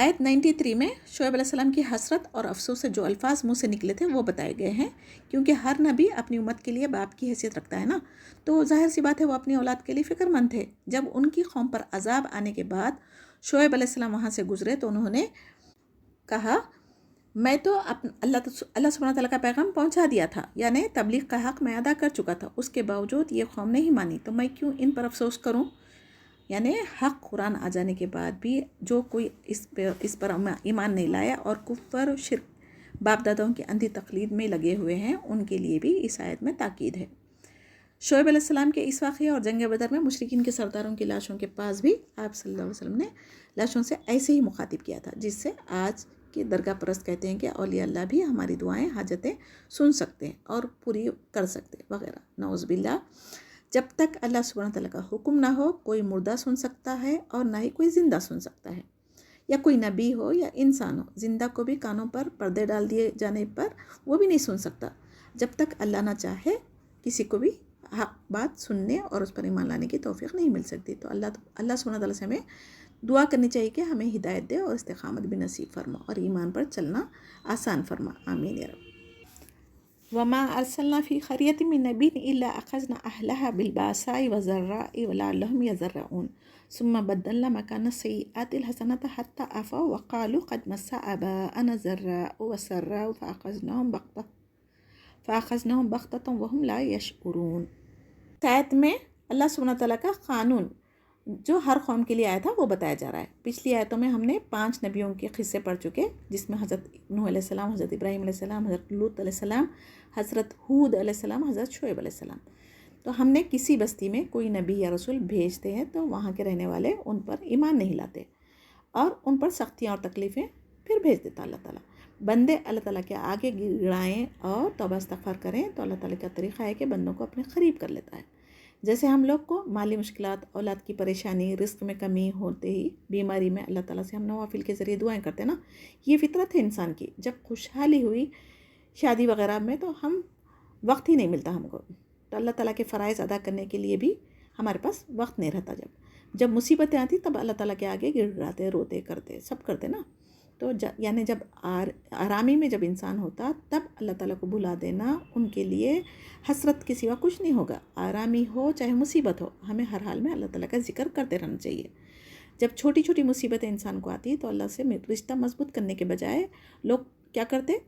آیت 93 میں شعیب علیہ السلام کی حسرت اور افسوس سے جو الفاظ منہ سے نکلے تھے وہ بتائے گئے ہیں، کیونکہ ہر نبی اپنی امت کے لیے باپ کی حیثیت رکھتا ہے نا، تو ظاہر سی بات ہے وہ اپنی اولاد کے لیے فکر مند تھے۔ جب ان کی قوم پر عذاب آنے کے بعد شعیب علیہ السلام وہاں سے گزرے تو انہوں نے کہا میں تو اللہ سبحانہ تعالیٰ کا پیغام پہنچا دیا تھا، یعنی تبلیغ کا حق میں ادا کر چکا تھا، اس کے باوجود یہ قوم نہیں مانی تو میں کیوں ان پر افسوس کروں؟ یعنی حق قرآن آ جانے کے بعد بھی جو کوئی اس پر ایمان نہیں لایا اور کفر شرک باپ داداؤں کی اندھی تقلید میں لگے ہوئے ہیں، ان کے لیے بھی اس آیت میں تاکید ہے۔ شعیب علیہ السلام کے اس واقعے اور جنگ بدر میں مشرکین کے سرداروں کی لاشوں کے پاس بھی آپ صلی اللہ علیہ وسلم نے لاشوں سے ایسے ہی مخاطب کیا تھا، جس سے آج کے درگاہ پرست کہتے ہیں کہ اولیاء اللہ بھی ہماری دعائیں حاجتیں سن سکتے ہیں اور پوری کر سکتے ہیں وغیرہ، نعوذ باللہ۔ جب تک اللہ سبحانہ تعالیٰ کا حکم نہ ہو کوئی مردہ سن سکتا ہے اور نہ ہی کوئی زندہ سن سکتا ہے، یا کوئی نبی ہو یا انسان ہو، زندہ کو بھی کانوں پر پردے ڈال دیے جانے پر وہ بھی نہیں سن سکتا جب تک اللہ نہ چاہے۔ کسی کو بھی حق بات سننے اور اس پر ایمان لانے کی توفیق نہیں مل سکتی۔ تو اللہ سبحانہ تعالیٰ سے ہمیں دعا کرنی چاہیے کہ ہمیں ہدایت دے اور استقامت بھی نصیب فرما اور ایمان پر چلنا آسان فرما، آمین یا رب۔ وما ارسلنا فی قریۃ من نبی الا اخذنا اہلها بالباساء والضراء لعلهم یضرعون ثم بدلنا مکان السیئات الحسنات حتی عفوا وقالوا قد مس آباءنا الضراء والسراء فأخذناهم بغتة وهم لا یشعرون۔ آیت میں اللہ سبحانہ تعالیٰ کا قانون جو ہر قوم کے لیے آیا تھا وہ بتایا جا رہا ہے۔ پچھلی آیتوں میں ہم نے 5 نبیوں کے قصے پڑھ چکے، جس میں حضرت نوح علیہ السلام، حضرت ابراہیم علیہ السلام، حضرت لوط علیہ السلام، حضرت ہود علیہ السلام، حضرت شعیب علیہ السلام۔ تو ہم نے کسی بستی میں کوئی نبی یا رسول بھیجتے ہیں تو وہاں کے رہنے والے ان پر ایمان نہیں لاتے اور ان پر سختیاں اور تکلیفیں پھر بھیج دیتا اللہ تعالیٰ۔ بندے اللہ تعالیٰ کے آگے گڑائیں اور توبہ استغفار کریں تو اللہ تعالیٰ کا طریقہ ہے کہ بندوں کو اپنے قریب کر لیتا ہے۔ جیسے ہم لوگ کو مالی مشکلات، اولاد کی پریشانی، رزق میں کمی ہوتے ہی، بیماری میں اللہ تعالیٰ سے ہم نوافل کے ذریعے دعائیں کرتے ہیں نا، یہ فطرت ہے انسان کی۔ جب خوشحالی ہوئی شادی وغیرہ میں تو ہم وقت ہی نہیں ملتا ہم کو، تو اللہ تعالیٰ کے فرائض ادا کرنے کے لیے بھی ہمارے پاس وقت نہیں رہتا۔ جب مصیبتیں آتی تب اللہ تعالیٰ کے آگے گر گڑاتے، روتے، کرتے، سب کرتے نا۔ تو یعنی جب آرامی میں جب انسان ہوتا تب اللہ تعالیٰ کو بھلا دینا ان کے لیے حسرت کے سوا کچھ نہیں ہوگا۔ آرامی ہو چاہے مصیبت ہو، ہمیں ہر حال میں اللہ تعالیٰ کا ذکر کرتے رہنا چاہیے۔ جب چھوٹی چھوٹی مصیبتیں انسان کو آتی تو اللہ سے رشتہ مضبوط کرنے کے بجائے لوگ کیا کرتے،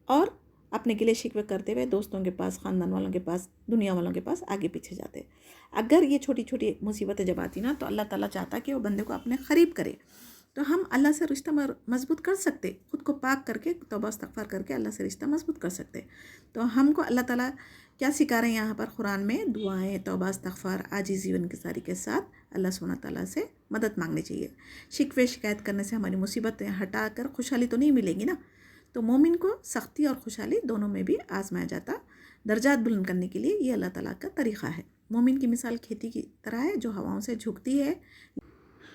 اور اپنے گلے شکوے کرتے ہوئے دوستوں کے پاس، خاندان والوں کے پاس، دنیا والوں کے پاس آگے پیچھے جاتے۔ اگر یہ چھوٹی چھوٹی مصیبتیں جب آتی نا تو اللہ تعالیٰ چاہتا کہ وہ بندے کو اپنے قریب کرے، تو ہم اللہ سے رشتہ مضبوط کر سکتے، خود کو پاک کر کے توبہ استغفار کر کے اللہ سے رشتہ مضبوط کر سکتے۔ تو ہم کو اللہ تعالیٰ کیا سکھا رہے ہیں یہاں پر قرآن میں؟ دعائیں، توبہ استغفار، عاجزی و انکساری کے ساتھ اللہ سبحانہ تعالیٰ سے مدد مانگنی چاہیے۔ شکوے شکایت کرنے سے ہماری مصیبتیں ہٹا کر خوشحالی تو نہیں ملے گی نا۔ تو مومن کو سختی اور خوشحالی دونوں میں بھی آزمایا جاتا، درجات بلند کرنے کے لیے یہ اللہ تعالیٰ کا طریقہ ہے۔ مومن کی مثال کھیتی کی طرح ہے جو ہواؤں سے جھکتی ہے،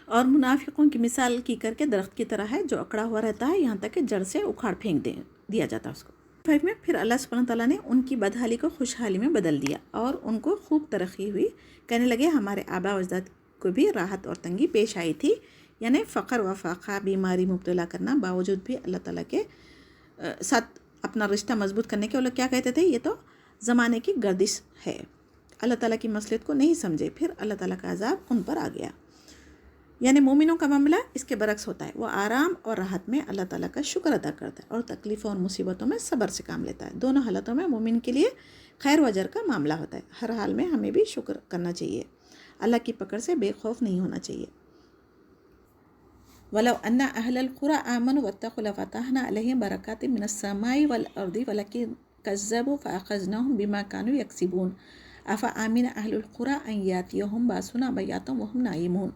اور منافقوں کی مثال کی کر کے درخت کی طرح ہے جو اکڑا ہوا رہتا ہے یہاں تک کہ جڑ سے اکھاڑ پھینک دیا جاتا ہے اس کو۔ 5 میں پھر اللہ سبحانہ تعالیٰ نے ان کی بدحالی کو خوشحالی میں بدل دیا اور ان کو خوب ترقی ہوئی، کہنے لگے ہمارے آباء و اجداد کو بھی راحت اور تنگی پیش آئی تھی، یعنی فقر و فاقہ، بیماری مبتلا کرنا، باوجود بھی اللہ تعالیٰ کے ساتھ اپنا رشتہ مضبوط کرنے کے وہ لوگ کیا کہتے تھے، یہ تو زمانے کی گردش ہے، اللہ تعالیٰ کی مصلحت کو نہیں سمجھے، پھر اللہ تعالیٰ کا عذاب ان پر آ گیا۔ یعنی مومنوں کا معاملہ اس کے برعکس ہوتا ہے، وہ آرام اور راحت میں اللہ تعالیٰ کا شکر ادا کرتا ہے اور تکلیفوں اور مصیبتوں میں صبر سے کام لیتا ہے۔ دونوں حالتوں میں مومن کے لیے خیر و اجر کا معاملہ ہوتا ہے۔ ہر حال میں ہمیں بھی شکر کرنا چاہیے، اللہ کی پکڑ سے بے خوف نہیں ہونا چاہیے۔ وَلَوْ أَنَّ أَهْلَ الْقُرَىٰ آمَنُوا وَاتَّقُوا لَفَتَحْنَا عَلَيْهِم بَرَكَاتٍ مِّنَ السَّمَاءِ وَالْأَرْضِ وَلَكِن كَذَّبُوا فَأَخَذْنَاهُم بِمَا كَانُوا يَكْسِبُونَ أَفَأَمِنَ أَهْلُ الْقُرَىٰ أَن يَأْتِيَهُم بَأْسُنَا بَيَاتًا وَهُمْ نَائِمُونَ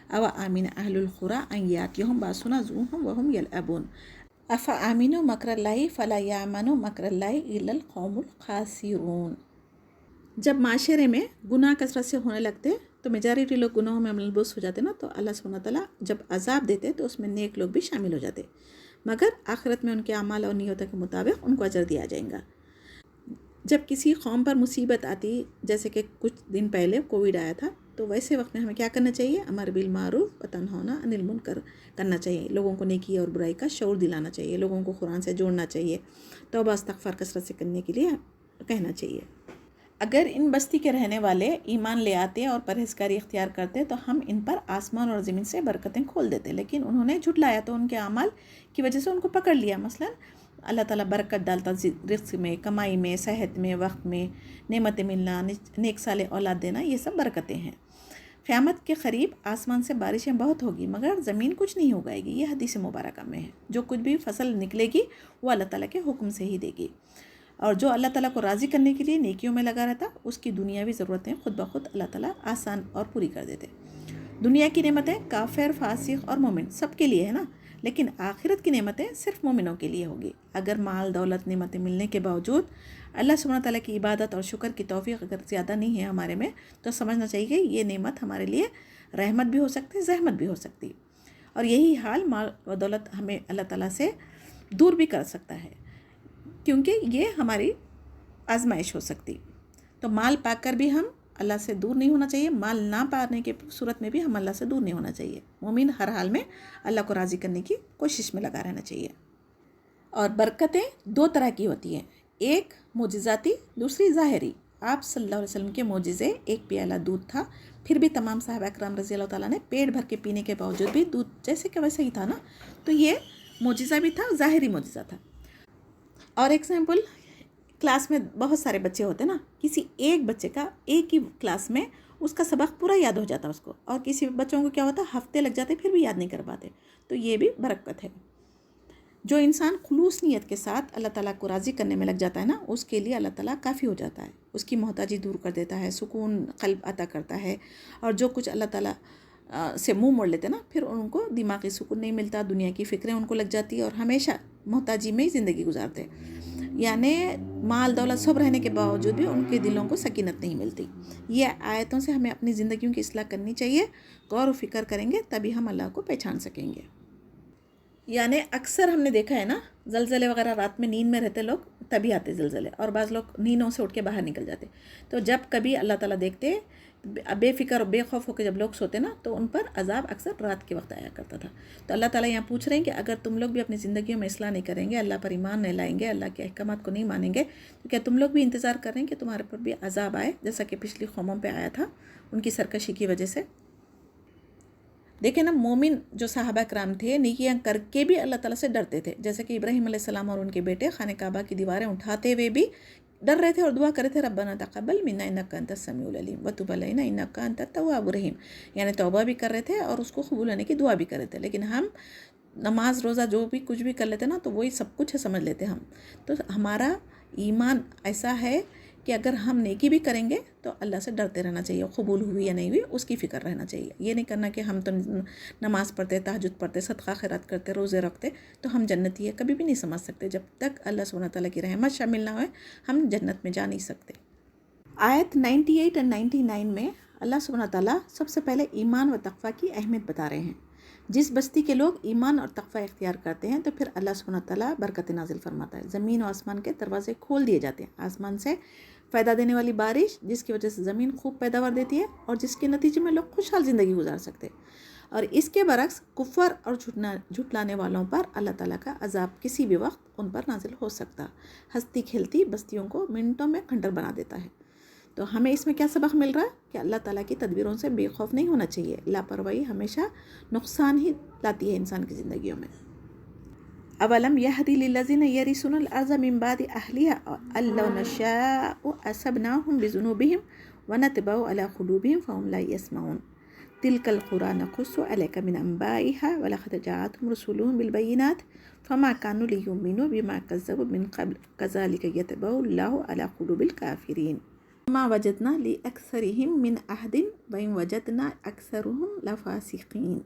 أَوَأَمِنَ أَهْلُ الْقُرَىٰ أَن يَأْتِيَهُم بَأْسُنَا ضُحًى وَهُمْ يَلْعَبُونَ أَفَأَمِنُوا مَكْرَ اللَّهِ فَلَا يَأْمَنُ مَكْرَ اللَّهِ إِلَّا الْقَوْمُ الْخَاسِرُونَ۔ جب معاشرے میں گناہ کثرت سے ہونے لگتے تو میجارٹی لوگ گناہوں میں ملبوس ہو جاتے نا، تو اللہ سبحانہ تعالیٰ جب عذاب دیتے تو اس میں نیک لوگ بھی شامل ہو جاتے، مگر آخرت میں ان کے اعمال اور نیتوں کے مطابق ان کو اجر دیا جائے گا۔ جب کسی قوم پر مصیبت آتی، جیسے کہ کچھ دن پہلے کووڈ آیا تھا، تو ویسے وقت میں ہمیں کیا کرنا چاہیے؟ امر بالمعروف و تنہونا عن المنکر کرنا چاہیے، لوگوں کو نیکی اور برائی کا شعور دلانا چاہیے، لوگوں کو قرآن سے جوڑنا چاہیے، توبہ استغفار کثرت سے کرنے کے لیے کہنا چاہیے۔ اگر ان بستی کے رہنے والے ایمان لے آتے اور پرہیزگاری اختیار کرتے تو ہم ان پر آسمان اور زمین سے برکتیں کھول دیتے، لیکن انہوں نے جھٹلایا تو ان کے اعمال کی وجہ سے ان کو پکڑ لیا۔ مثلا اللہ تعالیٰ برکت ڈالتا رزق میں، کمائی میں، صحت میں، وقت میں، نعمتیں ملنا، نیک صالح اولاد دینا، یہ سب برکتیں ہیں۔ قیامت کے قریب آسمان سے بارشیں بہت ہوگی مگر زمین کچھ نہیں اگائے گی، یہ حدیث مبارکہ میں ہے۔ جو کچھ بھی فصل نکلے گی وہ اللہ تعالیٰ کے حکم سے ہی دے گی، اور جو اللہ تعالیٰ کو راضی کرنے کے لیے نیکیوں میں لگا رہتا اس کی دنیاوی ضرورتیں خود بخود اللہ تعالیٰ آسان اور پوری کر دیتے۔ دنیا کی نعمتیں کافر، فاسق اور مومن سب کے لیے ہے نا، لیکن آخرت کی نعمتیں صرف مومنوں کے لیے ہوگی۔ اگر مال دولت نعمتیں ملنے کے باوجود اللہ سبحانہ تعالیٰ کی عبادت اور شکر کی توفیق اگر زیادہ نہیں ہے ہمارے میں، تو سمجھنا چاہیے کہ یہ نعمت ہمارے لیے رحمت بھی ہو سکتی، زحمت بھی ہو سکتی، اور یہی حال مال و دولت ہمیں اللہ تعالیٰ سے دور بھی کر سکتا ہے، کیونکہ یہ ہماری آزمائش ہو سکتی۔ تو مال پا کر بھی ہم اللہ سے دور نہیں ہونا چاہیے، مال نہ پانے کے صورت میں بھی ہم اللہ سے دور نہیں ہونا چاہیے۔ مومن ہر حال میں اللہ کو راضی کرنے کی کوشش میں لگا رہنا چاہیے۔ اور برکتیں دو طرح کی ہوتی ہیں، ایک معجزاتی، دوسری ظاہری۔ آپ صلی اللہ علیہ وسلم کے معجزے، ایک پیالہ دودھ تھا، پھر بھی تمام صحابہ اکرام رضی اللہ تعالیٰ نے پیٹ بھر کے پینے کے باوجود بھی دودھ جیسے کہ ویسے ہی تھا نا، تو یہ معجزہ بھی تھا، ظاہری معجزہ تھا۔ اور ایگزامپل، کلاس میں بہت سارے بچے ہوتے نا، کسی ایک بچے کا ایک ہی کلاس میں اس کا سبق پورا یاد ہو جاتا اس کو، اور کسی بچوں کو کیا ہوتا ہفتے لگ جاتے پھر بھی یاد نہیں کر پاتے، تو یہ بھی برکت ہے۔ جو انسان خلوص نیت کے ساتھ اللہ تعالیٰ کو راضی کرنے میں لگ جاتا ہے نا، اس کے لیے اللہ تعالیٰ کافی ہو جاتا ہے، اس کی محتاجی دور کر دیتا ہے، سکون قلب عطا کرتا ہے، اور جو کچھ اللہ تعالیٰ سے منہ موڑ لیتے نا، پھر ان کو دماغی سکون نہیں ملتا، دنیا کی فکریں ان کو لگ جاتی اور ہمیشہ محتاجی میں ہی زندگی گزارتے، یعنی مال دولت سب رہنے کے باوجود بھی ان کے دلوں کو سکینت نہیں ملتی۔ یہ آیتوں سے ہمیں اپنی زندگیوں کی اصلاح کرنی چاہیے، غور و فکر کریں گے تبھی ہم اللہ کو پہچان سکیں گے۔ یعنی اکثر ہم نے دیکھا ہے نا، زلزلے وغیرہ رات میں نیند میں رہتے لوگ تبھی آتے زلزلے، اور بعض لوگ نیندوں سے اٹھ کے باہر نکل جاتے، تو جب کبھی اللہ تعالیٰ دیکھتے بے فکر اور بے خوف ہو کے جب لوگ سوتے نا، تو ان پر عذاب اکثر رات کے وقت آیا کرتا تھا۔ تو اللہ تعالیٰ یہاں پوچھ رہے ہیں کہ اگر تم لوگ بھی اپنی زندگیوں میں اصلاح نہیں کریں گے، اللہ پر ایمان نہیں لائیں گے، اللہ کے احکامات کو نہیں مانیں گے، تو کیا تم لوگ بھی انتظار کر رہے ہیں کہ تمہارے پر بھی عذاب آئے، جیسا کہ پچھلی قوموں پہ آیا تھا ان کی سرکشی کی وجہ سے۔ دیکھیں نا، مومن جو صحابہ کرام تھے نیکیاں کر کے بھی اللہ تعالیٰ سے ڈرتے تھے، جیسے کہ ابراہیم علیہ السلام اور ان کے بیٹے خانہ کعبہ کی دیواریں اٹھاتے ہوئے بھی ڈر رہے تھے اور دعا کرے تھے، ربنا تقبل منا انک انت السمیع العلیم وتب علینا انک انت التواب الرحیم، یعنی توبہ بھی کر رہے تھے اور اس کو قبول ہونے کی دعا بھی کر رہے تھے، لیکن ہم نماز روزہ جو بھی کچھ بھی کر لیتے نا، تو وہی سب کچھ سمجھ لیتے ہم۔ تو ہمارا ایمان ایسا ہے کہ اگر ہم نیکی بھی کریں گے تو اللہ سے ڈرتے رہنا چاہیے، قبول ہوئی یا نہیں ہوئی اس کی فکر رہنا چاہیے، یہ نہیں کرنا کہ ہم تو نماز پڑھتے، تہجد پڑھتے، صدقہ خیرات کرتے، روزے رکھتے تو ہم جنتی ہے، کبھی بھی نہیں سمجھ سکتے، جب تک اللہ سبحانہ تعالیٰ کی رحمت شامل نہ ہوئے ہم جنت میں جا نہیں سکتے۔ آیت 98 اور 99 میں اللہ سبحانہ تعالیٰ سب سے پہلے ایمان و تقویٰ کی اہمیت بتا رہے ہیں۔ جس بستی کے لوگ ایمان اور تقویٰ اختیار کرتے ہیں تو پھر اللہ سبحانہ تعالیٰ برکت نازل فرماتا ہے، زمین و آسمان کے دروازے کھول دیے جاتے ہیں، آسمان سے فائدہ دینے والی بارش جس کی وجہ سے زمین خوب پیداوار دیتی ہے اور جس کے نتیجے میں لوگ خوشحال زندگی گزار سکتے، اور اس کے برعکس کفر اور جھٹلانے والوں پر اللہ تعالیٰ کا عذاب کسی بھی وقت ان پر نازل ہو سکتا، ہستی کھیلتی بستیوں کو منٹوں میں کھنڈر بنا دیتا ہے۔ تو ہمیں اس میں کیا سبق مل رہا ہے کہ اللہ تعالیٰ کی تدبیروں سے بے خوف نہیں ہونا چاہیے، لاپرواہی ہمیشہ نقصان ہی لاتی ہے انسان کی زندگیوں میں۔ اولم یہدی للذین یرثون الارض من بعد اہلہا ان لو نشاء اصبناہم بذنوبہم ونطبع علی قلوبہم فہم لا یسمعون تلک القری نقص علیک من انبائہا ولقد جاءتہم رسولہم بالبینات فما کانوا لیؤمنوا بما کذبوا من قبل کذلک یطبع اللہ علی قلوب الکافرین ما وجدنا لأکثرہم من عہد وإن وجدنا اکثرہم لفاسقین۔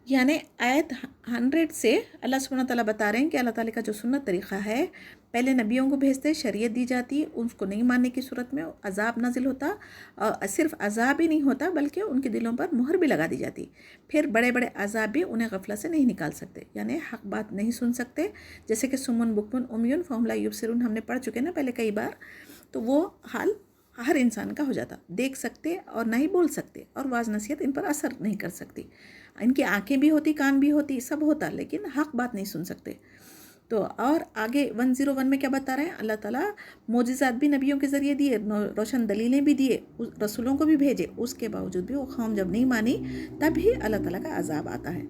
یعنی آیت 100 سے اللہ سبحانہ تعالیٰ بتا رہے ہیں کہ اللہ تعالیٰ کا جو سنت طریقہ ہے، پہلے نبیوں کو بھیجتے، شریعت دی جاتی، اس کو نہیں ماننے کی صورت میں عذاب نازل ہوتا، اور صرف عذاب ہی نہیں ہوتا بلکہ ان کے دلوں پر مہر بھی لگا دی جاتی، پھر بڑے بڑے عذاب بھی انہیں غفلت سے نہیں نکال سکتے، یعنی حق بات نہیں سن سکتے، جیسے کہ سمن بکمن امیون فہم لا یبصرون ہم نے پڑھ چکے نا پہلے کئی بار، تو وہ حال ہر انسان کا ہو جاتا، دیکھ سکتے اور نہ ہی بول سکتے، اور واعظ نصیحت ان پر اثر نہیں کر سکتی. ان کی آنکھیں بھی ہوتی، کان بھی ہوتی، سب ہوتا، لیکن حق بات نہیں سن سکتے. تو اور آگے 101 میں کیا بتا رہے ہیں؟ اللہ تعالیٰ معجزات بھی نبیوں کے ذریعے دیے، روشن دلیلیں بھی دیے، رسولوں کو بھی بھیجے، اس کے باوجود بھی وہ قوم جب نہیں مانی تب ہی اللہ تعالیٰ کا عذاب آتا ہے.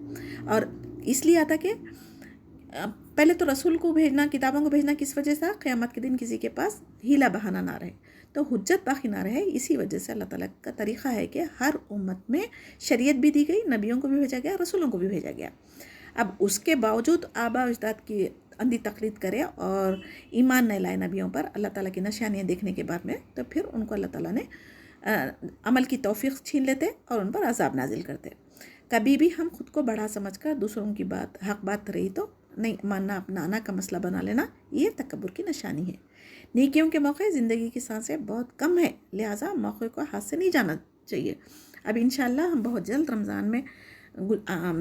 اور اس لیے آتا کہ پہلے تو رسول کو بھیجنا، کتابوں کو بھیجنا کس وجہ سے؟ قیامت کے دن کسی کے پاس ہیلا بہانہ نہ رہے، تو حجت باقی نہ رہے. اسی وجہ سے اللہ تعالیٰ کا طریقہ ہے کہ ہر امت میں شریعت بھی دی گئی، نبیوں کو بھی بھیجا گیا، رسولوں کو بھی بھیجا گیا. اب اس کے باوجود آبا اجداد کی اندھی تقلید کرے اور ایمان نہ لائے نبیوں پر، اللہ تعالیٰ کی نشانیاں دیکھنے کے بعد میں، تو پھر ان کو اللہ تعالیٰ نے عمل کی توفیق چھین لیتے اور ان پر عذاب نازل کرتے. کبھی بھی ہم خود کو بڑا سمجھ کر دوسروں کی بات، حق بات رہی تو نہیں ماننا، اپنانا کا مسئلہ بنا لینا، یہ تکبر کی نشانی ہے. نیکیوں کے موقع زندگی کی سانسیں بہت کم ہیں، لہٰذا موقع کو ہاتھ سے نہیں جانا چاہیے. اب انشاءاللہ ہم بہت جلد رمضان میں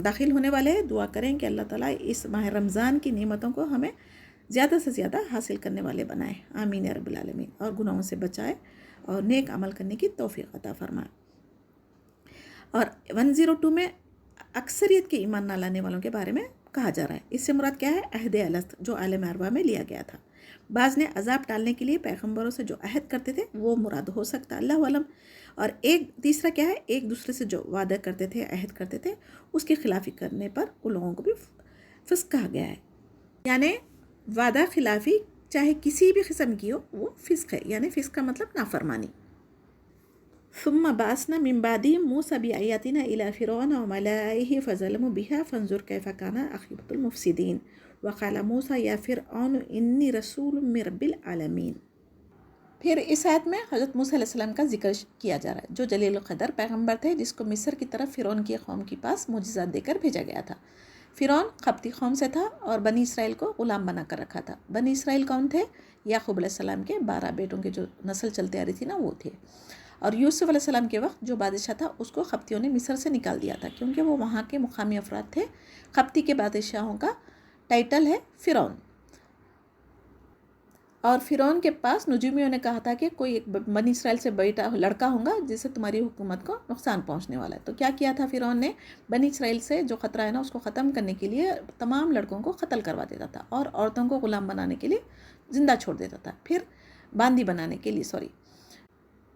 داخل ہونے والے ہیں. دعا کریں کہ اللہ تعالیٰ اس ماہ رمضان کی نعمتوں کو ہمیں زیادہ سے زیادہ حاصل کرنے والے بنائے. آمین یا رب العالمین. اور گناہوں سے بچائے اور نیک عمل کرنے کی توفیق عطا فرمائے. اور 102 میں اکثریت کے ایمان نہ لانے والوں کے بارے میں کہا جا رہا ہے. اس سے مراد کیا ہے؟ عہد الست جو عالم ارواح میں لیا گیا تھا. بعض نے عذاب ٹالنے کے لیے پیغمبروں سے جو عہد کرتے تھے وہ مراد ہو سکتا، اللہ علم. اور ایک تیسرا کیا ہے؟ ایک دوسرے سے جو وعدہ کرتے تھے، عہد کرتے تھے، اس کی خلافی کرنے پر ان لوگوں کو بھی فسق کہا گیا ہے. یعنی وعدہ خلافی چاہے کسی بھی قسم کی ہو وہ فسق ہے. یعنی فسق کا مطلب نافرمانی. ثم بعثنا من بعدهم موسى بآياتنا إلى فرعون وملئه فظلموا بها فانظر كيف كان عاقبة المفسدين وقال موسى يا فرعون إني رسول من رب العالمين. پھر اس آیت میں حضرت موسیٰ علیہ السلام کا ذکر کیا جا رہا ہے، جو جلیل القدر پیغمبر تھے، جس کو مصر کی طرف فرعون کی قوم کے پاس معجزات دے کر بھیجا گیا تھا. فرعون قبطی قوم سے تھا اور بنی اسرائیل کو غلام بنا کر رکھا تھا. بنی اسرائیل کون تھے؟ یعقوب علیہ السلام کے 12 بیٹوں کے جو نسل چلتے آ رہی تھی نا، وہ تھے. اور یوسف علیہ السلام کے وقت جو بادشاہ تھا اس کو قبطیوں نے مصر سے نکال دیا تھا، کیونکہ وہ وہاں کے مقامی افراد تھے. قبطی کے بادشاہوں کا ٹائٹل ہے فرعون. اور فرعون کے پاس نجومیوں نے کہا تھا کہ کوئی ایک بنی اسرائیل سے بیٹا لڑکا ہوگا جس سے تمہاری حکومت کو نقصان پہنچنے والا ہے. تو کیا کیا تھا فرعون نے؟ بنی اسرائیل سے جو خطرہ ہے نا اس کو ختم کرنے کے لیے تمام لڑکوں کو قتل کروا دیتا تھا اور عورتوں کو غلام بنانے کے لیے زندہ چھوڑ دیتا تھا، پھر باندی بنانے کے لیے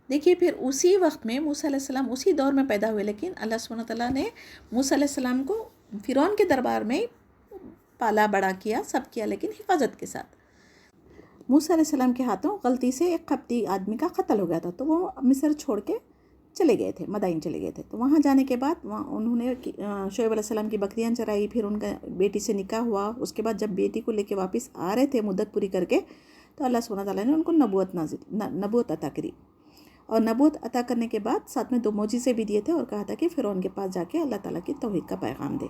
دیکھیے. پھر اسی وقت میں موسیٰ علیہ السلام اسی دور میں پیدا ہوئے، لیکن اللہ سبحانہ وتعالیٰ نے موسیٰ علیہ السلام کو فرعون کے دربار میں پالا بڑا کیا، سب کیا، لیکن حفاظت کے ساتھ. موسیٰ علیہ السلام کے ہاتھوں غلطی سے ایک قبطی آدمی کا قتل ہو گیا تھا، تو وہ مصر چھوڑ کے چلے گئے تھے، مدائن چلے گئے تھے. تو وہاں جانے کے بعد انہوں نے شعیب علیہ السلام کی بکریاں چرائی، پھر ان کا بیٹی سے نکاح ہوا. اس کے بعد جب بیٹی کو لے کے واپس آ رہے تھے مدت پوری کر کے، تو اللہ سبحانہ تعالیٰ نے ان کو نبوت عطا کری. اور نبوت عطا کرنے کے بعد ساتھ میں 2 معجزے بھی دیے تھے اور کہا تھا کہ فرعون کے پاس جا کے اللہ تعالیٰ کی توحید کا پیغام دے.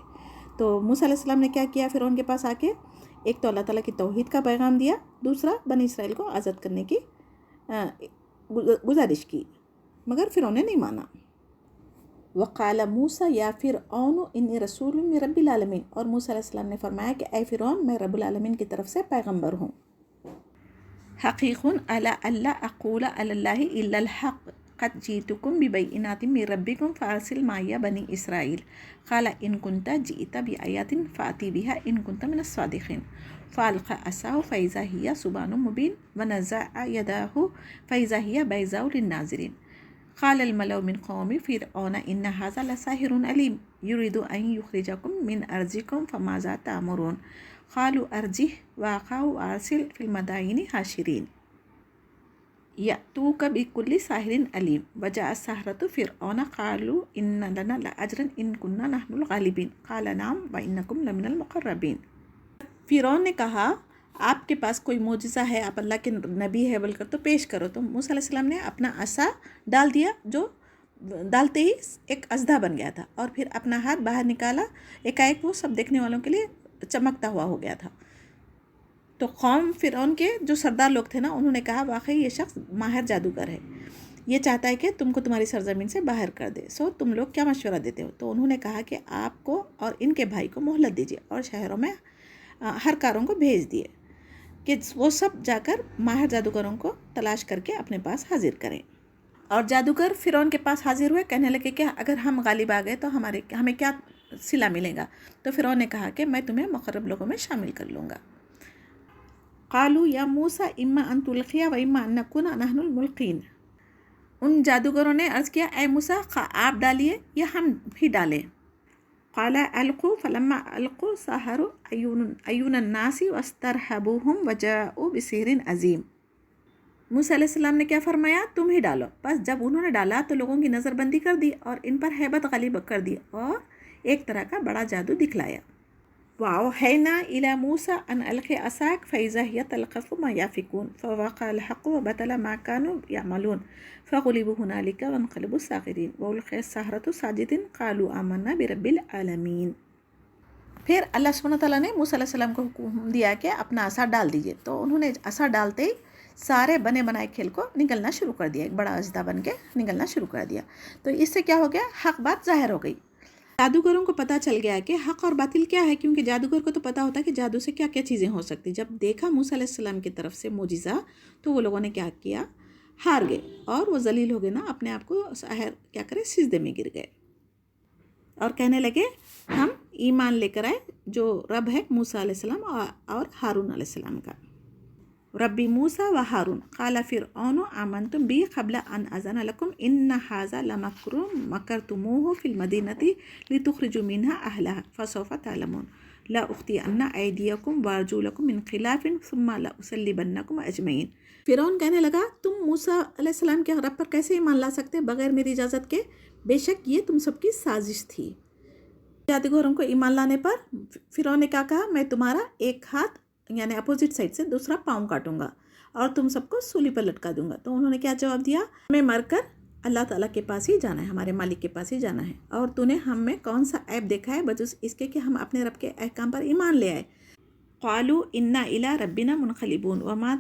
تو موسیٰ علیہ السلام نے کیا کیا فرعون کے پاس آ کے؟ ایک تو اللہ تعالیٰ کی توحید کا پیغام دیا، دوسرا بنی اسرائیل کو آزاد کرنے کی گزارش کی، مگر فرعون نے نہیں مانا. وقال موسیٰ یا فرعون انی رسول من رب العالمین. اور موسیٰ علیہ السلام نے فرمایا کہ اے فرعون، میں رب العالمین کی طرف سے پیغمبر ہوں. حقیق علی اللہ اقول علی اللہ الا الحق قد جئتکم ببینات من ربکم فارسل معی بنی اسرائیل. قال ان کنت جئت بآیات فأتی بها ان کنت من الصادقین. فالقى عصاه فإذا هي ثعبان مبین ونزع یدہ فإذا هي بیضاء للناظرین. قال الملأ من قوم فرعون ان هذا لساحر علیم یرید ان یخرجکم من ارضکم فماذا تأمرون. قالوا ارجه واخاه وارسل في المدائن حاشرین یأتوک بکل ساحر علیم. وجاء السحرة فرعون قالوا ان لنا لأجرا ان كنا نحن الغالبین. قال نعم وانکم لمن المقربین. فرعون نے کہا آپ کے پاس کوئی معجزہ ہے، آپ اللہ کے نبی ہے بول کر تو پیش کرو. تو موسیٰ علیہ السلام نے اپنا عصا ڈال دیا، جو ڈالتے ہی ایک اژدھا بن گیا تھا، اور پھر اپنا ہاتھ باہر نکالا، ایک وہ سب دیکھنے والوں کے لیے چمکتا ہوا ہو گیا تھا. تو قوم فرعون کے جو سردار لوگ تھے نا، انہوں نے کہا واقعی یہ شخص ماہر جادوگر ہے، یہ چاہتا ہے کہ تم کو تمہاری سرزمین سے باہر کر دے. تم لوگ کیا مشورہ دیتے ہو؟ تو انہوں نے کہا کہ آپ کو اور ان کے بھائی کو مہلت دیجیے اور شہروں میں ہر کاروں کو بھیج دیے کہ وہ سب جا کر ماہر جادوگروں کو تلاش کر کے اپنے پاس حاضر کریں. اور جادوگر فرعون کے پاس حاضر ہوئے، کہنے لگے کہ اگر ہم غالب آ گئے تو ہمیں کیا صلہ ملے گا؟ تو فرعون نے کہا کہ میں تمہیں مقرب لوگوں میں شامل کر لوں گا۔ قالوا یا موسیٰ اما ان تلقی و اما ان نکون نحن الملقین۔ ان جادوگروں نے عرض کیا، اے موسیٰ آپ ڈالیے یا ہم بھی ڈالیں؟ قال القوا فلما القوا سحروا اعین الناس واسترهبوهم وجاءوا بسحر عظیم۔ موسیٰ علیہ السلام نے کیا فرمایا؟ تم ہی ڈالو۔ بس جب انہوں نے ڈالا تو لوگوں کی نظر بندی کر دی اور ان پر ہیبت غالب کر دی اور ایک طرح کا بڑا جادو دکھلایا۔ وَأَوْحَيْنَا إِلَى مُوسَىٰ أَنْ أَلْقِ عَصَاكَ فَإِذَا هِيَ تَلْقَفُ مَا يَأْفِكُونَ فَوَقَعَ الْحَقُّ وَبَطَلَ مَا كَانُوا يَعْمَلُونَ فَغُلِبُوا هُنَالِكَ وَانقَلَبُوا صَاغِرِينَ وَأُلْقِيَ السَّحَرَةُ سَاجِدِينَ قَالُوا آمَنَّا بِرَبِّ الْعَالَمِينَ۔ پھر اللہ سبحانہ تعالیٰ نے موسیٰ علیہ السلام کو حکم دیا کہ اپنا عصا ڈال دیجیے، تو انہوں نے عصا ڈالتے ہی سارے بنے بنائے کھیل کو نگلنا شروع کر دیا، ایک بڑا اژدھا بن کے نگلنا شروع کر دیا۔ تو اس سے کیا ہو گیا؟ حق بات ظاہر ہو گئی۔ جادوگروں کو پتہ چل گیا کہ حق اور باطل کیا ہے، کیونکہ جادوگر کو تو پتہ ہوتا ہے کہ جادو سے کیا کیا چیزیں ہو سکتی۔ جب دیکھا موسیٰ علیہ السلام کی طرف سے معجزہ تو وہ لوگوں نے کیا کیا؟ ہار گئے اور وہ ذلیل ہو گئے نا، اپنے آپ کو کیا کرے سجدے میں گر گئے اور کہنے لگے ہم ایمان لے کر آئے جو رب ہے موسیٰ علیہ السلام اور ہارون علیہ السلام کا۔ ربی موسیٰ و ہارون قال فرعون آمنتم بی قبل ان اذن لکم ان ھذا لمکر مکرتموہ فی المدینۃ لتخرجوا منها اہلها فسوف تعلمون لاؤقطعن ایدیکم وارجلکم من خلاف ثم لأصلبنکم اجمعین۔ فرعون کہنے لگا تم موسیٰ علیہ السلام کے رب پر کیسے ایمان لا سکتے بغیر میری اجازت کے؟ بے شک یہ تم سب کی سازش تھی۔ جادوگروں کو ایمان لانے پر فرعون نے کیا کہا؟ میں تمہارا ایک ہاتھ یعنی اپوزٹ سائڈ سے دوسرا پاؤں کاٹوں گا اور تم سب کو سولی پر لٹکا دوں گا۔ تو انہوں نے کیا جواب دیا؟ ہمیں مر کر اللہ تعالیٰ کے پاس ہی جانا ہے، ہمارے مالک کے پاس ہی جانا ہے، اور تو نے ہم میں کون سا عیب دیکھا ہے بجز اس کے کہ ہم اپنے رب کے احکام پر ایمان لے آئے۔ قالوا انا الی ربنا منقلبون وما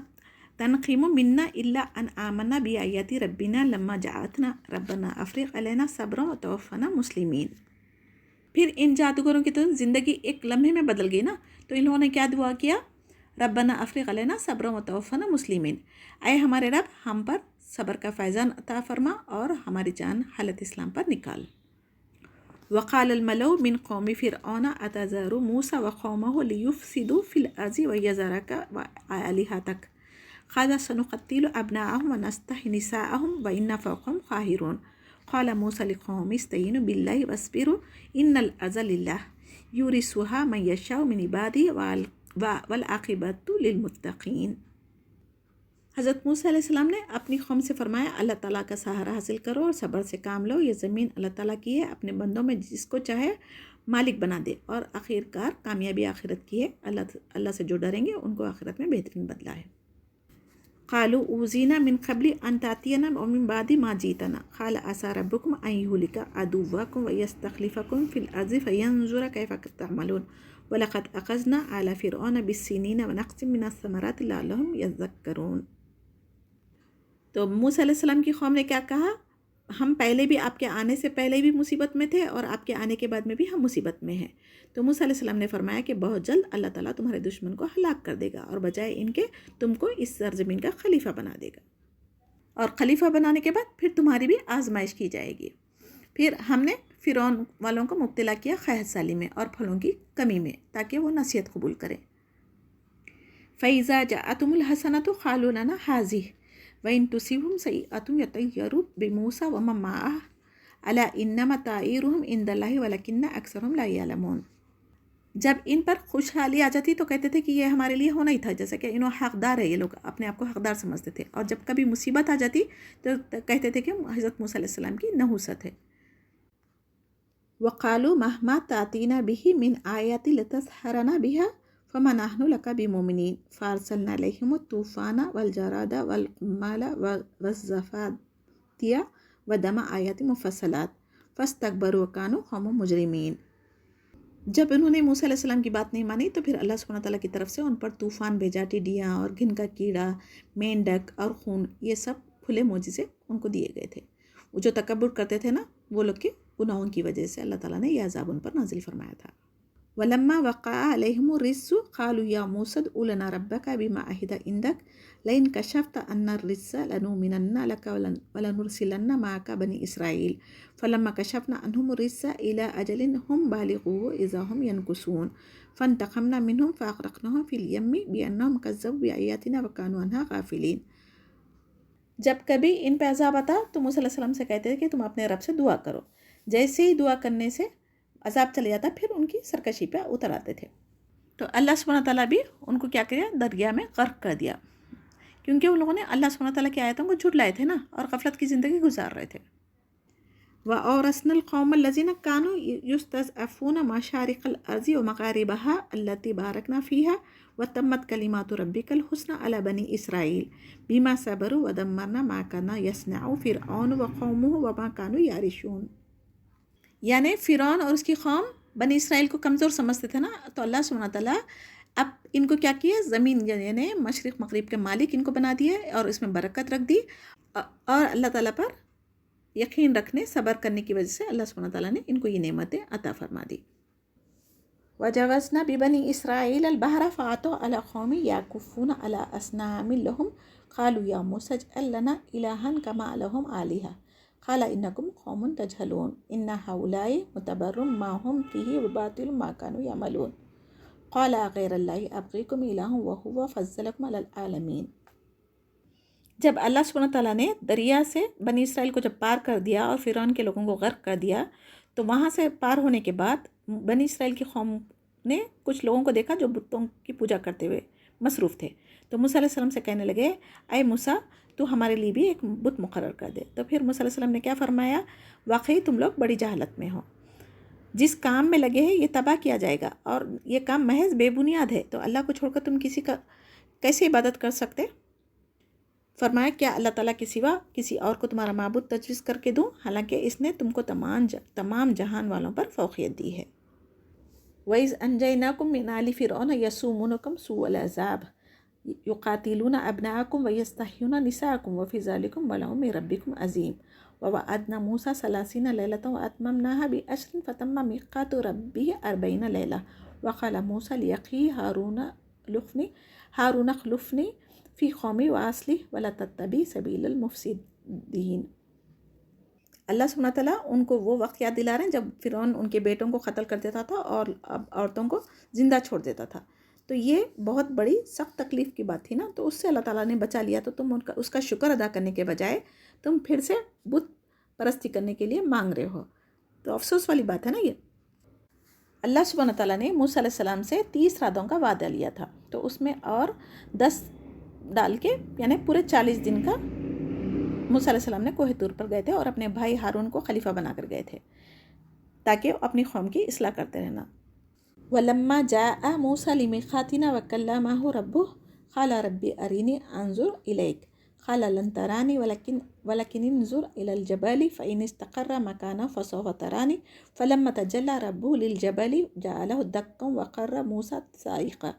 تنقم منا الا ان آمنا بآیات ربنا لما جاءتنا ربنا افرغ علینا صبرا وتوفنا مسلمین۔ پھر ان جادوگروں کی تو زندگی ایک لمحے میں بدل گئی نا، تو انہوں نے کیا دعا کیا؟ ربنا افرغ علینا صبرا وتوفنا مسلمین، اے ہمارے رب ہم پر صبر کا فیضان عطا فرما اور ہماری جان حالت اسلام پر نکال۔ وقال الملأ من قوم فرعون اتذر موسى وقومه ليفسدوا في الارض ويذرك وآلهتك قال سنقتل ابناءهم ونستحيي نساءهم وانا فوقهم قاهرون قال موسى لقومه استعينوا بالله واصبروا ان الارض لله يورثها من يشاء من عباده والعاقبۃ للمتقین۔ حضرت موسیٰ علیہ السلام نے اپنی قوم سے فرمایا اللہ تعالیٰ کا سہارا حاصل کرو اور صبر سے کام لو، یہ زمین اللہ تعالیٰ کی ہے، اپنے بندوں میں جس کو چاہے مالک بنا دے، اور آخرکار کامیابی آخرت کی ہے، اللہ سے جو ڈریں گے ان کو آخرت میں بہترین بدلہ ہے۔ قالوا اوذینا من قبل ان تأتینا ومن بعد ما جئتنا قال عسى ربكم ان يهلك عدوكم ويستخلفكم في الارض فينظر كيف تعملون وَلَقَدْ أَخَذْنَا آلَ فِرْعَوْنَ بِالسِّنِينَ وَنَقْصٍ مِّنَ الثَّمَرَاتِ لَعَلَّهُمْ يَذَّكَّرُونَ۔ تو موسیٰ علیہ السلام کی قوم نے کیا کہا؟ ہم پہلے بھی آپ کے آنے سے پہلے بھی مصیبت میں تھے اور آپ کے آنے کے بعد میں بھی ہم مصیبت میں ہیں۔ تو موسیٰ علیہ السلام نے فرمایا کہ بہت جلد اللہ تعالیٰ تمہارے دشمن کو ہلاک کر دے گا اور بجائے ان کے تم کو اس سرزمین کا خلیفہ بنا دے گا، اور خلیفہ بنانے کے بعد پھر تمہاری بھی آزمائش کی جائے گی۔ پھر ہم نے فرعون والوں کو مبتلا کیا قحط سالی میں اور پھلوں کی کمی میں تاکہ وہ نصیحت قبول کریں۔ فَإِذَا جَاءَتْهُمُ الْحَسَنَةُ قَالُوا لَنَا هَٰذِهِ وَإِن تُصِبْهُمْ سَيِّئَةٌ يَطَّيَّرُوا بِمُوسَىٰ وَمَن مَّعَهُ أَلَا إِنَّمَا طَائِرُهُمْ عِندَ اللَّهِ وَلَٰكِنَّ أَكْثَرَهُمْ لَا يَعْلَمُونَ۔ جب ان پر خوشحالی آ جاتی تو کہتے تھے کہ یہ ہمارے لیے ہونا ہی تھا، جیسے کہ انہوں حقدار ہے، یہ لوگ اپنے آپ کو حقدار سمجھتے تھے، اور جب کبھی مصیبت آ جاتی تو کہتے تھے کہ حضرت موسیٰ علیہ السلام کی نحوست ہے۔ وَقَالُوا مَهْمَا تَأْتِينَا بِهِ مِنْ آيَةٍ لَتَسْحَرَنَا بِهَا فَمَا نَحْنُ لَكَ بِمُؤْمِنِينَ فَأَرْسَلْنَا عَلَيْهِمُ الطُّوفَانَ وَالْجَرَادَ وَالْقُمَّلَ وَالضَّفَادِعَ وَدَمَ آيَاتٍ مُفَصَّلَاتٍ فَاسْتَكْبَرُوا وَكَانُوا قَوْمًا مُجْرِمِينَ۔ جب انہوں نے موسیٰ علیہ السلام کی بات نہیں مانی تو پھر اللہ سبحانہ تعالیٰ کی طرف سے ان پر طوفان بھیجا، ٹڈیاں اور گھن کا کیڑا، مینڈک اور خون، یہ سب کھلے معجزے ان کو دیے گئے تھے۔ وہ جو تکبر کرتے تھے نا، وہ لوگ کے گناہوں کی وجہ سے اللہ تعالیٰ نے یہ عذاب ان پر نازل فرمایا تھا۔ ولما وقع عليهم الرجس قالوا يا موسى ادع لنا ربك بما عهد عندك لئن كشفت عنا الرجس لنؤمنن لك ولنرسلن معك بني إسرائيل فلما كشفنا عنهم الرجس إلى أجل هم بالغوه إذا هم ينكثون فانتقمنا منهم فأغرقناهم في اليم بأنهم كذبوا بآياتنا وكانوا عنها غافلين۔ جب کبھی ان پہ عذاب آتا تو موسیٰ علیہ السلام سے کہتے تھے کہ تم اپنے رب سے دعا کرو، جیسے ہی دعا کرنے سے عذاب چلے جاتا پھر ان کی سرکشی پہ اتر آتے تھے۔ تو اللہ سبحانہ تعالیٰ بھی ان کو کیا کیا، دریا میں غرق کر دیا، کیونکہ ان لوگوں نے اللہ سبحانہ تعالیٰ کی آیتوں کو جھٹلائے تھے نا، اور غفلت کی زندگی گزار رہے تھے۔ وَأَوْرَثْنَا الْقَوْمَ الَّذِينَ كَانُوا يُسْتَضْعَفُونَ مَشَارِقَ الْأَرْضِ وَمَغَارِبَهَا الَّتِي بَارَكْنَا فِيهَا وَتَمَّتْ كَلِمَاتُ رَبِّكَ الْحُسْنَى عَلَى بَنِي إِسْرَائِيلَ بِمَا صَبَرُوا وَدَمَّرْنَا مَا كَانَ يَصْنَعُ فِرْعَوْنُ وَقَوْمُهُ وَمَا كَانُوا يَعْرِشُونَ۔ یعنی فرعون اور اس کی قوم بنی اسرائیل کو کمزور سمجھتے تھے نا، تو اللہ سبحانہ تعالیٰ اب ان کو کیا کیا، زمین یعنی مشرق مغرب کے مالک ان کو بنا دیا اور اس میں برکت رکھ دی، اور اللہ تعالیٰ پر یقین رکھنے، صبر کرنے کی وجہ سے اللہ سبحانہ تعالیٰ نے ان کو یہ نعمتیں عطا فرما دی۔ وجاوزنا ببنی اسرائیل البحر فاتوا علی قوم یعکفون علی اصنام لهم قالوا یا موسى اجعل لنا الہا کما لهم آلہہ قال انکم قوم تجہلون ان ہؤلاء متبر ما هم فیہ وباطل ما كانوا یعملون قال غیر اللہ ابغیکم الہا وہو فضلکم علی العالمین۔ جب اللہ سبحانہ تعالیٰ نے دریا سے بنی اسرائیل کو جب پار کر دیا اور فرعون کے لوگوں کو غرق کر دیا، تو وہاں سے پار ہونے کے بعد بنی اسرائیل کی قوم نے کچھ لوگوں کو دیکھا جو بتوں کی پوجا کرتے ہوئے مصروف تھے، تو موسیٰ علیہ السلام سے کہنے لگے اے موسیٰ تو ہمارے لیے بھی ایک بت مقرر کر دے۔ تو پھر موسیٰ علیہ السلام نے کیا فرمایا، واقعی تم لوگ بڑی جہالت میں ہو، جس کام میں لگے ہیں یہ تباہ کیا جائے گا، اور یہ کام محض بے بنیاد ہے، تو اللہ کو چھوڑ کر تم کسی کا کیسے عبادت کر سکتے؟ فرمایا کیا اللہ تعالیٰ کے سوا کسی اور کو تمہارا معبود تجویز کر کے دوں، حالانکہ اس نے تم کو تمام جہان والوں پر فوقیت دی ہے۔ وَإِذْ أَنْجَيْنَاكُمْ مِنْ آلِ فِرْعَوْنَ يَسُومُونَكُمْ سُوءَ الْعَذَابِ يُقَاتِلُونَ أَبْنَاءَكُمْ وَيَسْتَحْيُونَ نِسَاءَكُمْ وَفِي ذَلِكُمْ بَلَاءٌ مِّن رَبِّكُمْ عَظِيمٌ وَوَعَدْنَا مُوسَىٰ 30 لَيْلَةً وَأَتْمَمْنَاهَا ب10 فَتَمَّ مِيقَاتُ رَبِّهِ 40 لَيْلَةً وَقَالَ مُوسَىٰ لِأَخِيهِ هَارُونَ اخْلُفْنِي فی قومی واصلح ولا تتبع سبیل المفسدین۔ اللہ سبحانہ تعالیٰ ان کو وہ وقت یاد دلا رہے ہیں جب فرعون ان کے بیٹوں کو قتل کر دیتا تھا اور عورتوں کو زندہ چھوڑ دیتا تھا، تو یہ بہت بڑی سخت تکلیف کی بات تھی نا، تو اس سے اللہ تعالیٰ نے بچا لیا، تو تم اس کا شکر ادا کرنے کے بجائے تم پھر سے بت پرستی کرنے کے لیے مانگ رہے ہو، تو افسوس والی بات ہے نا یہ۔ اللہ سبحانہ تعالیٰ نے موسیٰ علیہ السلام سے 30 راتوں کا وعدہ لیا تھا، تو اس میں اور 10 ڈال کے یعنی پورے 40 دن کا موسیٰ علیہ السلام نے کوہ طور پر گئے تھے اور اپنے بھائی ہارون کو خلیفہ بنا کر گئے تھے تاکہ اپنی قوم کی اصلاح کرتے رہنا۔ وَلَمَّا جَاءَ مُوسَىٰ لِمِيقَاتِنَا وَكَلَّمَهُ رَبُّهُ قَالَ رَبِّ أَرِنِي أَنظُرْ إِلَيْكَ قَالَ لَن تَرَانِي وَلَكِنِ انظُرْ إِلَى الْجَبَلِ فَإِنِ اسْتَقَرَّ مَكَانَهُ فَسَوْفَ تَرَانِي فَلَمَّا تَجَلَّىٰ رَبُّهُ لِلْجَبَلِ جَعَلَهُ دَكًّا وَخَرَّ مُوسَىٰ صَعِقًا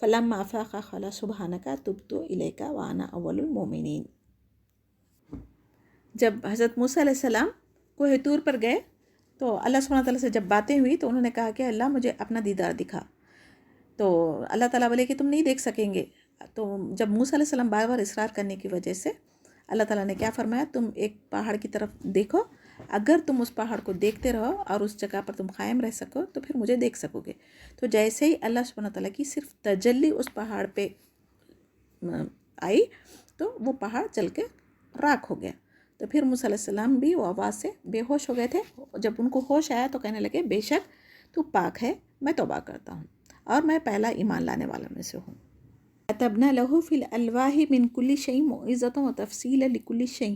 فَلَمَّا أَفَاقَ قَالَ سُبْحَانَكَ تُبْتُ إِلَيْكَ وَأَنَا أَوَّلُ الْمُؤْمِنِينَ۔ جب حضرت موسیٰ علیہ السلام کوہ طور پر گئے تو اللہ سبحانہ تعالیٰ سے جب باتیں ہوئی تو انہوں نے کہا کہ اللہ مجھے اپنا دیدار دکھا، تو اللہ تعالیٰ بولے کہ تم نہیں دیکھ سکیں گے۔ تو جب موسیٰ علیہ السلام بار بار اصرار کرنے کی وجہ سے اللہ تعالیٰ نے کیا فرمایا، تم ایک پہاڑ کی طرف دیکھو، اگر تم اس پہاڑ کو دیکھتے رہو اور اس جگہ پر تم قائم رہ سکو تو پھر مجھے دیکھ سکو گے۔ تو جیسے ہی اللہ سبحانہ تعالیٰ کی صرف تجلی اس پہاڑ پہ آئی تو وہ پہاڑ جل کے راکھ ہو گیا۔ تو پھر موسیٰ علیہ السلام بھی وہ آواز سے بے ہوش ہو گئے تھے، جب ان کو ہوش آیا تو کہنے لگے بے شک تو پاک ہے، میں توبہ کرتا ہوں اور میں پہلا ایمان لانے والوں میں سے ہوں۔ كتبنا له في الألواح من كل شيء موعظة وتفصيلا لكل شيء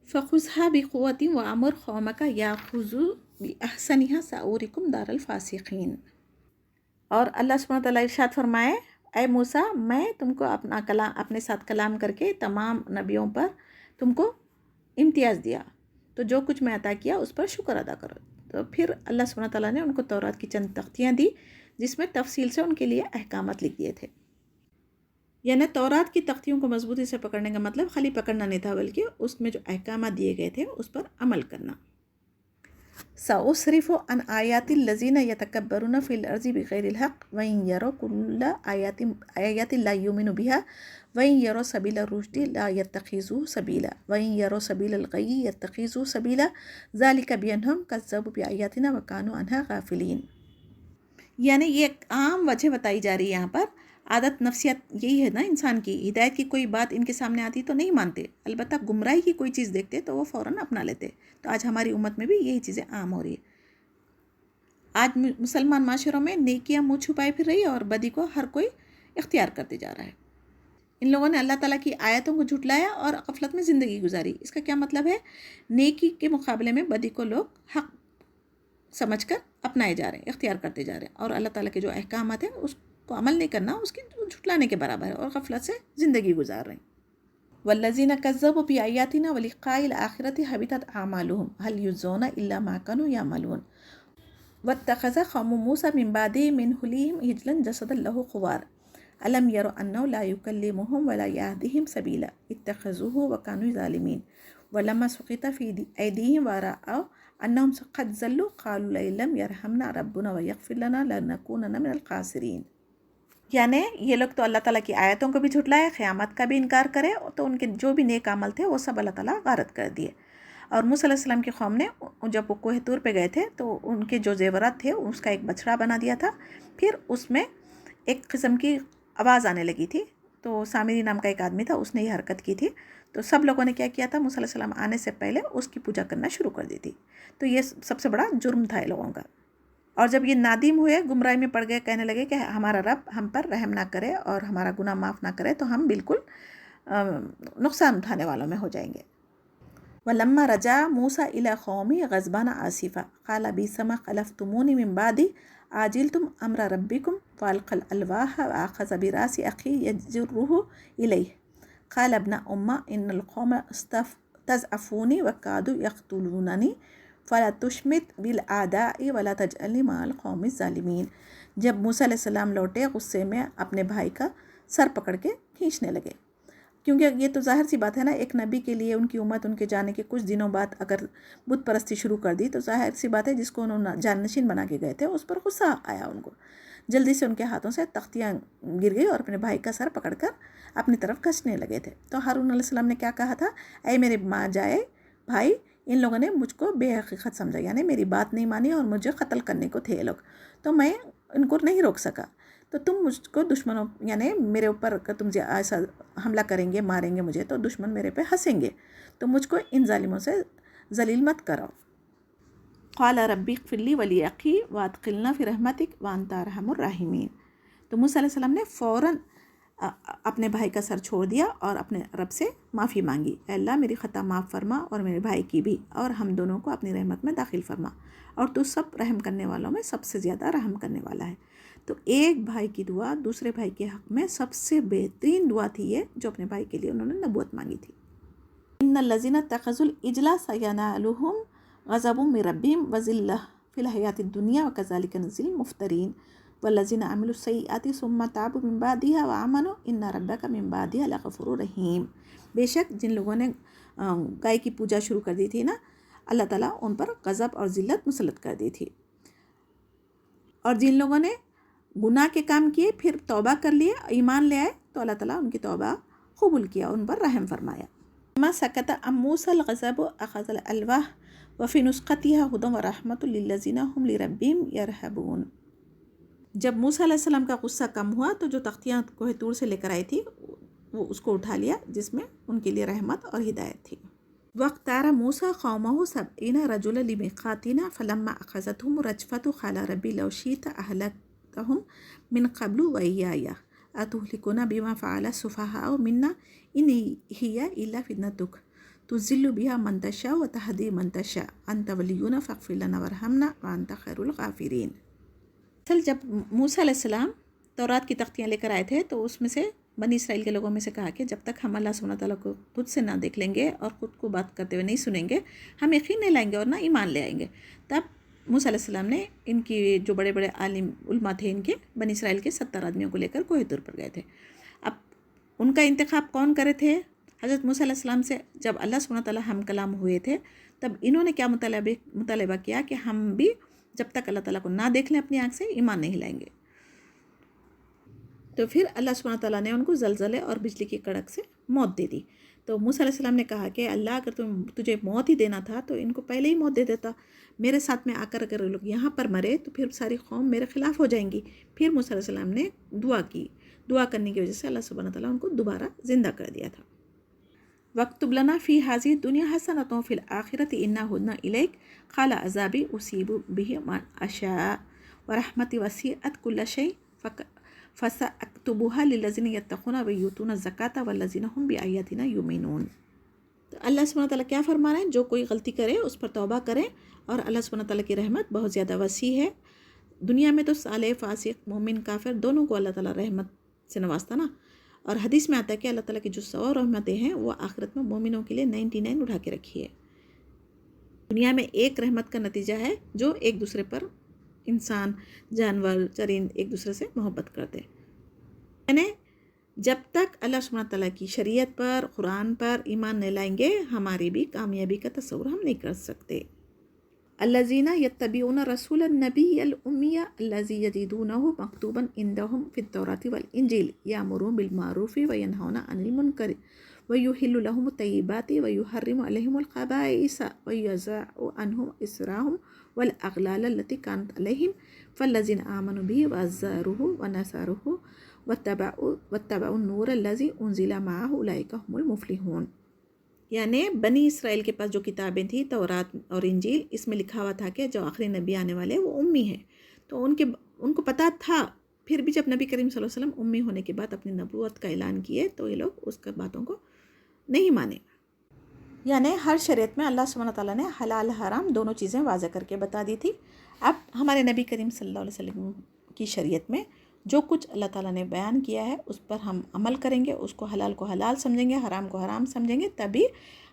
فخذها بقوة وأمر قومك يأخذوا بأحسنها سأوريكم دار الفاسقين۔ اور اللہ سبحانہ تعالیٰ ارشاد فرمائے اے موسیٰ میں تم کو اپنے ساتھ کلام کر کے تمام نبیوں پر تم کو امتیاز دیا، تو جو کچھ میں عطا کیا اس پر شکر ادا کرو۔ تو پھر اللہ سبحانہ تعالیٰ نے ان کو تورات کی چند تختیاں دی جس میں تفصیل سے ان کے لیے احکامات لکھ دیے تھے۔ یعنی تورات کی تختیوں کو مضبوطی سے پکڑنے کا مطلب خالی پکڑنا نہیں تھا، بلکہ اس میں جو احکامات دیے گئے تھے اس پر عمل کرنا۔ سأصرف عن آیات الذین یتکبرون فی الارض بغیر الحق وإن یروا کل آیات لا یؤمنوا بها وإن یروا سبیل الرشد لا یتخذوه سبیلا وإن یروا سبیل الغی یتخذوه سبیلا ذلک بأنہم کذبوا بآیاتنا وکانوا عنها غافلین۔ یعنی یہ ایک عام وجہ بتائی جا رہی ہے یہاں پر۔ عادت نفسیات یہی ہے نا انسان کی، ہدایت کی کوئی بات ان کے سامنے آتی تو نہیں مانتے، البتہ گمراہی کی کوئی چیز دیکھتے تو وہ فوراً اپنا لیتے۔ تو آج ہماری امت میں بھی یہی چیزیں عام ہو رہی ہے۔ آج مسلمان معاشروں میں نیکیاں منہ چھپائے پھر رہی ہے اور بدی کو ہر کوئی اختیار کرتے جا رہا ہے۔ ان لوگوں نے اللہ تعالیٰ کی آیتوں کو جھٹلایا اور غفلت میں زندگی گزاری۔ اس کا کیا مطلب ہے؟ نیکی کے مقابلے میں بدی کو لوگ حق سمجھ کر اپنائے جا رہے ہیں، اختیار کرتے جا رہے ہیں، اور اللہ تعالیٰ کے جو احکامات ہیں اس کو عمل نہیں کرنا اس کی جھٹلانے کے برابر ہے، اور غفلت سے زندگی گزار رہے ہیں۔ والذین کذبوا بآیاتنا ولقاء الآخرۃ حبطت اعمالهم هل یجزون الا ما كانوا یعملون واتخذ قوم موسیٰ من بعده من حلیهم عجلا جسدا له خوار الم یروا انه لا یکلمهم ولا یهدیهم سبیلا اتخذوه وکانوا ظالمین ولما سقط فی ایدیہم ورأوا انهم قد ضلوا قالوا لئن لم یرحمنا ربنا ویغفر لنا لنکونن من الخاسرین۔ یعنی یہ لوگ تو اللہ تعالیٰ کی آیتوں کو بھی جھٹلائے، قیامت کا بھی انکار کرے، تو ان کے جو بھی نیک عمل تھے وہ سب اللہ تعالیٰ غارت کر دیے۔ اور موسیٰ علیہ السلام کی قوم نے جب وہ کوہ طور پہ گئے تھے تو ان کے جو زیورات تھے اس کا ایک بچڑا بنا دیا تھا، پھر اس میں ایک قسم کی آواز آنے لگی تھی، تو سامری نام کا ایک آدمی تھا، اس نے یہ حرکت کی تھی، تو سب لوگوں نے کیا کیا تھا، موسیٰ علیہ السلام آنے سے پہلے اس کی پوجا کرنا شروع کر دی تھی۔ تو یہ سب سے بڑا جرم تھا ان لوگوں کا۔ اور جب یہ نادم ہوئے، گمراہی میں پڑ گئے، کہنے لگے کہ ہمارا رب ہم پر رحم نہ کرے اور ہمارا گناہ معاف نہ کرے تو ہم بالکل نقصان اٹھانے والوں میں ہو جائیں گے۔ وَلَمَّا رَجَعَ مُوسَىٰ إِلَىٰ قَوْمِهِ غَضْبَانَ آسِفًا قَالَ بِئْسَ مَا خَلَفْتُمُونِي مِن بَعْدِي أَعْجِلْتُمْ أَمْرَ رَبِّكُمْ وَأَلْقَى الْأَلْوَاحَ وَأَخَذَ بِرَأْسِ أَخِيهِ يَجُرُّهُ إِلَيْهِ قَالَ ابْنَ أُمَّ إِنَّ الْقَوْمَ اسْتَضْعَفُونِي وَكَادُوا يَقْتُلُونَنِي فَلَا تُشْمِتْ بِالْأَعْدَاءِ وَلَا تَجْعَلْنِي مَعَ الْقَوْمِ الظَّالِمِينَ۔ جب موسیٰ علیہ السلام لوٹے غصے میں اپنے بھائی کا سر پکڑ کے کھینچنے لگے، کیونکہ یہ تو ظاہر سی بات ہے نا، ایک نبی کے لیے ان کی امت ان کے جانے کے کچھ دنوں بعد اگر بت پرستی شروع کر دی تو ظاہر سی بات ہے جس کو انہوں نے جانشین بنا کے گئے تھے اس پر غصہ آیا ان کو۔ جلدی سے ان کے ہاتھوں سے تختیاں گر گئی اور اپنے بھائی کا سر پکڑ کر اپنی طرف کھینچنے لگے تھے۔ تو ہارون علیہ السلام نے کیا کہا تھا، اے میرے ماں جائے بھائی، ان لوگوں نے مجھ کو بے حقیقت سمجھا، یعنی میری بات نہیں مانی اور مجھے قتل کرنے کو تھے یہ لوگ، تو میں ان کو نہیں روک سکا، تو تم مجھ کو دشمنوں یعنی میرے اوپر تم ایسا حملہ کریں گے، ماریں گے مجھے، تو دشمن میرے پہ ہنسیں گے، تو مجھ کو ان ظالموں سے ذلیل مت کرو۔ قال ربی اغفر لی ولی اخی وادخلنا فی رحمتک وانت ارحم الراحمین۔ تو موسیٰ علیہ السلام نے فوراً اپنے بھائی کا سر چھوڑ دیا اور اپنے رب سے معافی مانگی، اے اللہ میری خطا معاف فرما اور میرے بھائی کی بھی، اور ہم دونوں کو اپنی رحمت میں داخل فرما، اور تو سب رحم کرنے والوں میں سب سے زیادہ رحم کرنے والا ہے۔ تو ایک بھائی کی دعا دوسرے بھائی کے حق میں سب سے بہترین دعا تھی یہ، جو اپنے بھائی کے لیے انہوں نے نبوت مانگی تھی۔ ان الذین اتخذوا العجل سینالہم غضب من ربہم وذلہ فی الحیاۃ الدنیا وکذالک نجزی المفترین والذین عملوا السیئات ثم تابوا من بعدها وآمنوا ان ربک من بعدها لغفور رحیم۔ بے شک جن لوگوں نے گائے کی پوجا شروع کر دی تھی نا، اللہ تعالیٰ ان پر غضب اور ذلت مسلط کر دی تھی، اور جن لوگوں نے گناہ کے کام کیے پھر توبہ کر لیے، ایمان لے آئے، تو اللہ تعالیٰ ان کی توبہ قبول کیا، ان پر رحم فرمایا۔ ما سکت عن موسیٰ الغضب اخذ الالواح وفی نسختها ہدی ورحمۃ للذین هم لربہم یرہبون۔ جب موسیٰ علیہ السلام کا غصہ کم ہوا تو جو تختیاں کوہ طور سے لے کر آئی تھی وہ اس کو اٹھا لیا، جس میں ان کے لیے رحمت اور ہدایت تھی۔ وَاخْتَارَ مُوسَىٰ قَوْمَهُ 70 رَجُلًا لِمِيقَاتِنَا فَلَمَّا أَخَذَتْهُمُ الرَّجْفَةُ قَالَ رَبِّ لَوْ شِئْتَ أَهْلَكْتَهُم مِّن قَبْلُ وَإِيَّايَ أَتُهْلِكُنَا بِمَا فَعَلَ السُّفَهَاءُ مِنَّا إِنْ هِيَ إِلَّا فِتْنَتُكَ تُضِلُّ بِهَا مَن تَشَاءُ وَتَهْدِي مَن تَشَاءُ أَنتَ وَلِيُّنَا فَاغْفِرْ لَنَا وَارْحَمْنَا وَأَنتَ خَيْرُ الْغَافِرِينَ۔ جب موسیٰ علیہ السلام تورات کی تختیاں لے کر آئے تھے تو اس میں سے بنی اسرائیل کے لوگوں میں سے کہا کہ جب تک ہم اللہ سبحانہ تعالیٰ کو خود سے نہ دیکھ لیں گے اور خود کو بات کرتے ہوئے نہیں سنیں گے، ہم یقین نہیں لائیں گے اور نہ ایمان لے آئیں گے۔ تب موسیٰ علیہ السلام نے ان کی جو بڑے بڑے عالم علماء تھے ان کے، بنی اسرائیل کے 70 آدمیوں کو لے کر کوہ طور پر گئے تھے۔ اب ان کا انتخاب کون کرے تھے؟ حضرت موسیٰ علیہ السلام سے جب اللہ سبحانہ تعالیٰ ہم کلام ہوئے تھے تب انہوں نے کیا مطالبہ کیا کہ ہم بھی جب تک اللہ تعالیٰ کو نہ دیکھ لیں اپنی آنکھ سے ایمان نہیں لائیں گے. تو پھر اللہ سبحانہ تعالیٰ نے ان کو زلزلے اور بجلی کی کڑک سے موت دے دی. تو موسیٰ علیہ السلام نے کہا کہ اللہ اگر تجھے موت ہی دینا تھا تو ان کو پہلے ہی موت دے دیتا. میرے ساتھ میں آ کر اگر لوگ یہاں پر مرے تو پھر ساری قوم میرے خلاف ہو جائیں گی. پھر موسیٰ علیہ السلام نے دعا کی. دعا کرنے کی وجہ سے اللہ سبحانہ تعالیٰ ان کو دوبارہ زندہ کر دیا تھا. وَاكْتُبْ لَنَا فِي هَذِهِ الدُّنْيَا حَسَنَةً وَفِي الْآخِرَةِ إِنَّا هُدْنَا إِلَيْكَ قَالَ عَذَابِي أُصِيبُ بِهِ مَنْ أَشَاءُ وَرَحْمَتِي وَسِعَتْ كُلَّ شَيْءٍ فَسَأَكْتُبُهَا لِلَّذِينَ يَتَّقُونَ وَيُؤْتُونَ الزَّكَاةَ وَالَّذِينَ هُمْ بِآيَاتِنَا يُؤْمِنُونَ. تو اللہ سبحانہ تعالیٰ کیا فرما رہے ہیں؟ جو کوئی غلطی کرے اس پر توبہ کرے اور اللہ سبحانہ تعالیٰ کی رحمت بہت زیادہ وسیع ہے. دنیا میں تو صالح فاسق مومن کافر دونوں کو اللہ تعالیٰ رحمت سے نوازتا نا. اور حدیث میں آتا ہے کہ اللہ تعالیٰ کی جو 100 رحمتیں ہیں وہ آخرت میں مومنوں کے لیے 99 اٹھا کے رکھی ہے. دنیا میں ایک رحمت کا نتیجہ ہے جو ایک دوسرے پر انسان جانور چرند ایک دوسرے سے محبت کرتے. یعنی جب تک اللہ سبحانہ تعالیٰ کی شریعت پر قرآن پر ایمان نہیں لائیں گے ہماری بھی کامیابی کا تصور ہم نہیں کر سکتے. الذین یتبعون رسول النبی الأمی الذی یجدونہ مکتوبا عندہم فی التوراۃ والانجیل یأمرون بالمعروف وینہون عن المنکر ویحل لہم الطیبات ویحرم علیہم الخبائث ویضع عنہم إصرهم والاغلال التي كانت علیہم فالذین آمنوا به وعزروه ونصروه واتبعوا النور الذی انزل معه اولئک هم المفلحون. یعنی بنی اسرائیل کے پاس جو کتابیں تھیں تورات اور انجیل اس میں لکھا ہوا تھا کہ جو آخری نبی آنے والے وہ امی ہیں. تو ان کو پتہ تھا. پھر بھی جب نبی کریم صلی اللہ علیہ وسلم امی ہونے کے بعد اپنی نبوت کا اعلان کیے تو یہ لوگ اس باتوں کو نہیں مانے. یعنی ہر شریعت میں اللہ سبحانہ تعالیٰ نے حلال حرام دونوں چیزیں واضح کر کے بتا دی تھی. اب ہمارے نبی کریم صلی اللہ علیہ وسلم کی شریعت میں جو کچھ اللہ تعالیٰ نے بیان کیا ہے اس پر ہم عمل کریں گے, اس کو حلال سمجھیں گے, حرام کو حرام سمجھیں گے, تبھی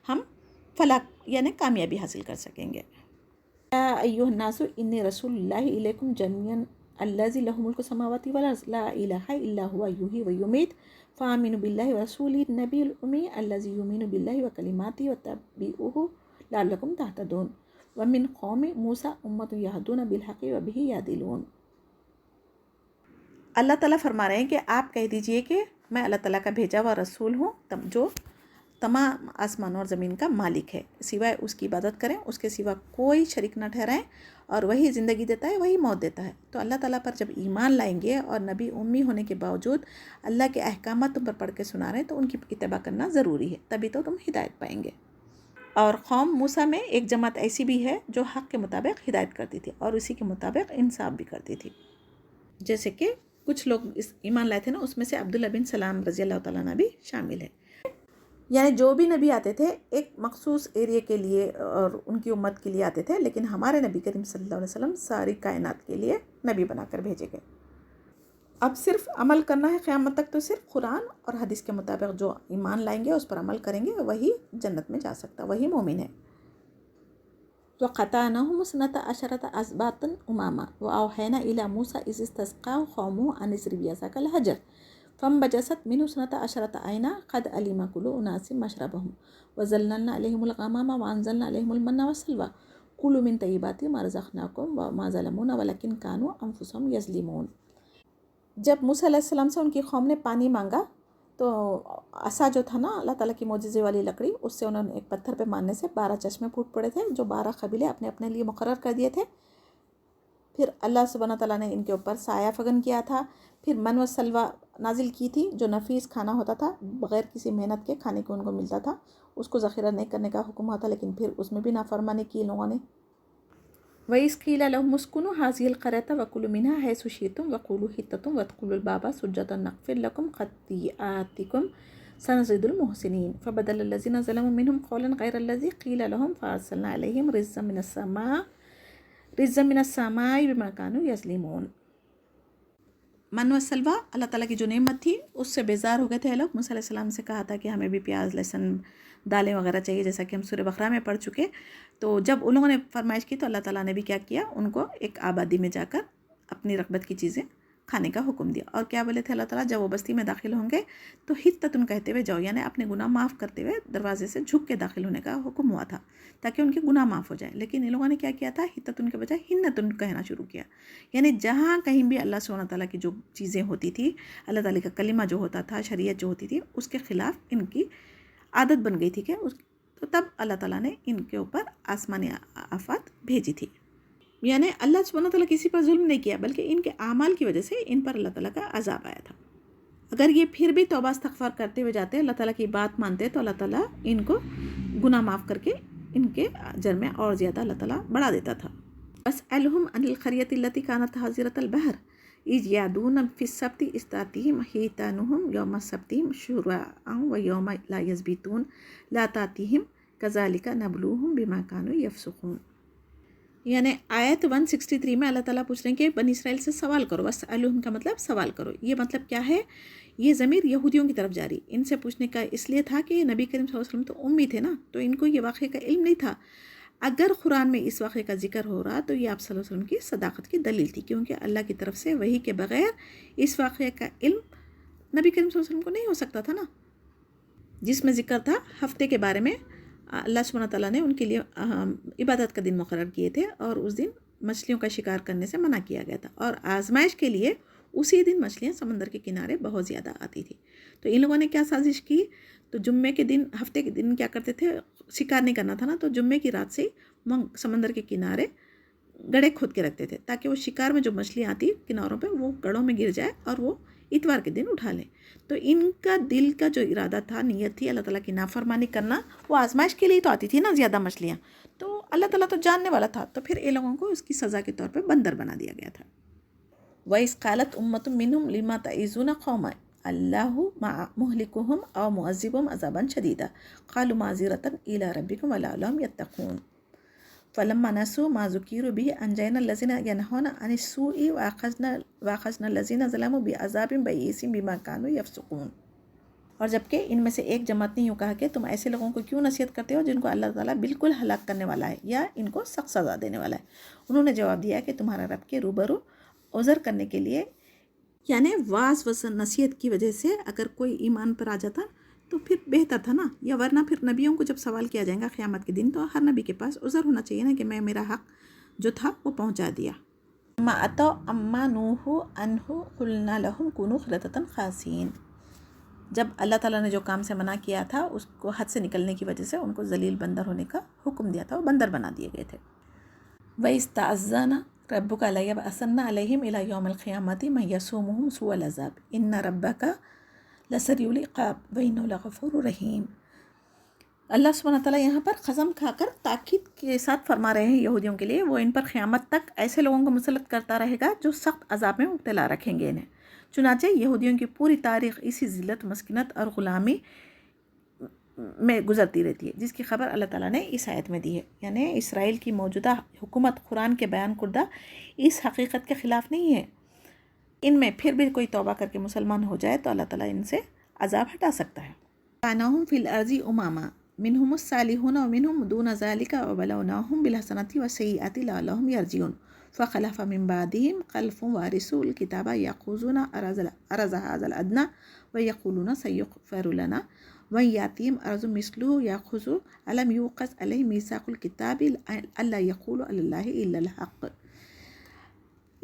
ہم فلاح یعنی کامیابی حاصل کر سکیں گے. یا ایھا الناس انی رسول اللہ الیکم جمیعا الذی لہ ملک السماوات والارض لا الہ الا هو یحیی ویمیت فآمنوا باللہ ورسولہ النبی الأمی الذی یؤمن باللہ وکلماتہ واتبعوہ لعلکم تہتدون ومن قوم موسیٰ امۃ یہدون بالحق وبہ یعدلون. اللہ تعالیٰ فرما رہے ہیں کہ آپ کہہ دیجئے کہ میں اللہ تعالیٰ کا بھیجا ہوا رسول ہوں جو تمام آسمان اور زمین کا مالک ہے. سوائے اس کی عبادت کریں, اس کے سوا کوئی شریک نہ ٹھہرائیں, اور وہی زندگی دیتا ہے وہی موت دیتا ہے. تو اللہ تعالیٰ پر جب ایمان لائیں گے اور نبی امی ہونے کے باوجود اللہ کے احکامات تم پر پڑھ کے سنا رہے ہیں تو ان کی اتباع کرنا ضروری ہے, تبھی تو تم ہدایت پائیں گے. اور قوم موسیٰ میں ایک جماعت ایسی بھی ہے جو حق کے مطابق ہدایت کرتی تھی اور اسی کے مطابق انصاف بھی کرتی تھی. جیسے کہ کچھ لوگ اس ایمان لائے تھے نا, اس میں سے عبداللہ بن سلام رضی اللہ تعالیٰ عنہ بھی شامل ہے. یعنی جو بھی نبی آتے تھے ایک مخصوص ایریے کے لیے اور ان کی امت کے لیے آتے تھے, لیکن ہمارے نبی کریم صلی اللہ علیہ وسلم ساری کائنات کے لیے نبی بنا کر بھیجے گئے. اب صرف عمل کرنا ہے قیامت تک, تو صرف قرآن اور حدیث کے مطابق جو ایمان لائیں گے اس پر عمل کریں گے وہی جنت میں جا سکتا, وہی مومن ہے. وَقَطَعْنَاهُمُ اثْنَتَ عَشَرَةَ أَسْبَاطًا أُمَامًا وَأَوْحَيْنَا إِلَىٰ مُوسَىٰ إِذِ اسْتَسْقَاهُ قَوْمُهُ أَنِ اضْرِبْ بِعَصَاكَ الْحَجَرَ فانبجست منه اثنتا عشرة عينا قد علم كل أناس مشربهم وظللنا عليهم الغمام وأنزلنا عليهم المن والسلوى كلوا من طيبات ما رزقناكم وما ظلمونا ولكن كانوا أنفسهم يظلمون. جب موسیٰ علیہ السلام سے ان کی قوم نے پانی مانگا تو عصا جو تھا نا اللہ تعالیٰ کی معجزے والی لکڑی, اس سے انہوں نے ایک پتھر پہ مارنے سے 12 چشمے پھوٹ پڑے تھے جو 12 قبیلے اپنے لیے مقرر کر دیے تھے. پھر اللہ سبحانہ تعالیٰ نے ان کے اوپر سایہ فگن کیا تھا. پھر من و سلوہ نازل کی تھی جو نفیس کھانا ہوتا تھا, بغیر کسی محنت کے کھانے کو ان کو ملتا تھا, اس کو ذخیرہ نہیں کرنے کا حکم ہوتا, لیکن پھر اس میں بھی نافرمانی کی لوگوں نے. وَإِذْ قِيلَ لَهُمُ اسْكُنُوا هَٰذِهِ الْقَرْيَةَ وَكُلُوا مِنْهَا حَيْثُ شِئْتُمْ وَقُولُوا حِطَّةٌ وَادْخُلُوا الْبَابَ سُجَّدًا نَغْفِرْ لَكُمْ خَطِيئَاتِكُمْ سَنَزِيدُ الْمُحْسِنِينَ فَبَدَلَ الَّذِينَ ظَلَمُوا مِنْهُمْ قَوْلًا غَيْرَ الَّذِي قِيلَ لَهُمْ فَأَرْسَلْنَا عَلَيْهِمْ رِجْزًا مِنَ السَّمَاءِ بِمَا كَانُوا يَظْلِمُونَ. من و سلوہ اللہ تعالیٰ کی جو نعمت تھی اس سے بیزار ہو گئے تھے لوگ. موسیٰ علیہ السلام سے کہا تھا کہ ہمیں بھی پیاز لہسن دالیں وغیرہ چاہیے, جیسا کہ ہم سورہ بقرہ میں پڑھ چکے. تو جب ان لوگوں نے فرمائش کی تو اللہ تعالیٰ نے بھی کیا, ان کو ایک آبادی میں جا کر اپنی رغبت کی چیزیں کھانے کا حکم دیا۔ اور کیا بولے تھے اللہ تعالیٰ، جب وہ بستی میں داخل ہوں گے تو حتتن کہتے ہوئے جاؤ، یعنی اپنے گناہ معاف کرتے ہوئے دروازے سے جھک کے داخل ہونے کا حکم ہوا تھا تاکہ ان کے گناہ معاف ہو جائیں۔ لیکن ان لوگوں نے کیا کیا تھا، حتتن کے بجائے ہنتن کہنا شروع کیا، یعنی جہاں کہیں بھی اللہ سبحانہ تعالیٰ کی جو چیزیں ہوتی تھی، اللہ تعالیٰ کا کلمہ جو ہوتا تھا، شریعت جو ہوتی تھی، اس کے خلاف ان کی عادت بن گئی تھی کہ تو تب اللہ تعالیٰ نے ان کے اوپر آسمانی آفات بھیجی تھی۔ یعنی اللہ سبحانہ تعالیٰ کسی پر ظلم نہیں کیا، بلکہ ان کے اعمال کی وجہ سے ان پر اللہ تعالیٰ کا عذاب آیا تھا۔ اگر یہ پھر بھی توبہ استغفار کرتے ہوئے جاتے، اللہ تعالیٰ کی بات مانتے، تو اللہ تعالیٰ ان کو گناہ معاف کر کے ان کے اجر میں اور زیادہ اللہ تعالیٰ بڑھا دیتا تھا۔ وَاسْأَلْهُمْ عَنِ الْقَرْيَةِ الَّتِي كَانَتْ حَاضِرَةَ الْبَحْرِ إِذْ يَعْدُونَ فِي السَّبْتِ إِذْ تَأْتِيهِمْ حِيتَانُهُمْ يَوْمَ سَبْتِهِمْ شُرَعًا وَيَوْمَ لَا يَسْبِتُونَ لَا تَأْتِيهِمْ كَذَلِكَ نَبْلُوهُمْ بِمَا كَانُوا يَفْسُقُونَ۔ یعنی آیت 163 میں اللہ تعالیٰ پوچھ رہے ہیں کہ بنی اسرائیل سے سوال کرو، وَاسْأَلْهُمْ کا مطلب سوال کرو۔ یہ مطلب کیا ہے؟ یہ ضمیر یہودیوں کی طرف جاری، ان سے پوچھنے کا اس لیے تھا کہ نبی کریم صلی اللہ علیہ وسلم تو امی تھے نا، تو ان کو یہ واقعے کا علم نہیں تھا۔ اگر قرآن میں اس واقعے کا ذکر ہو رہا تو یہ آپ صلی اللہ علیہ وسلم کی صداقت کی دلیل تھی، کیونکہ اللہ کی طرف سے وحی کے بغیر اس واقعے کا علم نبی کریم صلی اللہ علیہ وسلم کو نہیں ہو سکتا تھا نا، جس میں ذکر تھا ہفتے کے بارے میں۔ اللہ سبحانہ تعالیٰ نے ان کے لیے عبادت کا دن مقرر کیے تھے، اور اس دن مچھلیوں کا شکار کرنے سے منع کیا گیا تھا، اور آزمائش کے لیے اسی دن مچھلیاں سمندر کے کنارے بہت زیادہ آتی تھی۔ تو ان لوگوں نے کیا سازش کی، تو جمعے کے دن، ہفتے کے دن کیا کرتے تھے، شکار نہیں کرنا تھا نا، تو جمعے کی رات سے ہی سمندر کے کنارے گڑھے کھود کے رکھتے تھے تاکہ وہ شکار میں جو مچھلیاں آتی کناروں پہ وہ گڑھوں میں گر جائے اور وہ اتوار کے دن اٹھا لیں۔ تو ان کا دل کا جو ارادہ تھا، نیت تھی اللہ تعالیٰ کی نافرمانی کرنا، وہ آزمائش کے لیے تو آتی تھی نا زیادہ مچھلیاں، تو اللہ تعالیٰ تو جاننے والا تھا، تو پھر ان لوگوں کو اس کی سزا کے طور پہ بندر بنا دیا گیا تھا۔ وَإِذْ قَالَتْ أُمَّةٌ مِّنْهُمْ لِمَ تَعِظُونَ قَوْمًا اللَّهُ مُهْلِكُهُمْ أَوْ مُعَذِّبُهُمْ عَذَابًا شَدِيدًا قَالُوا مَعْذِرَةً إِلَىٰ رَبِّكُمْ وَلَعَلَّهُمْ يَتَّقُونَ فَلَمَّا نَسُوا مَا ذُكِّرُوا بِهِ أَنجَيْنَا الَّذِينَ يَنْهَوْنَ عَنِ السُّوءِ وَأَخَذْنَا الَّذِينَ ظَلَمُوا بِعَذَابٍ بَئِيسٍ بِمَا كَانُوا يَفْسُقُونَ۔ اور جبکہ ان میں سے ایک جماعت نے یوں کہا کہ تم ایسے لوگوں کو کیوں نصیحت کرتے ہو جن کو اللہ تعالیٰ بالکل ہلاک کرنے والا ہے یا ان کو سخت سزا دینے والا ہے۔ انہوں نے جواب دیا کہ تمہارا رب کے روبرو عذر کرنے کے لیے، یعنی واعظ و نصیحت کی وجہ سے اگر کوئی ایمان پر آ جاتا تو پھر بہتر تھا نا، یا ورنہ پھر نبیوں کو جب سوال کیا جائے گا قیامت کے دن تو ہر نبی کے پاس عذر ہونا چاہیے نا کہ میں میرا حق جو تھا وہ پہنچا دیا۔ ما اتوا اما نوحوا عنہ قلنا لهم كونوا قردة خاسئین، جب اللہ تعالیٰ نے جو کام سے منع کیا تھا اس کو حد سے نکلنے کی وجہ سے ان کو ذلیل بندر ہونے کا حکم دیا تھا، وہ بندر بنا دیے گئے تھے۔ وَإِذْ تَعَذَّنَ رَبُّكَ لَيَبْعَثَنَّ عَلَيْهِمْ إِلَى يَوْمِ الْقِيَامَةِ مَن يَسُومُهُمْ سُوءَ الْعَذَابِ إِنَّ رَبَّكَ لَسَرِيعُ الْعِقَابِ وَإِنَّهُ لَغَفُورٌ رَحِيمٌ۔ اللہ سبحانہ تعالیٰ یہاں پر قسم کھا کر تاکید کے ساتھ فرما رہے ہیں یہودیوں کے لیے، وہ ان پر قیامت تک ایسے لوگوں کو مسلط کرتا رہے گا جو سخت عذاب میں مبتلا رکھیں گے انہیں۔ چنانچہ یہودیوں کی پوری تاریخ اسی ذلت، مسکنت اور غلامی میں گزرتی رہتی ہے، جس کی خبر اللہ تعالیٰ نے اس آیت میں دی ہے۔ یعنی اسرائیل کی موجودہ حکومت قرآن کے بیان کردہ اس حقیقت کے خلاف نہیں ہے، ان میں پھر بھی کوئی توبہ کر کے مسلمان ہو جائے تو اللہ تعالیٰ ان سے عذاب ہٹا سکتا ہے۔ وَأَنَّهُمْ فِي الْأَرْضِ أُمَامًا مِّنْهُمُ الصَّالِحُونَ وَمِنْهُمْ دُونَ ذَلِكَ وَبَلَوْنَاهُمْ بِالْحَسَنَاتِ وَالسَّيِّئَاتِ لَعَلَّهُمْ يَرْجِعُونَ فَخَلَفَ مِن بَعْدِهِمْ خَلْفٌ وَارِثُو الْكِتَابَ يَأْخُذُونَ عَرَضَ هَٰذَا الْأَدْنَىٰ وَيَقُولُونَ سَيُغْفَرُ لَنَا وَإِن يَأْتِهِمْ عَرْضٌ مِثْلُهُ يَأْخُذُوهُ أَلَمْ يُؤْخَذْ عَلَيْهِم مِّيثَاقُ الْكِتَابِ أَلَّا يَقُولُوا عَلَى اللَّهِ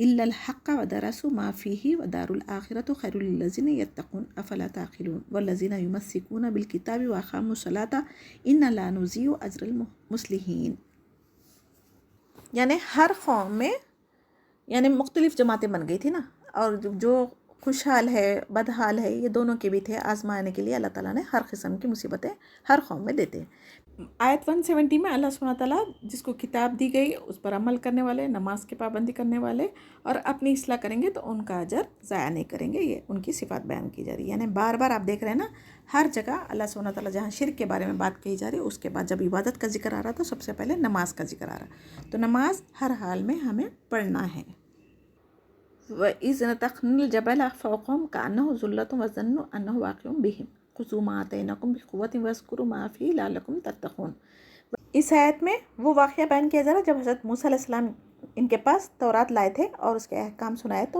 إِلَّا الْحَقَّ وَدَرَسُوا مَا فِيهِ وَدَارُ الْآخِرَةُ خَيْرٌ لِّلَّذِينَ يَتَّقُونَ أَفَلَا تَعْقِلُونَ وَالَّذِينَ يُمَسِّكُونَ بِالْكِتَابِ وَأَقَامُوا الصَّلَاةَ إِنَّا لَا نُضِيعُ أَجْرَ الْمُصْلِحِينَ۔ یعنی ہر قوم میں یعنی مختلف جماعتیں بن گئی تھی نا، اور جو خوشحال ہے بدحال ہے یہ دونوں کے بھی تھے، آزمانے کے لیے اللہ تعالیٰ نے ہر قسم کی مصیبتیں ہر قوم میں دیتے ہیں۔ آیت 170 میں اللہ سبحانہ تعالیٰ جس کو کتاب دی گئی اس پر عمل کرنے والے، نماز کی پابندی کرنے والے اور اپنی اصلاح کریں گے تو ان کا اجر ضائع نہیں کریں گے، یہ ان کی صفات بیان کی جا رہی ہے۔ یعنی بار بار آپ دیکھ رہے ہیں نا، ہر جگہ اللہ سبحانہ تعالیٰ جہاں شرک کے بارے میں بات کہی جا رہی ہے اس کے بعد جب عبادت کا ذکر آ رہا تو سب سے پہلے نماز کا ذکر آ رہا، تو نماز ہر حال میں ہمیں پڑھنا ہے۔ وَإِذْ نَتَقْنَا الْجَبَلَ فَوْقَهُمْ كَأَنَّهُ ظُلَّةٌ وَظَنُّوا أَنَّهُ واقع بِهِمْ خُذُوا مَا آتَيْنَاكُمْ بِقُوَّةٍ وَاذْكُرُوا مَا فِيهِ لَعَلَّكُمْ تَتَّقُونَ۔ اس آیت میں وہ واقعہ بیان کیا جا رہا جب حضرت موسیٰ علیہ السلام ان کے پاس تورات لائے تھے اور اس کے احکام سنائے، تو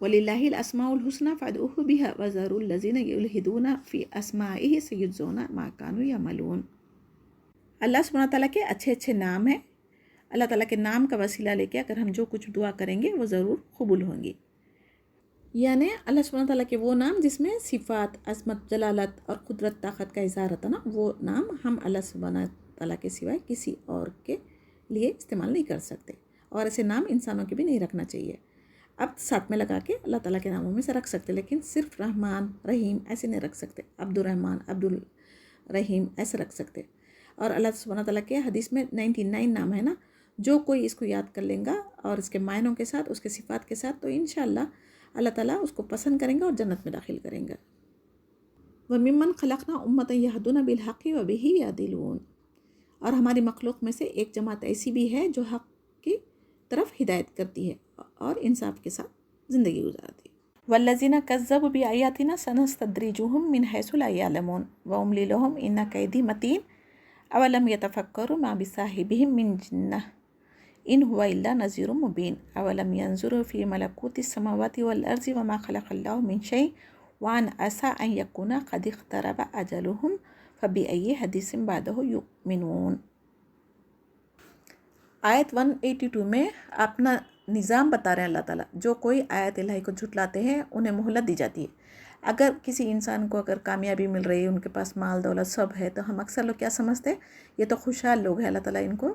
وَلِلَّهِ الْأَسْمَاءُ الْحُسْنَى فَادْعُوهُ بِهَا وَذَرُوا الَّذِينَ يُلْحِدُونَ فِي أَسْمَائِهِ سَيُجْزَوْنَ مَا كَانُوا يَعْمَلُونَ۔ اللہ سبحانہ تعالیٰ کے اچھے اچھے نام ہیں، اللہ تعالیٰ کے نام کا وسیلہ لے کے اگر ہم جو کچھ دعا کریں گے وہ ضرور قبول ہوں گی۔ یعنی اللہ سبحانہ تعالیٰ کے وہ نام جس میں صفات، عظمت، جلالت اور قدرت، طاقت کا اظہار ہوتا نا، وہ نام ہم اللہ سبحانہ تعالیٰ کے سوائے کسی اور کے لیے استعمال نہیں کر سکتے، اور ایسے نام انسانوں کے بھی نہیں رکھنا چاہیے۔ اب ساتھ میں لگا کے اللہ تعالیٰ کے ناموں میں سے رکھ سکتے، لیکن صرف رحمان، رحیم ایسے نہیں رکھ سکتے، عبد الرحمن، عبد الرحیم ایسے رکھ سکتے۔ اور اللہ سبحانہ تعالیٰ کے حدیث میں 99 نام ہے نا، جو کوئی اس کو یاد کر لیں گا اور اس کے معنوں کے ساتھ، اس کے صفات کے ساتھ، تو انشاءاللہ اللہ تعالیٰ اس کو پسند کریں گا اور جنت میں داخل کریں گا۔ وَمِمَّنْ خَلَقْنَا أُمَّةً يَهْدُونَ بِالْحَقِّ وَبِهِ يَعْدِلُونَ، اور ہماری مخلوق میں سے ایک جماعت ایسی بھی ہے جو حق کی طرف ہدایت کرتی ہے اور انصاف کے ساتھ زندگی گزارتی ہے۔ وَالَّذِينَ كَذَّبُوا بِآيَاتِنَا سَنَسْتَدْرِجُهُم مِّنْ حَيْثُ لَا يَعْلَمُونَ وَأُمْلِي لَهُمْ إِنَّ كَيْدِي مَتِينٌ أَوَلَمْ يَتَفَكَّرُوا مَا بِصَاحِبِهِم مِّن جِنَّةٍ إِنْ هُوَ إِلَّا نَذِيرٌ مُّبِينٌ أَوَلَمْ يَنظُرُوا فِي مَلَكُوتِ السَّمَاوَاتِ وَالْأَرْضِ وَمَا خَلَقَ اللَّهُ مِن شَيْءٍ وَأَنْ عَسَىٰ أَن يَكُونَ قَدِ اقْتَرَبَ أَجَلُهُمْ فَبِأَيِّ حَدِيثٍ بَعْدَهُ يُؤْمِنُونَ۔ آیت 182 میں اپنا نظام بتا رہے ہیں اللہ تعالیٰ، جو کوئی آیت الہی کو جھٹلاتے ہیں انہیں مہلت دی جاتی ہے۔ اگر کسی انسان کو اگر کامیابی مل رہی ہے، ان کے پاس مال دولت سب ہے، تو ہم اکثر لوگ کیا سمجھتے ہیں یہ تو خوشحال لوگ ہیں، اللہ تعالیٰ ان کو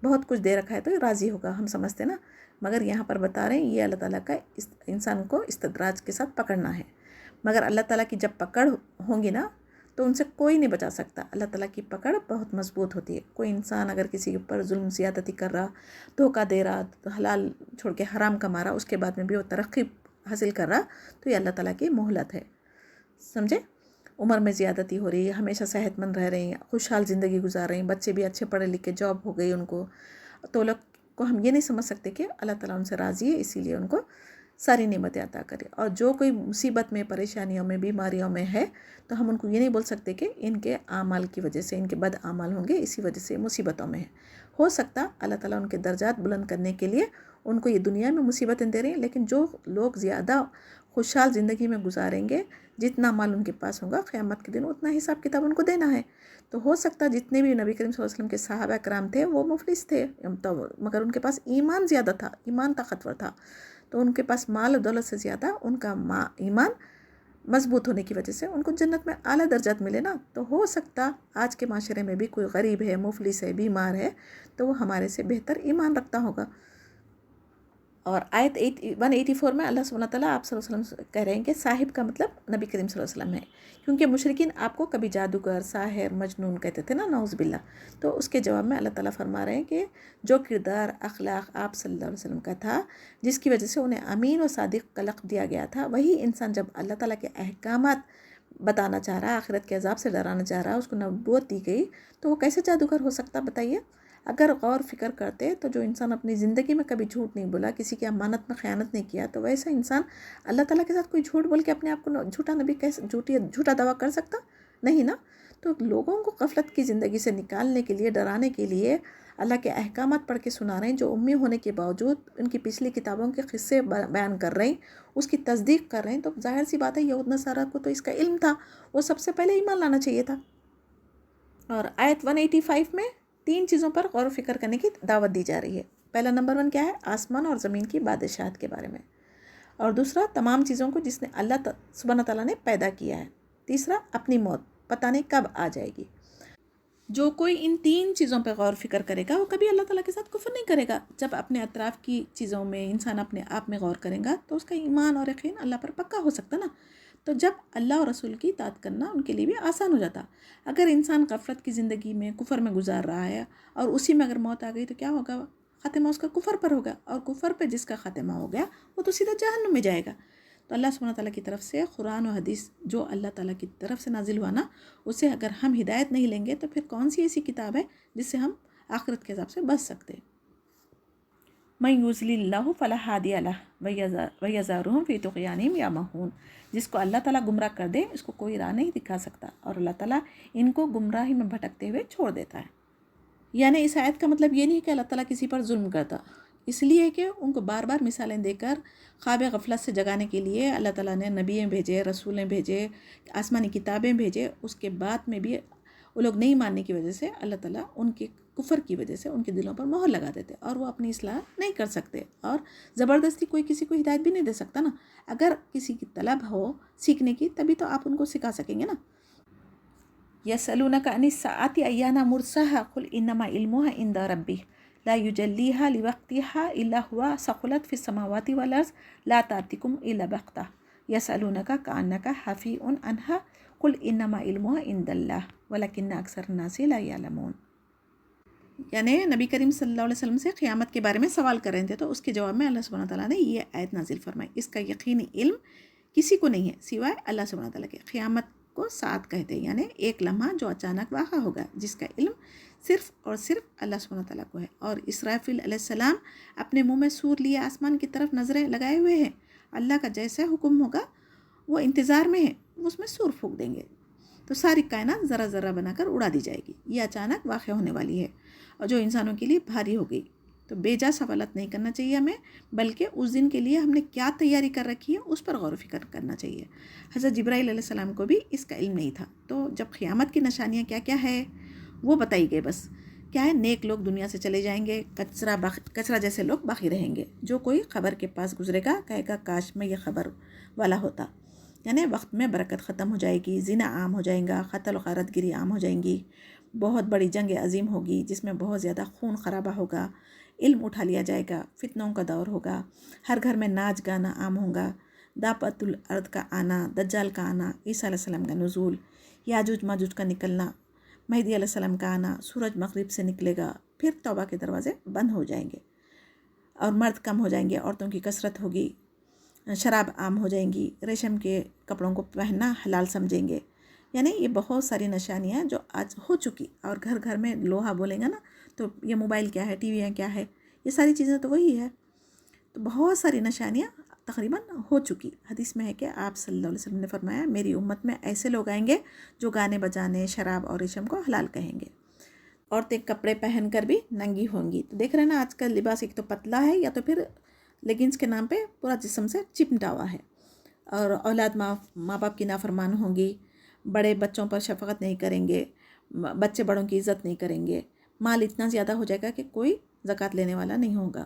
بہت کچھ دے رکھا ہے تو راضی ہوگا، ہم سمجھتے نا۔ مگر یہاں پر بتا رہے ہیں یہ اللہ تعالیٰ کا انسان کو استدراج کے ساتھ پکڑنا ہے، مگر اللہ تعالیٰ کی جب پکڑ ہوں گی نا تو ان سے کوئی نہیں بچا سکتا۔ اللہ تعالیٰ کی پکڑ بہت مضبوط ہوتی ہے۔ کوئی انسان اگر کسی کے اوپر ظلم زیادتی کر رہا، دھوکہ دے رہا، حلال چھوڑ کے حرام کما رہا، اس کے بعد میں بھی وہ ترقی حاصل کر رہا، تو یہ اللہ تعالیٰ کی مہلت ہے، سمجھے؟ عمر میں زیادتی ہو رہی ہے، ہمیشہ صحت مند رہ رہے ہیں، خوشحال زندگی گزار رہے ہیں، بچے بھی اچھے پڑھے لکھے جاب ہو گئی ان کو، تو لوگ کو ہم یہ نہیں سمجھ سکتے کہ اللہ تعالیٰ ان سے راضی ہے، اسی لیے ان کو ساری نعمتیں عطا کرے۔ اور جو کوئی مصیبت میں، پریشانیوں میں، بیماریوں میں ہے، تو ہم ان کو یہ نہیں بول سکتے کہ ان کے اعمال کی وجہ سے، ان کے بد اعمال ہوں گے اسی وجہ سے مصیبتوں میں ہے۔ ہو سکتا اللہ تعالیٰ ان کے درجات بلند کرنے کے لیے ان کو یہ دنیا میں مصیبتیں دے رہے ہیں، لیکن جو لوگ زیادہ خوشحال زندگی میں گزاریں گے، جتنا مال ان کے پاس ہوگا قیامت کے دن اتنا حساب کتاب ان کو دینا ہے۔ تو ہو سکتا جتنے بھی نبی کریم صلی اللہ علیہ وسلم کے صحابہ کرام تھے وہ مفلس تھے، مگر ان کے پاس ایمان زیادہ تھا، ایمان طاقتور تھا، تو ان کے پاس مال و دولت سے زیادہ ان کا ایمان مضبوط ہونے کی وجہ سے ان کو جنت میں اعلیٰ درجات ملے نا۔ تو ہو سکتا آج کے معاشرے میں بھی کوئی غریب ہے، مفلس ہے، بیمار ہے، تو وہ ہمارے سے بہتر ایمان رکھتا ہوگا۔ اور آیت 184 میں اللہ سبحانہ تعالیٰ آپ صلی اللہ علیہ وسلم کہہ رہے ہیں کہ صاحب کا مطلب نبی کریم صلی اللہ علیہ وسلم ہے، کیونکہ مشرکین آپ کو کبھی جادوگر، ساحر، مجنون کہتے تھے نا، نعوذ باللہ۔ تو اس کے جواب میں اللہ تعالیٰ فرما رہے ہیں کہ جو کردار، اخلاق آپ صلی اللہ علیہ وسلم کا تھا، جس کی وجہ سے انہیں امین و صادق کا لقب دیا گیا تھا، وہی انسان جب اللہ تعالیٰ کے احکامات بتانا چاہ رہا، آخرت کے عذاب سے ڈرانا چاہ رہا، اس کو نبوت دی گئی، تو وہ کیسے جادوگر ہو سکتا بتائیے؟ اگر غور فکر کرتے تو جو انسان اپنی زندگی میں کبھی جھوٹ نہیں بولا، کسی کی امانت میں خیانت نہیں کیا، تو ویسا انسان اللہ تعالیٰ کے ساتھ کوئی جھوٹ بول کے اپنے آپ کو جھوٹا نبی کیسے جھوٹا دعویٰ کر سکتا؟ نہیں نا۔ تو لوگوں کو غفلت کی زندگی سے نکالنے کے لیے، ڈرانے کے لیے اللہ کے احکامات پڑھ کے سنا رہے ہیں، جو امی ہونے کے باوجود ان کی پچھلی کتابوں کے قصے بیان کر رہے ہیں، اس کی تصدیق کر رہے ہیں، تو ظاہر سی بات ہے یہود نصارہ کو تو اس کا علم تھا، وہ سب سے پہلے ایمان لانا چاہیے تھا۔ اور آیت 185 میں 3 چیزوں پر غور و فکر کرنے کی دعوت دی جا رہی ہے۔ پہلا نمبر 1 کیا ہے؟ آسمان اور زمین کی بادشاہت کے بارے میں، اور دوسرا تمام چیزوں کو جس نے اللہ سبحانہ تعالیٰ نے پیدا کیا ہے، تیسرا اپنی موت پتہ نہیں کب آ جائے گی۔ جو کوئی ان 3 چیزوں پہ غور فکر کرے گا وہ کبھی اللہ تعالیٰ کے ساتھ کفر نہیں کرے گا۔ جب اپنے اطراف کی چیزوں میں انسان اپنے آپ میں غور کرے گا تو اس کا ایمان اور یقین اللہ پر پکا ہو سکتا نا۔ تو جب اللہ اور رسول کی اطاعت کرنا ان کے لیے بھی آسان ہو جاتا۔ اگر انسان غفلت کی زندگی میں کفر میں گزار رہا ہے اور اسی میں اگر موت آ گئی تو کیا ہوگا؟ خاتمہ اس کا کفر پر ہوگا، اور کفر پہ جس کا خاتمہ ہو گیا وہ تو سیدھا جہنم میں جائے گا۔ تو اللہ سبحانہ تعالیٰ کی طرف سے قرآن و حدیث جو اللہ تعالیٰ کی طرف سے نازل ہوا نا، اسے اگر ہم ہدایت نہیں لیں گے تو پھر کون سی ایسی کتاب ہے جس سے ہم آخرت کے عذاب سے بچ سکتے؟ مَن یُضلِلِ اللَّهُ فَلَا هَادِیَ لَهُ وَیَذَرُهُمْ فِی طُغْیَانِہِمْ یَعْمَہُونَ۔ جس کو اللہ تعالیٰ گمراہ کر دے اس کو کوئی راہ نہیں دکھا سکتا، اور اللہ تعالیٰ ان کو گمراہی میں بھٹکتے ہوئے چھوڑ دیتا ہے۔ یعنی اس آیت کا مطلب یہ نہیں کہ اللہ تعالیٰ کسی پر ظلم کرتا، اس لیے کہ ان کو بار بار مثالیں دے کر خواب غفلت سے جگانے کے لیے اللہ تعالیٰ نے نبییں بھیجے، رسولیں بھیجے، آسمانی کتابیں بھیجے. اس کے بعد میں بھی وہ لوگ نہیں ماننے کی وجہ سے اللہ تعالیٰ ان کے کفر کی وجہ سے ان کے دلوں پر مہر لگا دیتے اور وہ اپنی اصلاح نہیں کر سکتے. اور زبردستی کوئی کسی کو ہدایت بھی نہیں دے سکتا نا. اگر کسی کی طلب ہو سیکھنے کی تبھی تو آپ ان کو سکھا سکیں گے نا. یسألونک عن الساعۃ ایان مرساها قل انما علمها عند ربی لا یجلیها لوقتها الا هو ثقلت فی السماوات والارض لا تأتیکم الا بغتہ یسألونک کأنک حفی عنها قل انما علمها عند اللہ ولکن اکثر الناس لا یعلمون. یعنی نبی کریم صلی اللہ علیہ وسلم سے قیامت کے بارے میں سوال کر رہے تھے تو اس کے جواب میں اللہ سبحانہ تعالیٰ نے یہ آیت نازل فرمائی. اس کا یقینی علم کسی کو نہیں ہے سوائے اللہ سبحانہ تعالیٰ کے. قیامت کو ساتھ کہتے ہیں یعنی ایک لمحہ جو اچانک واقع ہوگا جس کا علم صرف اور صرف اللہ سبحانہ تعالیٰ کو ہے. اور اسرافیل علیہ السلام اپنے منہ میں سور لیے آسمان کی طرف نظریں لگائے ہوئے ہیں. اللہ کا جیسا حکم ہوگا وہ انتظار میں ہے، اس میں سور پھونک دیں گے تو ساری کائنات ذرہ ذرہ بنا کر اڑا دی جائے گی. یہ اچانک واقع ہونے والی ہے اور جو انسانوں کے لیے بھاری ہو گئی. تو بے جا سوالات نہیں کرنا چاہیے ہمیں، بلکہ اس دن کے لیے ہم نے کیا تیاری کر رکھی ہے اس پر غور و فکر کرنا چاہیے. حضرت جبرائیل علیہ السلام کو بھی اس کا علم نہیں تھا. تو جب قیامت کی نشانیاں کیا کیا ہے وہ بتائی گئی. بس کیا ہے، نیک لوگ دنیا سے چلے جائیں گے، کچرا جیسے لوگ باقی رہیں گے. جو کوئی خبر کے پاس گزرے گا کہے گا کاش میں یہ خبر والا ہوتا. یعنی وقت میں برکت ختم ہو جائے گی، زنا عام ہو جائیں گا، قتل و غارت گری عام ہو جائیں گی، بہت بڑی جنگ عظیم ہوگی جس میں بہت زیادہ خون خرابہ ہوگا، علم اٹھا لیا جائے گا، فتنوں کا دور ہوگا، ہر گھر میں ناچ گانا عام ہوگا، دابت الارض کا آنا، دجال کا آنا، عیسیٰ علیہ السلام کا نزول، یاجوج ماجوج کا نکلنا، مہدی علیہ السلام کا آنا، سورج مغرب سے نکلے گا، پھر توبہ کے دروازے بند ہو جائیں گے اور مرد کم ہو جائیں گے، عورتوں کی کثرت ہوگی، شراب عام ہو جائیں گی، ریشم کے کپڑوں کو پہننا حلال سمجھیں گے. یعنی یہ بہت ساری نشانیاں جو آج ہو چکی. اور گھر گھر میں لوہا بولیں گا نا تو یہ موبائل کیا ہے، ٹی ویاں کیا ہے، یہ ساری چیزیں تو وہی ہے. تو بہت ساری نشانیاں تقریباً ہو چکی. حدیث میں ہے کہ آپ صلی اللہ علیہ وسلم نے فرمایا میری امت میں ایسے لوگ آئیں گے جو گانے بجانے، شراب اور ریشم کو حلال کہیں گے. عورتیں کپڑے پہن کر بھی ننگی ہوں گی. تو دیکھ رہے ہیں نا آج کا لباس ایک تو پتلا ہے یا تو پھر لیگنس کے نام پہ پورا جسم سے چپٹا ہوا ہے. اور اولاد ماں باپ کی نافرمان ہوں گی، بڑے بچوں پر شفقت نہیں کریں گے، بچے بڑوں کی عزت نہیں کریں گے، مال اتنا زیادہ ہو جائے گا کہ کوئی زکوٰۃ لینے والا نہیں ہوگا.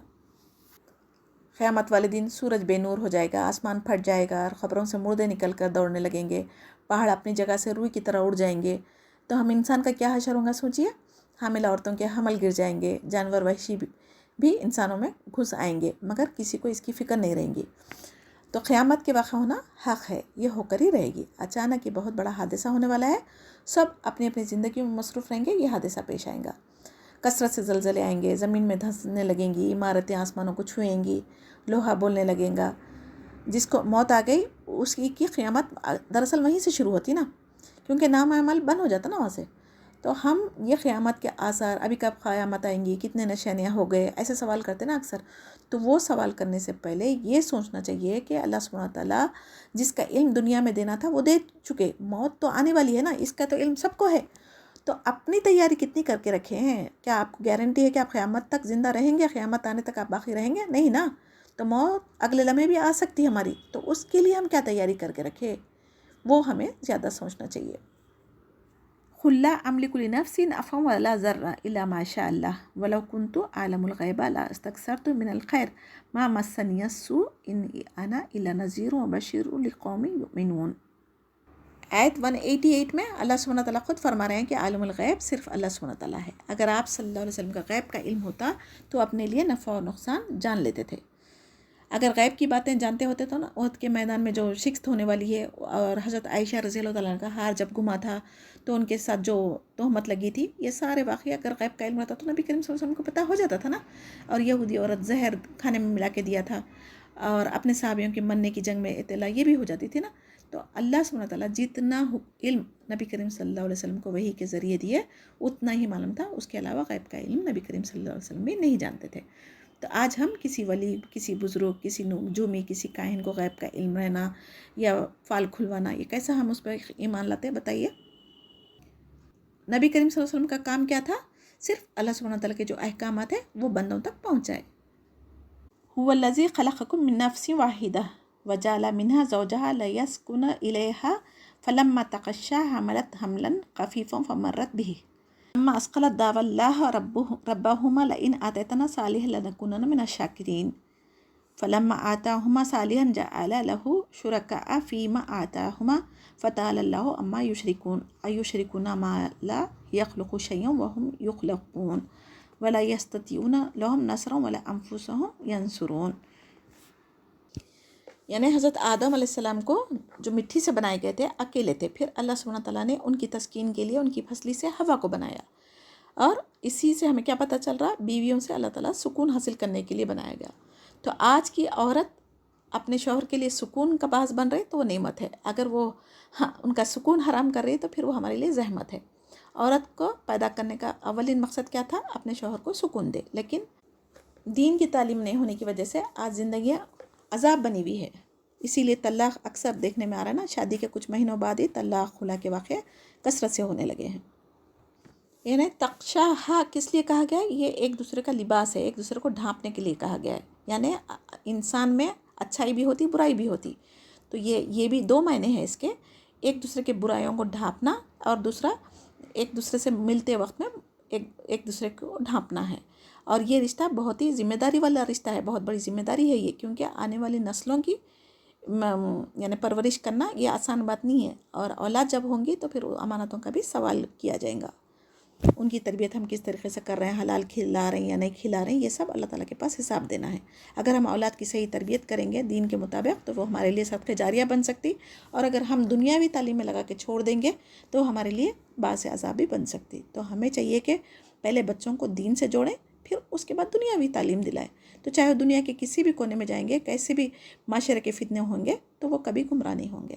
قیامت والے دن سورج بے نور ہو جائے گا، آسمان پھٹ جائے گا اور خبروں سے مردے نکل کر دوڑنے لگیں گے، پہاڑ اپنی جگہ سے روئی کی طرح اڑ جائیں گے. تو ہم انسان کا کیا حشر ہوگا سوچیے. حاملہ عورتوں کے حمل گر جائیں گے، جانور وحشی بھی انسانوں میں گھس آئیں گے، مگر کسی کو اس کی فکر نہیں رہیں گی. تو قیامت کے واقع ہونا حق ہے، یہ ہو کر ہی رہے گی. اچانک یہ بہت بڑا حادثہ ہونے والا ہے، سب اپنی اپنی زندگی میں مصروف رہیں گے، یہ حادثہ پیش آئیں گا. کثرت سے زلزلے آئیں گے، زمین میں دھنسنے لگیں گی، عمارتیں آسمانوں کو چھوئیں گی، لوہا بولنے لگیں گا. جس کو موت آ گئی اس کی قیامت دراصل وہیں سے شروع ہوتی نا، کیونکہ نام عمل بند ہو جاتا نا وہاں سے. تو ہم یہ قیامت کے آثار، ابھی کب قیامت آئیں گی، کتنے نشانیاں ہو گئے، ایسے سوال کرتے نا اکثر. تو وہ سوال کرنے سے پہلے یہ سوچنا چاہیے کہ اللہ سبحانہ تعالیٰ جس کا علم دنیا میں دینا تھا وہ دے چکے. موت تو آنے والی ہے نا، اس کا تو علم سب کو ہے. تو اپنی تیاری کتنی کر کے رکھے ہیں؟ کیا آپ کو گارنٹی ہے کہ آپ قیامت تک زندہ رہیں گے؟ قیامت آنے تک آپ باقی رہیں گے؟ نہیں نا. تو موت اگلے لمحے بھی آ سکتی ہے ہماری، تو اس کے لیے ہم کیا تیاری کر کے رکھے وہ ہمیں زیادہ سوچنا چاہیے. قل لا املک لنفسی نفعا ولا ضرا الا ما شاء اللہ ولو كنت اعلم الغیب لاستکثرت من الخیر ما مسنی السوء ان انا الا نذیر وبشیر لقوم یؤمنون. آیت 188 میں اللہ سبحانہ تعالیٰ خود فرما رہے ہیں کہ عالم الغیب صرف اللہ سبحانہ تعالیٰ ہے. اگر آپ صلی اللہ علیہ وسلم کا غیب کا علم ہوتا تو اپنے لیے نفع و نقصان جان لیتے تھے. اگر غیب کی باتیں جانتے ہوتے تو نا احد کے میدان میں جو شکست ہونے والی ہے، اور حضرت عائشہ رضی اللہ تعالیٰ عنہ کا ہار جب گما تھا تو ان کے ساتھ جو تہمت لگی تھی، یہ سارے واقعے اگر غیب کا علم رہتا تو نبی کریم صلی اللہ علیہ وسلم کو پتہ ہو جاتا تھا نا. اور یہودی عورت زہر کھانے میں ملا کے دیا تھا، اور اپنے صحابیوں کے مرنے کی جنگ میں اطلاع یہ بھی ہو جاتی تھی نا. تو اللہ سبحانہ تعالیٰ جتنا علم نبی کریم صلی اللہ علیہ وسلم کو وحی کے ذریعے دیے اتنا ہی معلوم تھا. اس کے علاوہ غیب کا علم نبی کریم صلی اللہ علیہ وسلم بھی نہیں جانتے تھے. تو آج ہم کسی ولی، کسی بزرگ، کسی نجومی، کسی کاہن کو غیب کا علم رہنا یا فال کھلوانا، یہ کیسا ہم اس پہ ایمان لاتے ہیں بتائیے. نبی کریم صلی اللہ علیہ وسلم کا کام کیا تھا؟ صرف اللہ سبحانہ تعالیٰ کے جو احکامات ہیں وہ بندوں تک پہنچائے. هو الذي خلقكم من نفس واحدة وجعل منها زوجها ليسكن إليها فلما تغشى حملت حملا خفيفا فمرت به لما أثقلت دعوى الله ربهما لئن آتيتنا صالحا لنكونن من الشاكرين فلما آتاهما صالحا جعل له شركاء فيما آتاهما فتعالى الله عما يشركون أيشركون ما لا يخلق شيئا وهم يخلقون ولا يستطيعون لهم نصرا ولا أنفسهم ينصرون. یعنی حضرت آدم علیہ السلام کو جو مٹی سے بنائے گئے تھے اکیلے تھے، پھر اللہ سبحانہ تعالیٰ نے ان کی تسکین کے لیے ان کی پھسلی سے ہوا کو بنایا، اور اسی سے ہمیں کیا پتہ چل رہا، بیویوں سے اللہ تعالیٰ سکون حاصل کرنے کے لیے بنایا گیا. تو آج کی عورت اپنے شوہر کے لیے سکون کا باعث بن رہی تو وہ نعمت ہے، اگر وہ ان کا سکون حرام کر رہی تو پھر وہ ہمارے لیے زحمت ہے. عورت کو پیدا کرنے کا اولین مقصد کیا تھا؟ اپنے شوہر کو سکون دے، لیکن دین کی تعلیم نہیں ہونے کی وجہ سے آج زندگیاں عذاب بنی ہوئی ہے. اسی لیے طلاق اکثر دیکھنے میں آ رہا ہے نا، شادی کے کچھ مہینوں بعد ہی طلاق خلا کے واقعے کثرت سے ہونے لگے ہیں. یعنی تقشاہا کس لیے کہا گیا ہے؟ یہ ایک دوسرے کا لباس ہے، ایک دوسرے کو ڈھانپنے کے لیے کہا گیا ہے. یعنی انسان میں اچھائی بھی ہوتی، برائی بھی ہوتی، تو یہ بھی دو معنی ہیں اس کے. ایک دوسرے کے برائیوں کو ڈھانپنا، اور دوسرا ایک دوسرے سے ملتے وقت میں ایک دوسرے کو ڈھانپنا ہے. اور یہ رشتہ بہت ہی ذمہ داری والا رشتہ ہے، بہت بڑی ذمہ داری ہے یہ، کیونکہ آنے والی نسلوں کی یعنی پرورش کرنا یہ آسان بات نہیں ہے. اور اولاد جب ہوں گی تو پھر امانتوں کا بھی سوال کیا جائے گا. ان کی تربیت ہم کس طریقے سے کر رہے ہیں، حلال کھلا رہے ہیں یا نہیں کھلا رہے ہیں، یہ سب اللہ تعالیٰ کے پاس حساب دینا ہے. اگر ہم اولاد کی صحیح تربیت کریں گے دین کے مطابق تو وہ ہمارے لیے صدقہ جاریہ بن سکتی، اور اگر ہم دنیاوی تعلیم میں لگا کے چھوڑ دیں گے تو وہ ہمارے لیے باعث عذاب بھی بن سکتی. تو ہمیں چاہیے کہ پہلے بچوں کو دین سے جوڑیں، پھر اس کے بعد دنیاوی تعلیم دلائیں. تو چاہے وہ دنیا کے کسی بھی کونے میں جائیں گے، کیسے بھی معاشرے کے فتنے ہوں گے تو وہ کبھی گمراہ نہیں ہوں گے.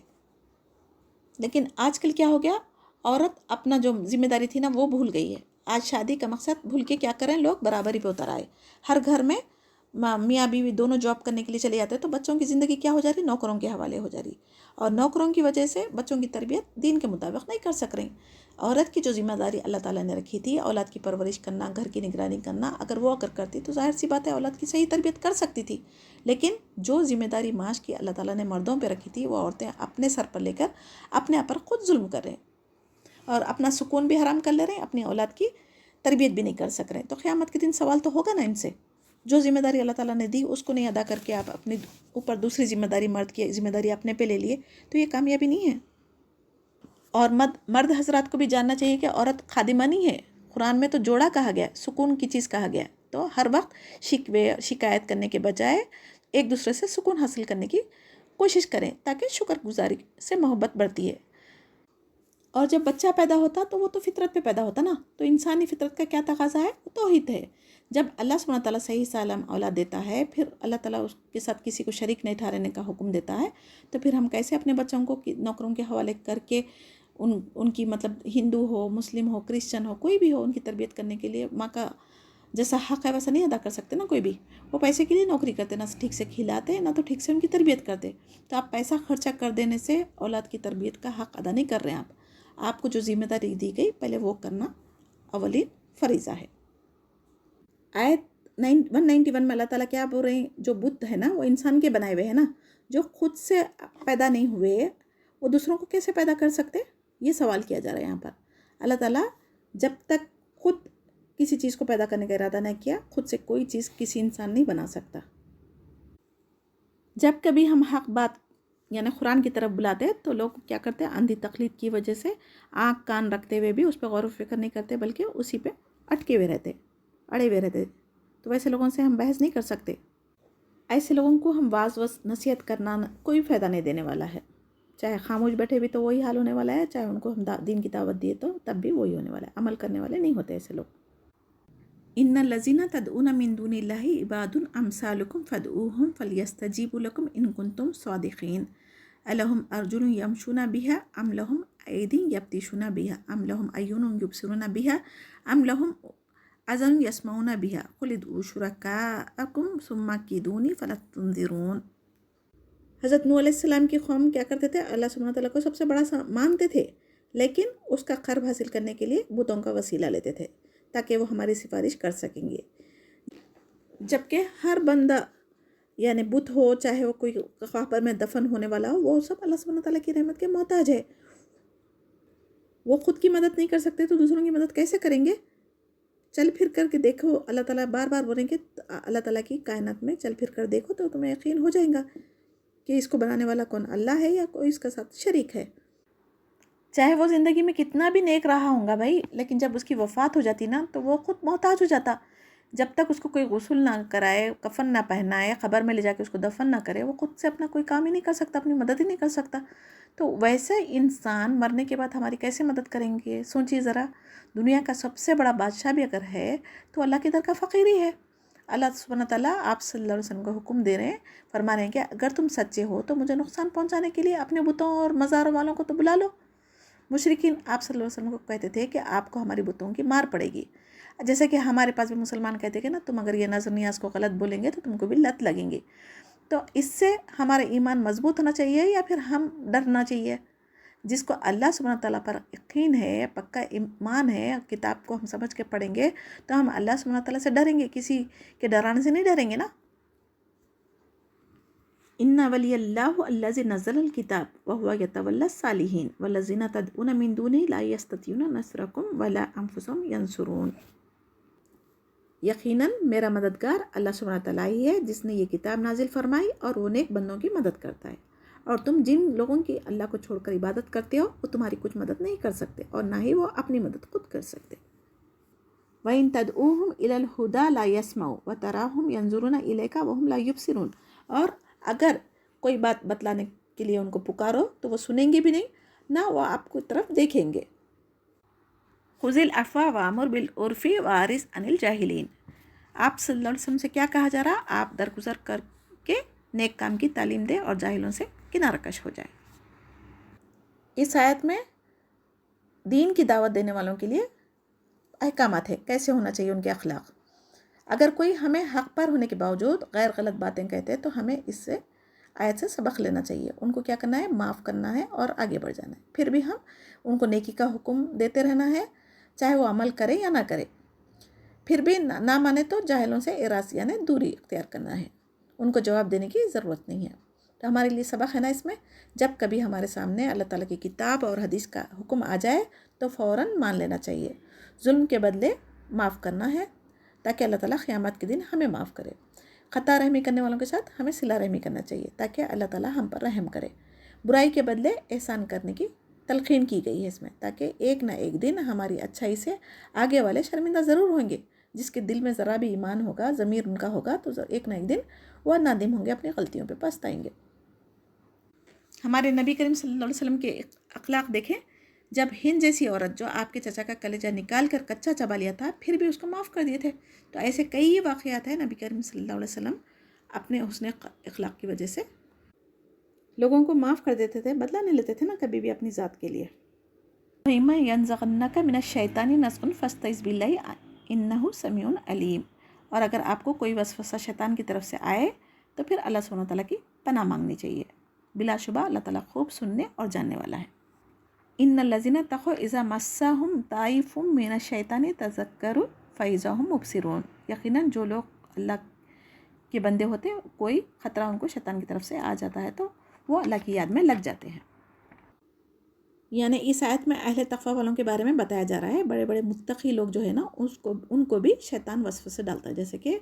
لیکن آج کل کیا ہو گیا، عورت اپنا جو ذمہ داری تھی نا وہ بھول گئی ہے. آج شادی کا مقصد بھول کے کیا کریں لوگ، برابری پہ اتر آئے. ہر گھر میں میاں بیوی دونوں جاب کرنے کے لیے چلے جاتے ہیں، تو بچوں کی زندگی کیا ہو جا رہی، نوکروں کے حوالے ہو جا رہی، اور نوکروں کی وجہ سے بچوں کی تربیت دین کے مطابق نہیں کر سک رہی. عورت کی جو ذمہ داری اللہ تعالیٰ نے رکھی تھی، اولاد کی پرورش کرنا، گھر کی نگرانی کرنا، اگر وہ اگر کرتی تو ظاہر سی بات ہے اولاد کی صحیح تربیت کر سکتی تھی. لیکن جو ذمہ داری معاش کی اللہ تعالیٰ نے مردوں پہ رکھی تھی، وہ عورتیں اپنے سر پر لے کر اپنے آپ پر خود ظلم کر رہے ہیں، اور اپنا سکون بھی حرام کر لے رہے ہیں، اپنی اولاد کی تربیت بھی نہیں کر سک رہے. تو قیامت کے دن سوال تو ہوگا نا ان سے. جو ذمہ داری اللہ تعالیٰ نے دی اس کو نہیں ادا کر کے آپ اپنے اوپر دوسری ذمہ داری، مرد کی ذمہ داری اپنے پہ لے لیے، تو یہ کامیابی نہیں ہے. اور مرد حضرات کو بھی جاننا چاہیے کہ عورت خادمہ نہیں ہے. قرآن میں تو جوڑا کہا گیا، سکون کی چیز کہا گیا. تو ہر وقت شکایت کرنے کے بجائے ایک دوسرے سے سکون حاصل کرنے کی کوشش کریں، تاکہ شکر گزاری سے محبت بڑھتی ہے. اور جب بچہ پیدا ہوتا تو وہ تو فطرت پہ پیدا ہوتا نا، تو انسانی فطرت کا کیا تقاضا ہے، وہ توحید ہے. جب اللہ سبحانہ تعالیٰ صحیح سالم اولاد دیتا ہے، پھر اللہ تعالیٰ اس کے ساتھ کسی کو شریک نہیں ٹھہرانے کا حکم دیتا ہے، تو پھر ہم کیسے اپنے بچوں کو نوکروں کے حوالے کر کے ان کی مطلب ہندو ہو، مسلم ہو، کرسچن ہو، کوئی بھی ہو، ان کی تربیت کرنے کے لیے ماں کا جیسا حق ہے ویسا نہیں ادا کر سکتے نا کوئی بھی. وہ پیسے کے لیے نوکری کرتے، نہ ٹھیک سے کھلاتے، نہ تو ٹھیک سے ان کی تربیت کرتے. تو آپ پیسہ خرچہ کر دینے سے اولاد کی تربیت کا حق ادا نہیں کر رہے ہیں. آپ کو جو ذمہ داری دی گئی پہلے وہ کرنا اولین فریضہ ہے. آیت 191 میں اللہ تعالیٰ کیا بول رہے ہیں، جو بت ہے نا وہ انسان کے بنائے ہوئے ہیں نا، جو خود سے پیدا نہیں ہوئے وہ دوسروں کو کیسے پیدا کر سکتے، یہ سوال کیا جا رہا ہے یہاں پر. اللہ تعالیٰ جب تک خود کسی چیز کو پیدا کرنے کا ارادہ نہیں کیا، خود سے کوئی چیز کسی انسان نہیں بنا سکتا. جب کبھی ہم حق بات یعنی قرآن کی طرف بلاتے تو لوگ کیا کرتے ہیں، اندھی تقلید کی وجہ سے آنکھ کان رکھتے ہوئے بھی اس پہ غور و فکر نہیں کرتے، بلکہ اسی پہ اٹکے ہوئے رہتے، اڑے ہوئے رہتے. تو ویسے لوگوں سے ہم بحث نہیں کر سکتے. ایسے لوگوں کو ہم واز نصیحت کرنا کوئی فائدہ نہیں دینے والا ہے. چاہے خاموش بیٹھے بھی تو وہی حال ہونے والا ہے، چاہے ان کو ہم دین کی دعوت دیے تو تب بھی وہی ہونے والا ہے. عمل کرنے والے نہیں ہوتے ایسے لوگ. ان الذین تدعون من دون اللہ عباد امثالکم فادعوہم فلیستجیبوا لکم ان کنتم صادقین. الہم ارجل یمشون بہا ام لہم ایدی یبطشون بہا ام لہم اعین یبصرون بہا ام لہم اذن یسمعون بہا قل ادعوا شرکاءکم ثم کیدونی فلا تنظرون. حضرت نوح علیہ السلام کی قوم کیا کرتے تھے، اللہ سبحانہ تعالیٰ کو سب سے بڑا مانتے تھے، لیکن اس کا قرب حاصل کرنے کے لیے بتوں کا وسیلہ لیتے تھے تاکہ وہ ہماری سفارش کر سکیں گے. جبکہ ہر بندہ یعنی بت ہو چاہے وہ کوئی قبر میں دفن ہونے والا ہو، وہ سب اللہ سبحانہ تعالیٰ کی رحمت کے محتاج ہے. وہ خود کی مدد نہیں کر سکتے تو دوسروں کی مدد کیسے کریں گے؟ چل پھر کر کے دیکھو، اللہ تعالیٰ بار بار بولیں گے اللہ تعالیٰ کی کائنات میں چل پھر کر دیکھو تو تمہیں یقین ہو جائے گا کہ اس کو بنانے والا کون اللہ ہے یا کوئی اس کے ساتھ شریک ہے. چاہے وہ زندگی میں کتنا بھی نیک رہا ہوں گا بھائی، لیکن جب اس کی وفات ہو جاتی نا تو وہ خود محتاج ہو جاتا. جب تک اس کو کوئی غسل نہ کرائے، کفن نہ پہنائے، قبر میں لے جا کے اس کو دفن نہ کرے، وہ خود سے اپنا کوئی کام ہی نہیں کر سکتا، اپنی مدد ہی نہیں کر سکتا. تو ویسے انسان مرنے کے بعد ہماری کیسے مدد کریں گے؟ سوچیے ذرا، دنیا کا سب سے بڑا بادشاہ بھی اگر ہے تو اللہ کی در کا فقیر ہی ہے. اللہ سبحانہ تعالیٰ آپ صلی اللہ علیہ وسلم کو حکم دے رہے ہیں، فرما رہے ہیں کہ اگر تم سچے ہو تو مجھے نقصان پہنچانے کے لیے اپنے بتوں اور مزاروں والوں کو تو بلا لو. مشرکین آپ صلی اللہ علیہ وسلم کو کہتے تھے کہ آپ کو ہماری بتوں کی مار پڑے گی. جیسے کہ ہمارے پاس بھی مسلمان کہتے کہ نا تم اگر یہ نظر نیاز کو غلط بولیں گے تو تم کو بھی لت لگیں گی. تو اس سے ہمارا ایمان مضبوط ہونا چاہیے یا پھر ہم ڈرنا چاہیے؟ جس کو اللہ سبحانہ تعالیٰ پر یقین ہے، پکا ایمان ہے، کتاب کو ہم سمجھ کے پڑھیں گے تو ہم اللہ سبحانہ تعالیٰ سے ڈریں گے، کسی کے ڈرانے سے نہیں ڈریں گے نا. ان ولی اللہ الذی نزل الکتاب وهو یتولی الصالحین والذین تدعون من دونہ لا یستطیعون نصرکم ولا انفسهم ینصرون. یقیناً میرا مددگار اللہ سبحانہ تعالیٰ ہی ہے جس نے یہ کتاب نازل فرمائی اور وہ نیک بندوں کی مدد کرتا ہے. اور تم جن لوگوں کی اللہ کو چھوڑ کر عبادت کرتے ہو وہ تمہاری کچھ مدد نہیں کر سکتے اور نہ ہی وہ اپنی مدد خود کر سکتے. وَإِن تَدْعُوهُمْ إِلَى الْهُدَى لَا يَسْمَعُوا وَتَرَاهُمْ يَنْظُرُونَ إِلَيْكَ وَهُمْ لَا يُبْصِرُونَ. اور اگر کوئی بات بتلانے کے لیے ان کو پکارو تو وہ سنیں گے بھی نہیں، نہ وہ آپ کو طرف دیکھیں گے. خُذِ الْعَفْوَ وَأْمُرْ بِالْعُرْفِ وَأَعْرِضْ عَنِ الْجَاهِلِينَ. آپ صلی اللہ علیہ وسلم سے کیا کہا جا رہا؟ آپ درگزر کر کے نیک کام کی تعلیم دیں اور جاہلوں سے کنارہ کش ہو جائے. اس آیت میں دین کی دعوت دینے والوں کے لیے احکامات ہے، کیسے ہونا چاہیے ان کے اخلاق. اگر کوئی ہمیں حق پر ہونے کے باوجود غیر غلط باتیں کہتے ہیں تو ہمیں اس سے آیت سے سبق لینا چاہیے. ان کو کیا کرنا ہے؟ معاف کرنا ہے اور آگے بڑھ جانا ہے. پھر بھی ہم ان کو نیکی کا حکم دیتے رہنا ہے، چاہے وہ عمل کرے یا نہ کرے. پھر بھی نہ مانے تو جاہلوں سے اراض یعنی دوری اختیار کرنا ہے، ان کو جواب دینے کی ضرورت نہیں ہے. تو ہمارے لیے سبق ہے نا اس میں، جب کبھی ہمارے سامنے اللہ تعالیٰ کی کتاب اور حدیث کا حکم آ جائے تو فوراً مان لینا چاہیے. ظلم کے بدلے معاف کرنا ہے تاکہ اللہ تعالیٰ قیامت کے دن ہمیں معاف کرے. خطا رحمی کرنے والوں کے ساتھ ہمیں صلہ رحمی کرنا چاہیے تاکہ اللہ تعالیٰ ہم پر رحم کرے. برائی کے بدلے احسان کرنے کی تلقین کی گئی ہے اس میں، تاکہ ایک نہ ایک دن ہماری اچھائی سے آگے والے شرمندہ ضرور ہوں گے. جس کے دل میں ذرا بھی ایمان ہوگا، ضمیر ان کا ہوگا، تو ایک نہ ایک دن وہ نادم ہوں گے، اپنی غلطیوں پہ پچھتائیں گے. ہمارے نبی کریم صلی اللہ علیہ وسلم کے اخلاق دیکھیں. جب ہند جیسی عورت جو آپ کے چچا کا کلیجہ نکال کر کچا چبا لیا تھا پھر بھی اس کو معاف کر دیے تھے. تو ایسے کئی واقعات ہیں نبی کریم صلی اللہ علیہ وسلم اپنے حسن اخلاق کی وجہ سے لوگوں کو معاف کر دیتے تھے، بدلہ نہیں لیتے تھے نا کبھی بھی اپنی ذات کے لیے. وَإِمَّا يَنزَغَنَّكَ مِنَ الشَّيْطَانِ نَزْغٌ فَاسْتَعِذْ بِاللَّهِ إِنَّهُ سَمِيعٌ عَلِيمٌ. اور اگر آپ کو کوئی وسوسہ شیطان کی طرف سے آئے تو پھر اللہ سبحانہ تعالیٰ کی پناہ مانگنی چاہیے. بلا شبہ اللہ تعالیٰ خوب سننے اور جاننے والا ہے. ان الذین اتقوا اذا مسهم طائف من الشیطان تذکروا فاذا هم مبصرون. یقیناً جو لوگ اللہ کے بندے ہوتے ہیں کوئی خطرہ ان کو شیطان کی طرف سے آ جاتا ہے تو وہ اللہ کی یاد میں لگ جاتے ہیں. یعنی اس آیت میں اہل تقوی والوں کے بارے میں بتایا جا رہا ہے. بڑے بڑے متقی لوگ جو ہے نا ان کو بھی شیطان وسوسے ڈالتا ہے. جیسے کہ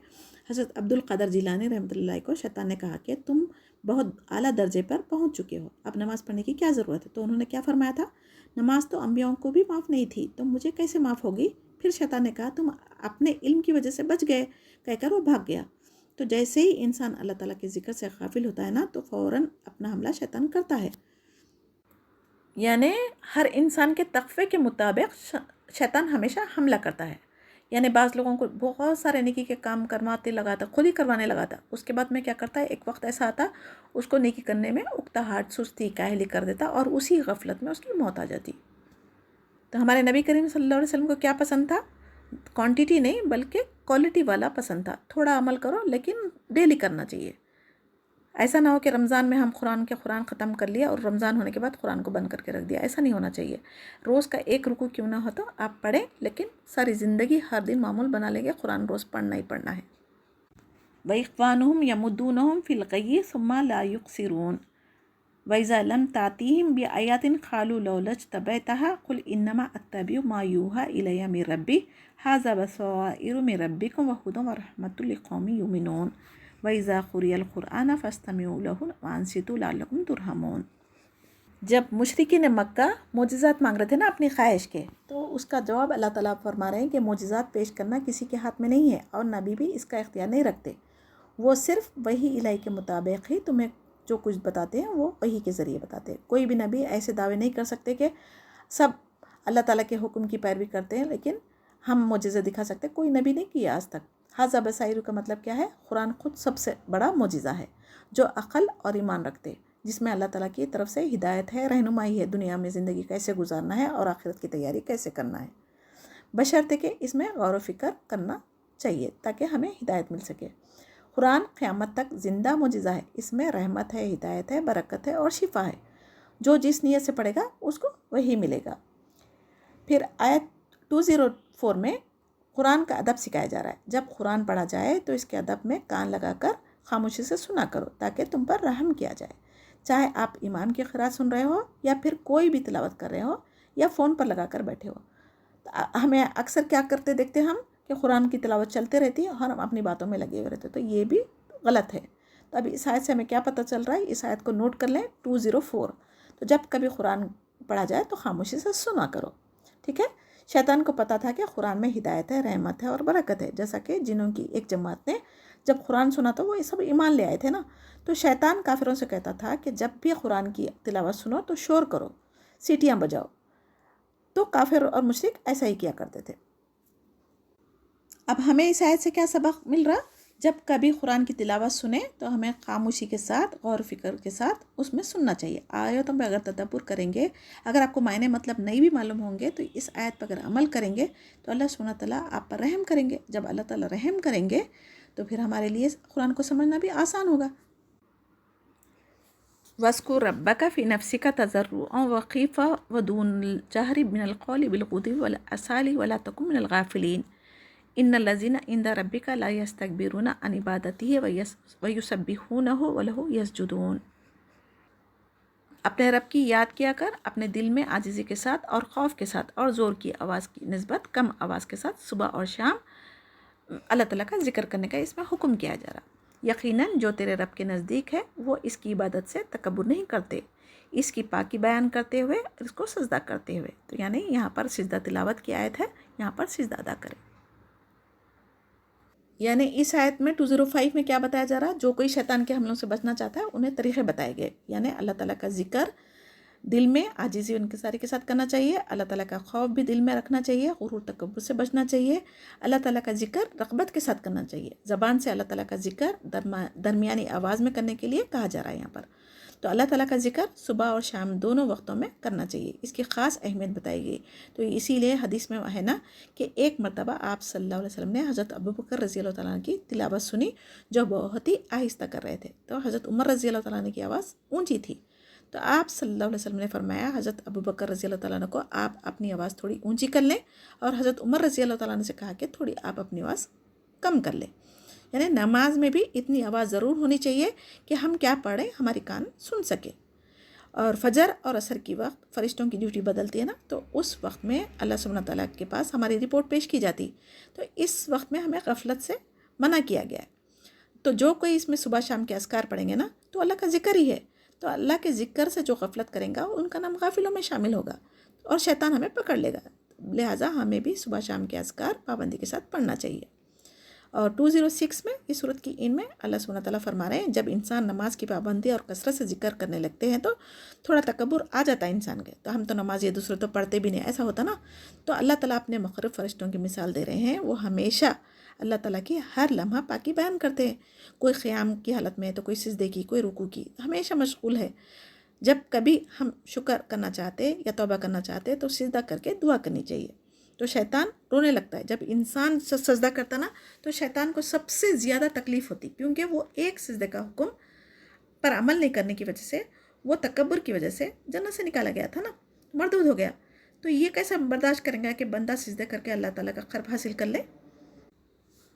حضرت عبد القادر جیلانی رحمۃ اللہ کو شیطان نے کہا کہ تم بہت اعلیٰ درجے پر پہنچ چکے ہو، اب نماز پڑھنے کی کیا ضرورت ہے؟ تو انہوں نے کیا فرمایا تھا؟ نماز تو انبیاءوں کو بھی معاف نہیں تھی تو مجھے کیسے معاف ہوگی؟ پھر شیطان نے کہا تم اپنے علم کی وجہ سے بچ گئے، کہہ کر وہ بھاگ گیا. تو جیسے ہی انسان اللہ تعالیٰ کے ذکر سے غافل ہوتا ہے نا تو فوراً اپنا حملہ شیطان کرتا ہے. یعنی ہر انسان کے تقوی کے مطابق شیطان ہمیشہ حملہ کرتا ہے. یعنی بعض لوگوں کو بہت سارے نیکی کے کام کرواتے لگاتا، خود ہی کروانے لگاتا، اس کے بعد میں کیا کرتا ہے، ایک وقت ایسا آتا اس کو نیکی کرنے میں اکتاہٹ، سستی، کاہلی کر دیتا اور اسی غفلت میں اس کی موت آ جاتی. تو ہمارے نبی کریم صلی اللہ علیہ وسلم کو کیا پسند تھا؟ کوانٹیٹی نہیں بلکہ کوالٹی والا پسند تھا. تھوڑا عمل کرو لیکن ڈیلی کرنا چاہیے. ایسا نہ ہو کہ رمضان میں ہم قرآن ختم کر لیا اور رمضان ہونے کے بعد قرآن کو بند کر کے رکھ دیا. ایسا نہیں ہونا چاہیے. روز کا ایک رکوع کیوں نہ ہو تو آپ پڑھیں، لیکن ساری زندگی ہر دن معمول بنا لیں گے قرآن روز پڑھنا ہی پڑھنا ہے. وَإِخْوَانُهُمْ يَمُدُّونَهُمْ فِي الْغَيِّ ثُمَّ لَا يُقْصِرُونَ وَإِذَا لَمْ تَأْتِهِمْ بِآيَةٍ قَالُوا لَوْلَا اجْتَبَيْتَهَا قُلْ إِنَّمَا أَتَّبِعُ مَا يُوحَى إِلَيَّ مِنْ رَبِّي هَذَا بَصَائِرُ مِنْ رَبِّكُمْ وَهُدًى وَرَحْمَةٌ لِقَوْمٍ يُؤْمِنُونَ وَإِذَا قُرِئَ الْقُرْآنُ فَاسْتَمِعُوا لَهُ وَأَنصِتُوا لَعَلَّكُمْ تُرْحَمُونَ۔ جب مشرکین مکہ معجزات مانگ رہے تھے نا اپنی خواہش کے، تو اس کا جواب اللہ تعالیٰ فرما رہے ہیں کہ معجزات پیش کرنا کسی کے ہاتھ میں نہیں ہے، اور نبی بھی اس کا اختیار نہیں رکھتے، وہ صرف وحی الہی کے مطابق ہی تمہیں جو کچھ بتاتے ہیں وہ وحی کے ذریعے بتاتے ہیں۔ کوئی بھی نبی ایسے دعوے نہیں کر سکتے کہ سب اللہ تعالیٰ کے حکم کی پیروی کرتے ہیں لیکن ہم معجزہ دکھا سکتے، کوئی نبی نہیں کیا آج تک۔ ھذا بصائر کا مطلب کیا ہے؟ قرآن خود سب سے بڑا معجزہ ہے جو عقل اور ایمان رکھتے، جس میں اللہ تعالیٰ کی طرف سے ہدایت ہے، رہنمائی ہے، دنیا میں زندگی کیسے گزارنا ہے اور آخرت کی تیاری کیسے کرنا ہے، بشرطے کہ اس میں غور و فکر کرنا چاہیے تاکہ ہمیں ہدایت مل سکے۔ قرآن قیامت تک زندہ معجزہ ہے، اس میں رحمت ہے، ہدایت ہے، برکت ہے اور شفا ہے، جو جس نیت سے پڑھے گا اس کو وہی ملے گا۔ پھر آیت 204 میں قرآن کا ادب سکھایا جا رہا ہے، جب قرآن پڑھا جائے تو اس کے ادب میں کان لگا کر خاموشی سے سنا کرو تاکہ تم پر رحم کیا جائے، چاہے آپ امام کی قرأت سن رہے ہو یا پھر کوئی بھی تلاوت کر رہے ہو یا فون پر لگا کر بیٹھے ہو۔ ہمیں اکثر کیا کرتے دیکھتے ہم کہ قرآن کی تلاوت چلتے رہتی ہے اور ہم اپنی باتوں میں لگے ہوئے رہتے، تو یہ بھی غلط ہے۔ تو ابھی اس آیت سے ہمیں کیا پتہ چل رہا ہے؟ اس آیت کو نوٹ کر لیں، 204۔ تو جب کبھی قرآن پڑھا جائے تو خاموشی سے سنا کرو، ٹھیک ہے؟ شیطان کو پتہ تھا کہ قرآن میں ہدایت ہے، رحمت ہے اور برکت ہے، جیسا کہ جنوں کی ایک جماعت نے جب قرآن سنا تو وہ سب ایمان لے آئے تھے نا، تو شیطان کافروں سے کہتا تھا کہ جب بھی قرآن کی تلاوت سنو تو شور کرو، سیٹیاں بجاؤ، تو کافر اور مشرک ایسا ہی کیا کرتے تھے۔ اب ہمیں اس آیت سے کیا سبق مل رہا؟ جب کبھی قرآن کی تلاوت سنیں تو ہمیں خاموشی کے ساتھ، غور و فکر کے ساتھ اس میں سننا چاہیے۔ آیتوں پہ اگر تدبر کریں گے، اگر آپ کو معنی مطلب نہیں بھی معلوم ہوں گے، تو اس آیت پر اگر عمل کریں گے تو اللہ سبحانہ تعالیٰ آپ پر رحم کریں گے۔ جب اللہ تعالیٰ رحم کریں گے تو پھر ہمارے لیے قرآن کو سمجھنا بھی آسان ہوگا۔ وَاذْكُر رَبَّكَ فِي نَفْسِكَ تَضَرُّعًا وَخِيفَةً وَدُونَ الْجَهْرِ مِنَ الْقَوْلِ بِالْغُدُوِّ وَالْآصَالِ وَلَا تَكُن مِنَ الْغَافِلِينَ إِنَّ الَّذِينَ عِندَ رَبِّكَ لَا يَسْتَكْبِرُونَ عَنْ عِبَادَتِهِ وَيُسَبِّحُونَهُ وَلَهُ يَسْجُدُونَ۔ اپنے رب کی یاد کیا کر اپنے دل میں عاجزی کے ساتھ اور خوف کے ساتھ اور زور کی آواز کی نسبت کم آواز کے ساتھ صبح اور شام اللہ تعالیٰ کا ذکر کرنے کا اس میں حکم کیا جا رہا۔ یقیناً جو تیرے رب کے نزدیک ہے وہ اس کی عبادت سے تکبر نہیں کرتے، اس کی پاکی بیان کرتے ہوئے اس کو سجدہ کرتے ہوئے۔ تو یعنی یہاں پر سجدہ تلاوت کی آیت ہے، یہاں پر سجدہ ادا کرے۔ یعنی اس آیت میں 205 میں کیا بتایا جا رہا؟ جو کوئی شیطان کے حملوں سے بچنا چاہتا ہے انہیں طریقے بتائے گئے، یعنی اللہ تعالیٰ کا ذکر دل میں عاجزی ان کے سارے کے ساتھ کرنا چاہیے، اللہ تعالیٰ کا خوف بھی دل میں رکھنا چاہیے، غرور تکبر سے بچنا چاہیے، اللہ تعالیٰ کا ذکر رغبت کے ساتھ کرنا چاہیے، زبان سے اللہ تعالیٰ کا ذکر درمیانی آواز میں کرنے کے لیے کہا جا رہا ہے یہاں پر۔ تو اللہ تعالیٰ کا ذکر صبح اور شام دونوں وقتوں میں کرنا چاہیے، اس کی خاص اہمیت بتائی گئی۔ تو اسی لیے حدیث میں ہے نا کہ ایک مرتبہ آپ صلی اللہ علیہ وسلم نے حضرت ابوبکر رضی اللہ تعالیٰ عنہ کی تلاوت سنی جو بہت ہی آہستہ کر رہے تھے، تو حضرت عمر رضی اللہ تعالیٰ عنہ کی آواز اونچی تھی، تو آپ صلی اللہ علیہ وسلم نے فرمایا حضرت ابوبکر رضی اللہ تعالیٰ عنہ کو آپ اپنی آواز تھوڑی اونچی کر لیں، اور حضرت عمر رضی اللہ تعالیٰ عنہ سے کہا کہ تھوڑی آپ اپنی آواز کم کر لیں۔ یعنی نماز میں بھی اتنی آواز ضرور ہونی چاہیے کہ ہم کیا پڑھیں ہماری کان سن سکے۔ اور فجر اور عصر کی وقت فرشتوں کی ڈیوٹی بدلتی ہے نا، تو اس وقت میں اللہ سبحانہ تعالیٰ کے پاس ہماری رپورٹ پیش کی جاتی، تو اس وقت میں ہمیں غفلت سے منع کیا گیا ہے۔ تو جو کوئی اس میں صبح شام کے اذکار پڑھیں گے نا تو اللہ کا ذکر ہی ہے، تو اللہ کے ذکر سے جو غفلت کریں گا ان کا نام غافلوں میں شامل ہوگا اور شیطان ہمیں پکڑ لے گا، لہٰذا ہمیں بھی صبح شام کے اذکار پابندی کے ساتھ پڑھنا چاہیے۔ اور 206 میں اس صورت کی ان میں اللہ سبحانہ تعالیٰ فرما رہے ہیں جب انسان نماز کی پابندی اور کثرت سے ذکر کرنے لگتے ہیں تو تھوڑا تکبر آ جاتا ہے انسان کے، تو ہم تو نماز یہ دوسرے تو پڑھتے بھی نہیں، ایسا ہوتا نا۔ تو اللہ تعالیٰ اپنے مقرب فرشتوں کی مثال دے رہے ہیں، وہ ہمیشہ اللہ تعالیٰ کی ہر لمحہ پاکی بیان کرتے ہیں، کوئی قیام کی حالت میں تو کوئی سجدے کی، کوئی رکوع کی، ہمیشہ مشغول ہے۔ جب کبھی ہم شکر کرنا چاہتے یا توبہ کرنا چاہتے تو سجدہ کر کے دعا کرنی چاہیے۔ تو شیطان رونے لگتا ہے جب انسان سجدہ کرتا نا، تو شیطان کو سب سے زیادہ تکلیف ہوتی، کیونکہ وہ ایک سجدے کا حکم پر عمل نہیں کرنے کی وجہ سے، وہ تکبر کی وجہ سے جنت سے نکالا گیا تھا نا، مردود ہو گیا۔ تو یہ کیسا برداشت کریں گا کہ بندہ سجدے کر کے اللہ تعالیٰ کا قرب حاصل کر لے؟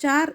4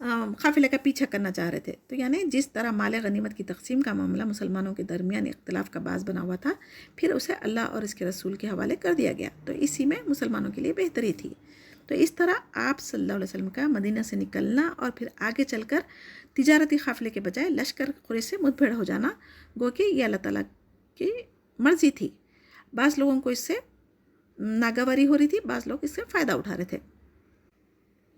قافلے کا پیچھا کرنا چاہ رہے تھے. تو یعنی جس طرح مال غنیمت کی تقسیم کا معاملہ مسلمانوں کے درمیان اختلاف کا باعث بنا ہوا تھا، پھر اسے اللہ اور اس کے رسول کے حوالے کر دیا گیا. تو اسی میں مسلمانوں کے لیے بہتری تھی. تو اس طرح آپ صلی اللہ علیہ وسلم کا مدینہ سے نکلنا اور پھر آگے چل کر تجارتی قافلے کے بجائے لشکر قریش سے متبھیڑ ہو جانا، گو کہ یہ اللہ تعالیٰ کی مرضی تھی. بعض لوگوں کو اس سے ناگواری ہو رہی تھی، بعض لوگ اس سے فائدہ اٹھا رہے تھے.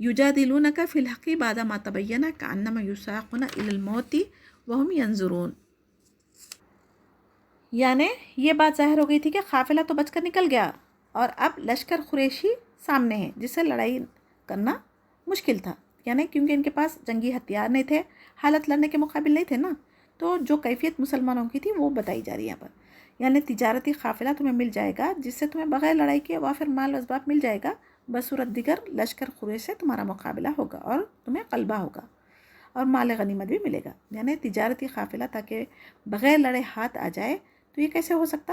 یجادلونک فی الحق بعد ما تبین کانما یساقون الی الموت وهم ینظرون. یعنی یہ بات ظاہر ہو گئی تھی کہ قافلہ تو بچ کر نکل گیا اور اب لشکر قریشی سامنے ہیں جس سے لڑائی کرنا مشکل تھا. یعنی کیونکہ ان کے پاس جنگی ہتھیار نہیں تھے، حالت لڑنے کے مقابل نہیں تھے نا. تو جو کیفیت مسلمانوں کی تھی وہ بتائی جا رہی ہے یہاں پر. یعنی تجارتی قافلہ تمہیں مل جائے گا جس سے تمہیں بغیر لڑائی کے وافر مال و اسباب مل جائے گا. بصورت دیگر لشکر قریش سے تمہارا مقابلہ ہوگا اور تمہیں غلبہ ہوگا اور مال غنیمت بھی ملے گا. یعنی تجارتی قافلہ تاکہ بغیر لڑے ہاتھ آ جائے تو یہ کیسے ہو سکتا؟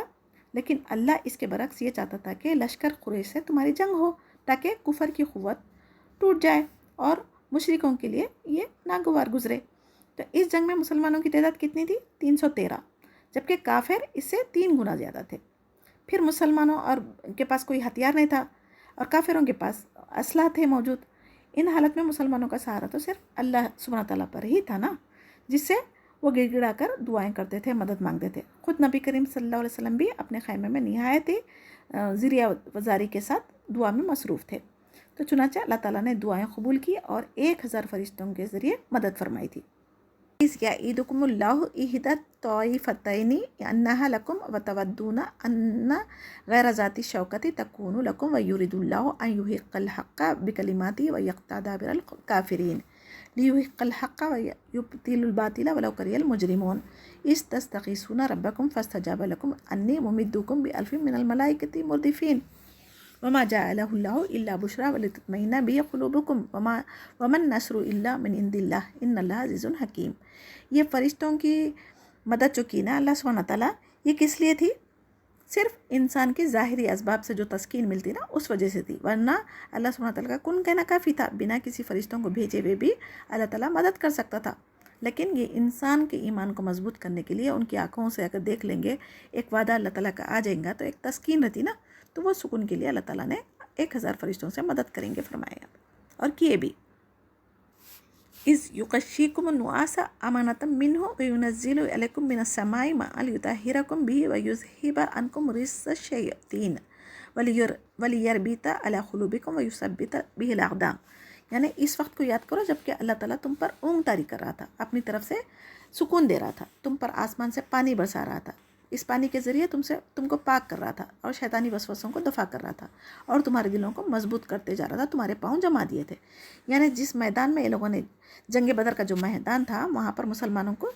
لیکن اللہ اس کے برعکس یہ چاہتا تھا کہ لشکر قریش سے تمہاری جنگ ہو تاکہ کفر کی قوت ٹوٹ جائے اور مشرکوں کے لیے یہ ناگوار گزرے. تو اس جنگ میں مسلمانوں کی تعداد کتنی تھی؟ 313، جبکہ کافر اس سے 3 گنا زیادہ تھے. پھر مسلمانوں اور کے پاس کوئی ہتھیار نہیں تھا اور کافروں کے پاس اسلحہ تھے موجود. ان حالت میں مسلمانوں کا سہارا تو صرف اللہ سبحانہ تعالیٰ پر ہی تھا نا، جس سے وہ گڑ گڑا کر دعائیں کرتے تھے، مدد مانگتے تھے. خود نبی کریم صلی اللہ علیہ وسلم بھی اپنے خیمے میں نہایت ذریعہ وزاری کے ساتھ دعا میں مصروف تھے. تو چنانچہ اللہ تعالیٰ نے دعائیں قبول کی اور 1000 فرشتوں کے ذریعے مدد فرمائی تھی. یعیدکم اللہ احدی الطائفتین انہا لکم وتودون ان غیر ذات الشوکۃ تکون لکم ویرید اللہ ان یحق الحق بکلماتہ ویقطع دابر الکافرین لیحق الحق ویبطل الباطل ولو کری المجرمون اذ تستغیثون ربکم فاستجاب لکم انی ممدکم بألف من الملائکۃ مردفین وما جعلہ اللہ الا بشری ولتطمئن بہ قلوبکم وما النصر الا من عند اللہ ان اللہ عزیز حکیم. یہ فرشتوں کی مدد جو کی نا اللہ سبحانہ تعالیٰ، یہ کس لیے تھی؟ صرف انسان کے ظاہری اسباب سے جو تسکین ملتی نا اس وجہ سے تھی، ورنہ اللہ سبحانہ تعالیٰ کا کن کہنا کافی تھا. بنا کسی فرشتوں کو بھیجے ہوئے بھی اللہ تعالیٰ مدد کر سکتا تھا. لیکن یہ انسان کے ایمان کو مضبوط کرنے کے لیے ان کی آنکھوں سے اگر دیکھ لیں گے ایک وعدہ اللہ تعالیٰ کا آ جائیں گا تو ایک تسکین رہتی نا، تو وہ سکون کے لیے اللہ تعالیٰ نے 1000 فرشتوں سے مدد کریں گے فرمایا اور کیے بھی. اذ یغشیکم النعاس امانۃ منہ وینزل علیکم من السماء ماء لیطہرکم بہ ویذہب عنکم رجس الشیاطین ولیربط علی قلوبکم ویثبت بہ الاقدام. یعنی اس وقت کو یاد کرو جب کہ اللہ تعالیٰ تم پر اونگ طاری کر رہا تھا، اپنی طرف سے سکون دے رہا تھا، تم پر آسمان سے پانی برسا رہا تھا، اس پانی کے ذریعے تم کو پاک کر رہا تھا اور شیطانی وسوسوں کو دفع کر رہا تھا اور تمہارے دلوں کو مضبوط کرتے جا رہا تھا، تمہارے پاؤں جما دیے تھے. یعنی جس میدان میں یہ لوگوں نے جنگ بدر کا جو میدان تھا وہاں پر مسلمانوں کو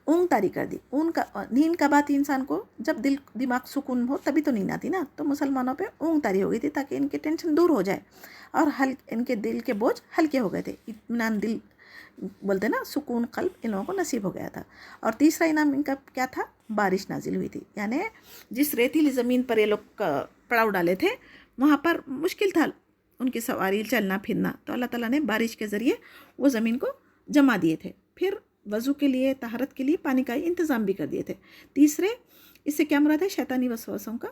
اونگ طاری کر دی. نیند کب آتی انسان کو؟ جب دماغ سکون ہو تبھی تو نیند آتی نا. تو مسلمانوں پہ اونگ طاری ہو گئی تھی تاکہ ان کے ٹینشن دور ہو جائے اور ان کے دل کے بوجھ ہلکے ہو گئے تھے. اطمینان دل بولتے نا، سکون قلب ان لوگوں کو نصیب ہو گیا تھا. اور تیسرا انعام ان کا کیا تھا؟ بارش نازل ہوئی تھی. یعنی جس ریتیلی زمین پر یہ لوگ پڑاؤ ڈالے تھے وہاں پر مشکل تھا ان کی سواری چلنا پھرنا، تو اللہ تعالیٰ نے بارش کے ذریعے وہ زمین کو جما دیے تھے. پھر وضو کے لیے، طہارت کے لیے پانی کا انتظام بھی کر دیے تھے. تیسرے اس سے کیا مراد ہے؟ شیطانی وسوسوں کا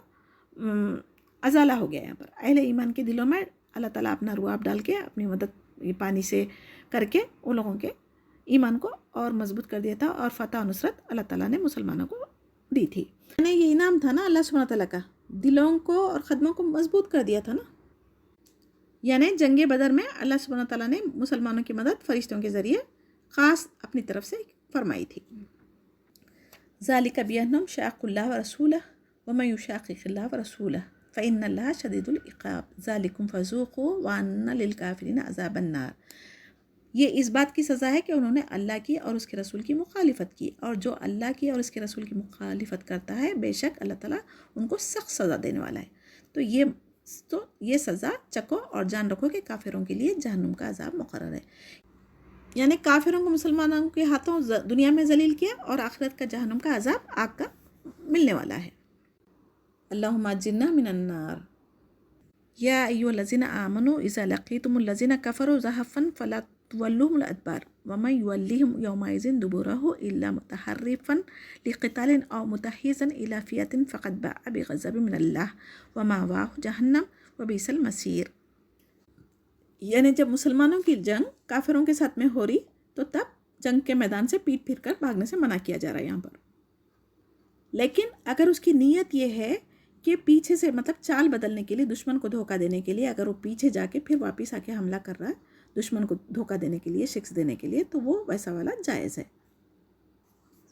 ازالہ ہو گیا. یہاں پر اہل ایمان کے دلوں میں اللہ تعالیٰ اپنا رواب ڈال کے اپنی مدد پانی سے کر کے ان لوگوں کے ایمان کو اور مضبوط کر دیا تھا اور فتح و نصرت اللہ تعالیٰ نے مسلمانوں کو دی تھی. یعنی یہ انعام تھا نا اللہ سبحانہ تعالیٰ کا، دلوں کو اور قدموں کو مضبوط کر دیا تھا نا. یعنی جنگ بدر میں اللہ سبحانہ تعالیٰ نے مسلمانوں کی مدد فرشتوں کے ذریعے خاص اپنی طرف سے فرمائی تھی. ذالک بأنہم شاقوا اللہ ورسولہ ومن یشاقق اللہ ورسولہ فإن اللہ شدید العقاب ذالکم فذوقوا وأن للکافرین عذاب النار. یہ اس بات کی سزا ہے کہ انہوں نے اللہ کی اور اس کے رسول کی مخالفت کی، اور جو اللہ کی اور اس کے رسول کی مخالفت کرتا ہے بے شک اللہ تعالیٰ ان کو سخت سزا دینے والا ہے. تو یہ سزا چکو اور جان رکھو کہ کافروں کے لیے جہنم کا عذاب مقرر ہے. یعنی کافروں کو مسلمانوں کے ہاتھوں دنیا میں ذلیل کیا اور آخرت کا جہنم کا عذاب آگ کا ملنے والا ہے. اللہم اجرنا من النار. یا ایھا الذین آمنوا اذا لقیتم الذین کفروا زحفا فلا تولوهم الأدبار ومن يولهم يومئذ دبره إلا متحرفا لقتال أو متحيزا إلى فئة فقد باء بغضب من الله ومأواه جهنم وبئس المصير. یعنی جب مسلمانوں کی جنگ کافروں کے ساتھ میں ہو رہی تو تب جنگ کے میدان سے پیٹ پھر کر بھاگنے سے منع کیا جا رہا ہے یہاں پر. لیکن اگر اس کی نیت یہ ہے کہ پیچھے سے مطلب چال بدلنے کے لیے، دشمن کو دھوکہ دینے کے لیے، اگر وہ پیچھے جا کے پھر واپس آ کے حملہ کر رہا ہے دشمن کو دھوکہ دینے کے لیے، شکست دینے کے لیے، تو وہ ویسا والا جائز ہے.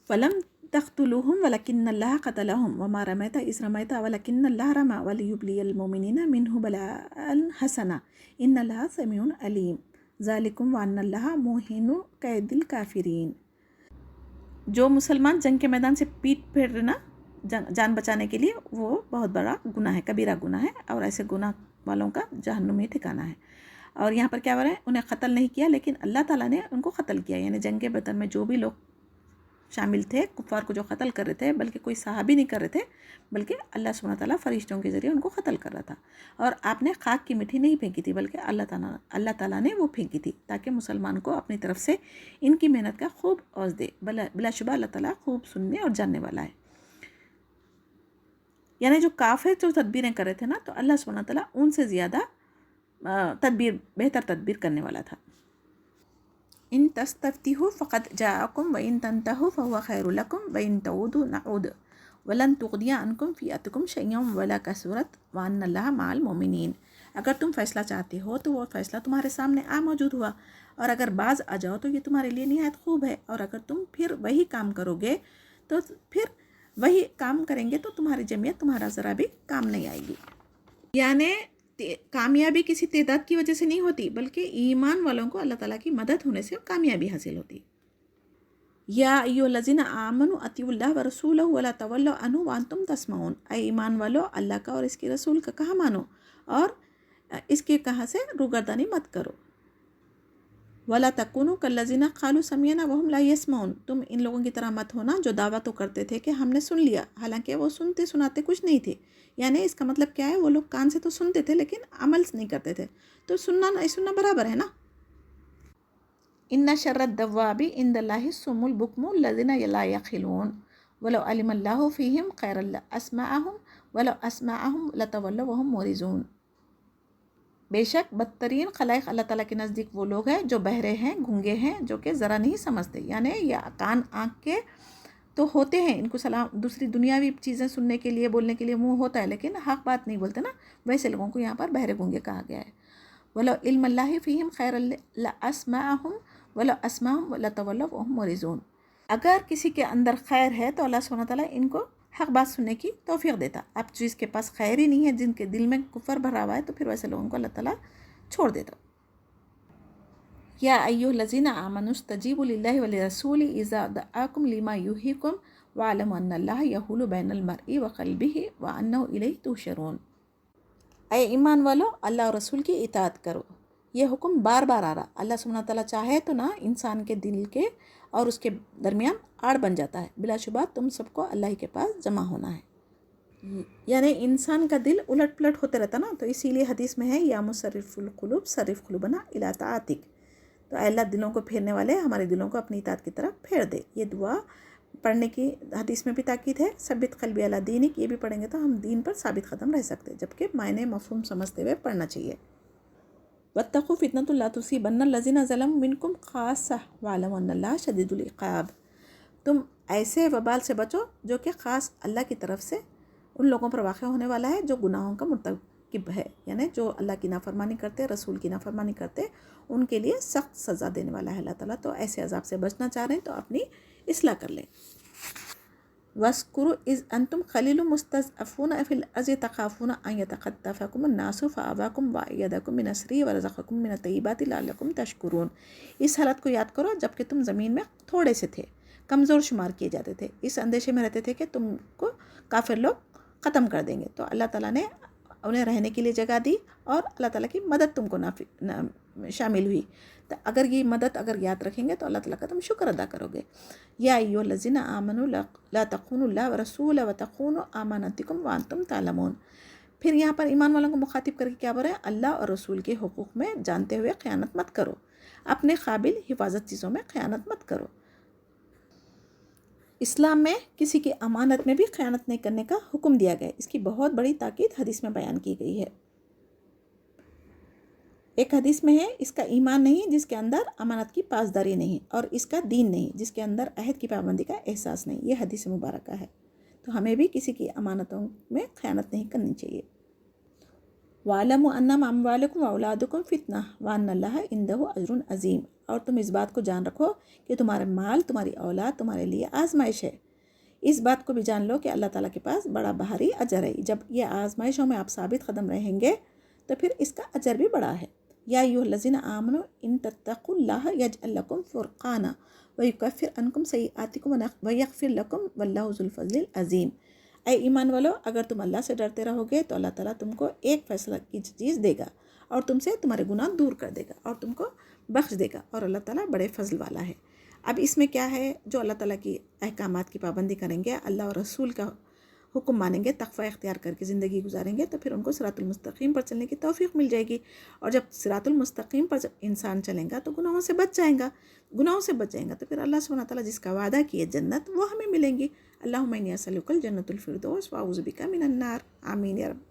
فلم تقتلوہم ولکن اللہ قتلہم وما رمیت اذ رمیت ولکن اللہ رمی ولیبلی المؤمنین منہ بلاء حسنا ان اللہ سمیع علیم ذالکم وان اللہ موہن کید الکافرین. جو مسلمان جنگ کے میدان سے پیٹ پھیرنا جان بچانے کے لیے، وہ بہت بڑا گناہ ہے، کبیرہ گناہ ہے، اور ایسے گناہ والوں کا جہنم میں ٹھکانہ ہے. اور یہاں پر کیا ہو رہا ہے، انہیں قتل نہیں کیا لیکن اللہ تعالیٰ نے ان کو قتل کیا. یعنی جنگ بدر میں جو بھی لوگ شامل تھے کفار کو جو قتل کر رہے تھے، بلکہ کوئی صحابی نہیں کر رہے تھے، بلکہ اللہ سبحانہ تعالیٰ فرشتوں کے ذریعے ان کو قتل کر رہا تھا. اور آپ نے خاک کی مٹی نہیں پھینکی تھی، بلکہ اللہ تعالیٰ نے وہ پھینکی تھی تاکہ مسلمان کو اپنی طرف سے ان کی محنت کا خوب عوض دے. بلا شبہ اللہ تعالیٰ خوب سننے اور جاننے والا ہے. یعنی جو کافر جو تدبیریں کر رہے تھے نا، تو اللہ سبحانہ تعالیٰ ان سے زیادہ بہتر تدبیر کرنے والا تھا. ان تستفتحوا فقد جاءکم وان تنتهوا فهو خیر لکم وان تعودوا نعود ولن تغنی عنکم فئتکم شیئا ولا کثرت وان اللہ مع المؤمنین. اگر تم فیصلہ چاہتے ہو تو وہ فیصلہ تمہارے سامنے موجود ہوا، اور اگر باز آ جاؤ تو یہ تمہارے لیے نہایت خوب ہے، اور اگر تم پھر وہی کام کرو گے تو پھر وہی کام کریں گے تو تمہاری جمعیت تمہارا ذرا بھی کام نہیں آئے گی. یعنی کامیابی کسی تعداد کی وجہ سے نہیں ہوتی، بلکہ ایمان والوں کو اللہ تعالیٰ کی مدد ہونے سے کامیابی حاصل ہوتی. یا ایھا الذین آمنوا اطیعوا اللہ ورسولہ ولا تولوا عنہ وانتم تسمعون. اے ایمان والو، اللہ کا اور اس کے رسول کا کہا مانو اور اس کے کہا سے روگردانی مت کرو. ولا تکونوا کالذین قالوا سمعنا وهم لا يسمعون. تم ان لوگوں کی طرح مت ہونا جو دعویٰ تو کرتے تھے کہ ہم نے سن لیا، حالانکہ وہ سنتے سناتے کچھ نہیں تھے. یعنی اس کا مطلب کیا ہے، وہ لوگ کان سے تو سنتے تھے لیکن عمل نہیں کرتے تھے. تو سننا نہیں سننا برابر ہے نا. ان شر الدواب عند اللہ الصم البکم الذین لا یعقلون ولو علم اللہ فیہم خیرا لاسمعہم ولو اسمعہم لتولوا وہم معرضون. بے شک بدترین خلائق اللہ تعالیٰ کے نزدیک وہ لوگ ہیں جو بہرے ہیں، گونگے ہیں، جو کہ ذرا نہیں سمجھتے. یعنی یا کان آنکھ کے تو ہوتے ہیں، ان کو سلام دوسری دنیاوی چیزیں سننے کے لیے بولنے کے لیے منہ ہوتا ہے، لیکن حق بات نہیں بولتے نا. ویسے لوگوں کو یہاں پر بہرے گونگے کہا گیا ہے. وَلَوْ عِلْمَ اللَّهِ فِيهِمْ خَيْرًا لَأَسْمَعَهُمْ وَلَوْ أَسْمَعَهُمْ لَتَوَلَّوْا وَهُمْ مُعْرِضُونَ. اگر کسی کے اندر خیر ہے تو اللہ سبحانہ تعالیٰ ان کو حق بات سننے کی توفیق دیتا. اب جس کے پاس خیر ہی نہیں ہے، جن کے دل میں کفر بھرا ہوا ہے، تو پھر ویسے لوگوں کو اللہ تعالیٰ چھوڑ دیتا. یا ایھا الذین آمنوا استجیبوا للہ وللرسول اذا دعاکم لما یحییکم واعلموا ان اللہ یحول بین المرء وقلبہ وانہ الیہ تحشرون. اے ایمان والو، اللہ اور رسول کی اطاعت کرو. یہ حکم بار بار آ رہا. اللہ سبحانہ تعالیٰ چاہے تو نا انسان کے دل کے اور اس کے درمیان آڑ بن جاتا ہے. بلا شبہ تم سب کو اللہ کے پاس جمع ہونا ہے. یعنی انسان کا دل الٹ پلٹ ہوتے رہتا نا، تو اسی لیے حدیث میں ہے یا مصرف القلوب صرف قلوبنا الی طاعتک. تو اے اللہ دلوں کو پھیرنے والے ہمارے دلوں کو اپنی اطاعت کی طرف پھیر دے. یہ دعا پڑھنے کی حدیث میں بھی تاکید ہے. ثبت قلبی علی دینک، یہ بھی پڑھیں گے تو ہم دین پر ثابت قدم رہ سکتے، جبکہ معنی مفہوم سمجھتے ہوئے پڑھنا چاہیے. واتقوا فتنة لا تصیبن الذین ظلموا منکم خاصہ واعلموا ان اللہ شدید العقاب. تم ایسے وبال سے بچو جو کہ خاص اللہ کی طرف سے ان لوگوں پر واقع ہونے والا ہے جو گناہوں کا مرتکب ہے. یعنی جو اللہ کی نافرمانی کرتے، رسول کی نافرمانی کرتے، ان کے لیے سخت سزا دینے والا ہے اللہ تعالیٰ. تو ایسے عذاب سے بچنا چاہ رہے ہیں تو اپنی اصلاح کر لیں. وَاذْكُرُوا إِذْ أَنْتُمْ قَلِيلٌ مُسْتَضْعَفُونَ فِي الْأَرْضِ تَخَافُونَ أَنْ يَتَخَطَّفَكُمُ النَّاسُ فَآوَاكُمْ وَأَيَّدَكُمْ بِنَصْرِهِ وَرَزَقَكُمْ مِنَ الطَّيِّبَاتِ لَعَلَّكُمْ تَشْكُرُونَ. اس حالت کو یاد کرو جب کہ تم زمین میں تھوڑے سے تھے، کمزور شمار کیے جاتے تھے، اس اندیشے میں رہتے تھے کہ تم کو کافر لوگ ختم کر دیں گے. تو اللہ تعالیٰ نے انہیں رہنے کے لیے جگہ دی اور اللہ تعالیٰ کی مدد تم کو شامل ہوئی. تو اگر یہ مدد اگر یاد رکھیں گے تو اللہ تعالیٰ کا تم شکر ادا کرو گے. یا ایھا الذین آمنوا لا تخونوا اللہ ورسولہ وتخونوا اماناتکم وانتم تعلمون. پھر یہاں پر ایمان والوں کو مخاطب کر کے کیا بول رہا ہے؟ اللہ اور رسول کے حقوق میں جانتے ہوئے خیانت مت کرو، اپنے قابل حفاظت چیزوں میں خیانت مت کرو۔ اسلام میں کسی کی امانت میں بھی خیانت نہیں کرنے کا حکم دیا گیا ہے، اس کی بہت بڑی تاکید حدیث میں بیان کی گئی ہے۔ ایک حدیث میں ہے، اس کا ایمان نہیں جس کے اندر امانت کی پاسداری نہیں، اور اس کا دین نہیں جس کے اندر عہد کی پابندی کا احساس نہیں۔ یہ حدیث مبارکہ ہے، تو ہمیں بھی کسی کی امانتوں میں خیانت نہیں کرنی چاہیے۔ وَاعْلَمُوا أَنَّمَا أَمْوَالُكُمْ وَأَوْلَادُكُمْ فِتْنَةٌ وَأَنَّ اللَّهَ عِندَهُ أَجْرٌ عَظِيمٌ، اور تم اس بات کو جان رکھو کہ تمہارے مال، تمہاری اولاد تمہارے لیے آزمائش ہے۔ اس بات کو بھی جان لو کہ اللہ تعالیٰ کے پاس بڑا بھاری اجر ہے۔ جب یہ آزمائشوں میں آپ ثابت قدم رہیں گے تو پھر اس کا اجر بھی بڑا ہے۔ یا ایھا الذین آمنوا ان تتقوا اللہ یجعل لکم فرقانا ویکفر عنکم سیئاتکم ویغفر لکم واللہ ذو الفضل العظیم۔ اے ایمان والو، اگر تم اللہ سے ڈرتے رہو گے تو اللہ تعالیٰ تم کو ایک فیصلہ کی چیز دے گا اور تم سے تمہارے گناہ دور کر دے گا اور تم کو بخش دے گا، اور اللہ تعالیٰ بڑے فضل والا ہے۔ اب اس میں کیا ہے؟ جو اللہ تعالیٰ کی احکامات کی پابندی کریں گے، اللہ اور رسول کا حکم مانیں گے، تقوی اختیار کر کے زندگی گزاریں گے، تو پھر ان کو صراط المستقیم پر چلنے کی توفیق مل جائے گی۔ اور جب صراط المستقیم پر جب انسان چلیں گا تو گناہوں سے بچ جائیں گا، گناہوں سے بچ جائیں گا تو پھر اللہ سبحانہ تعالیٰ جس کا وعدہ کیے جنت، وہ ہمیں ملیں گی۔ اللہم انی اسألک الجنۃ الفردوس واعوذ بک من النار، آمین یا رب۔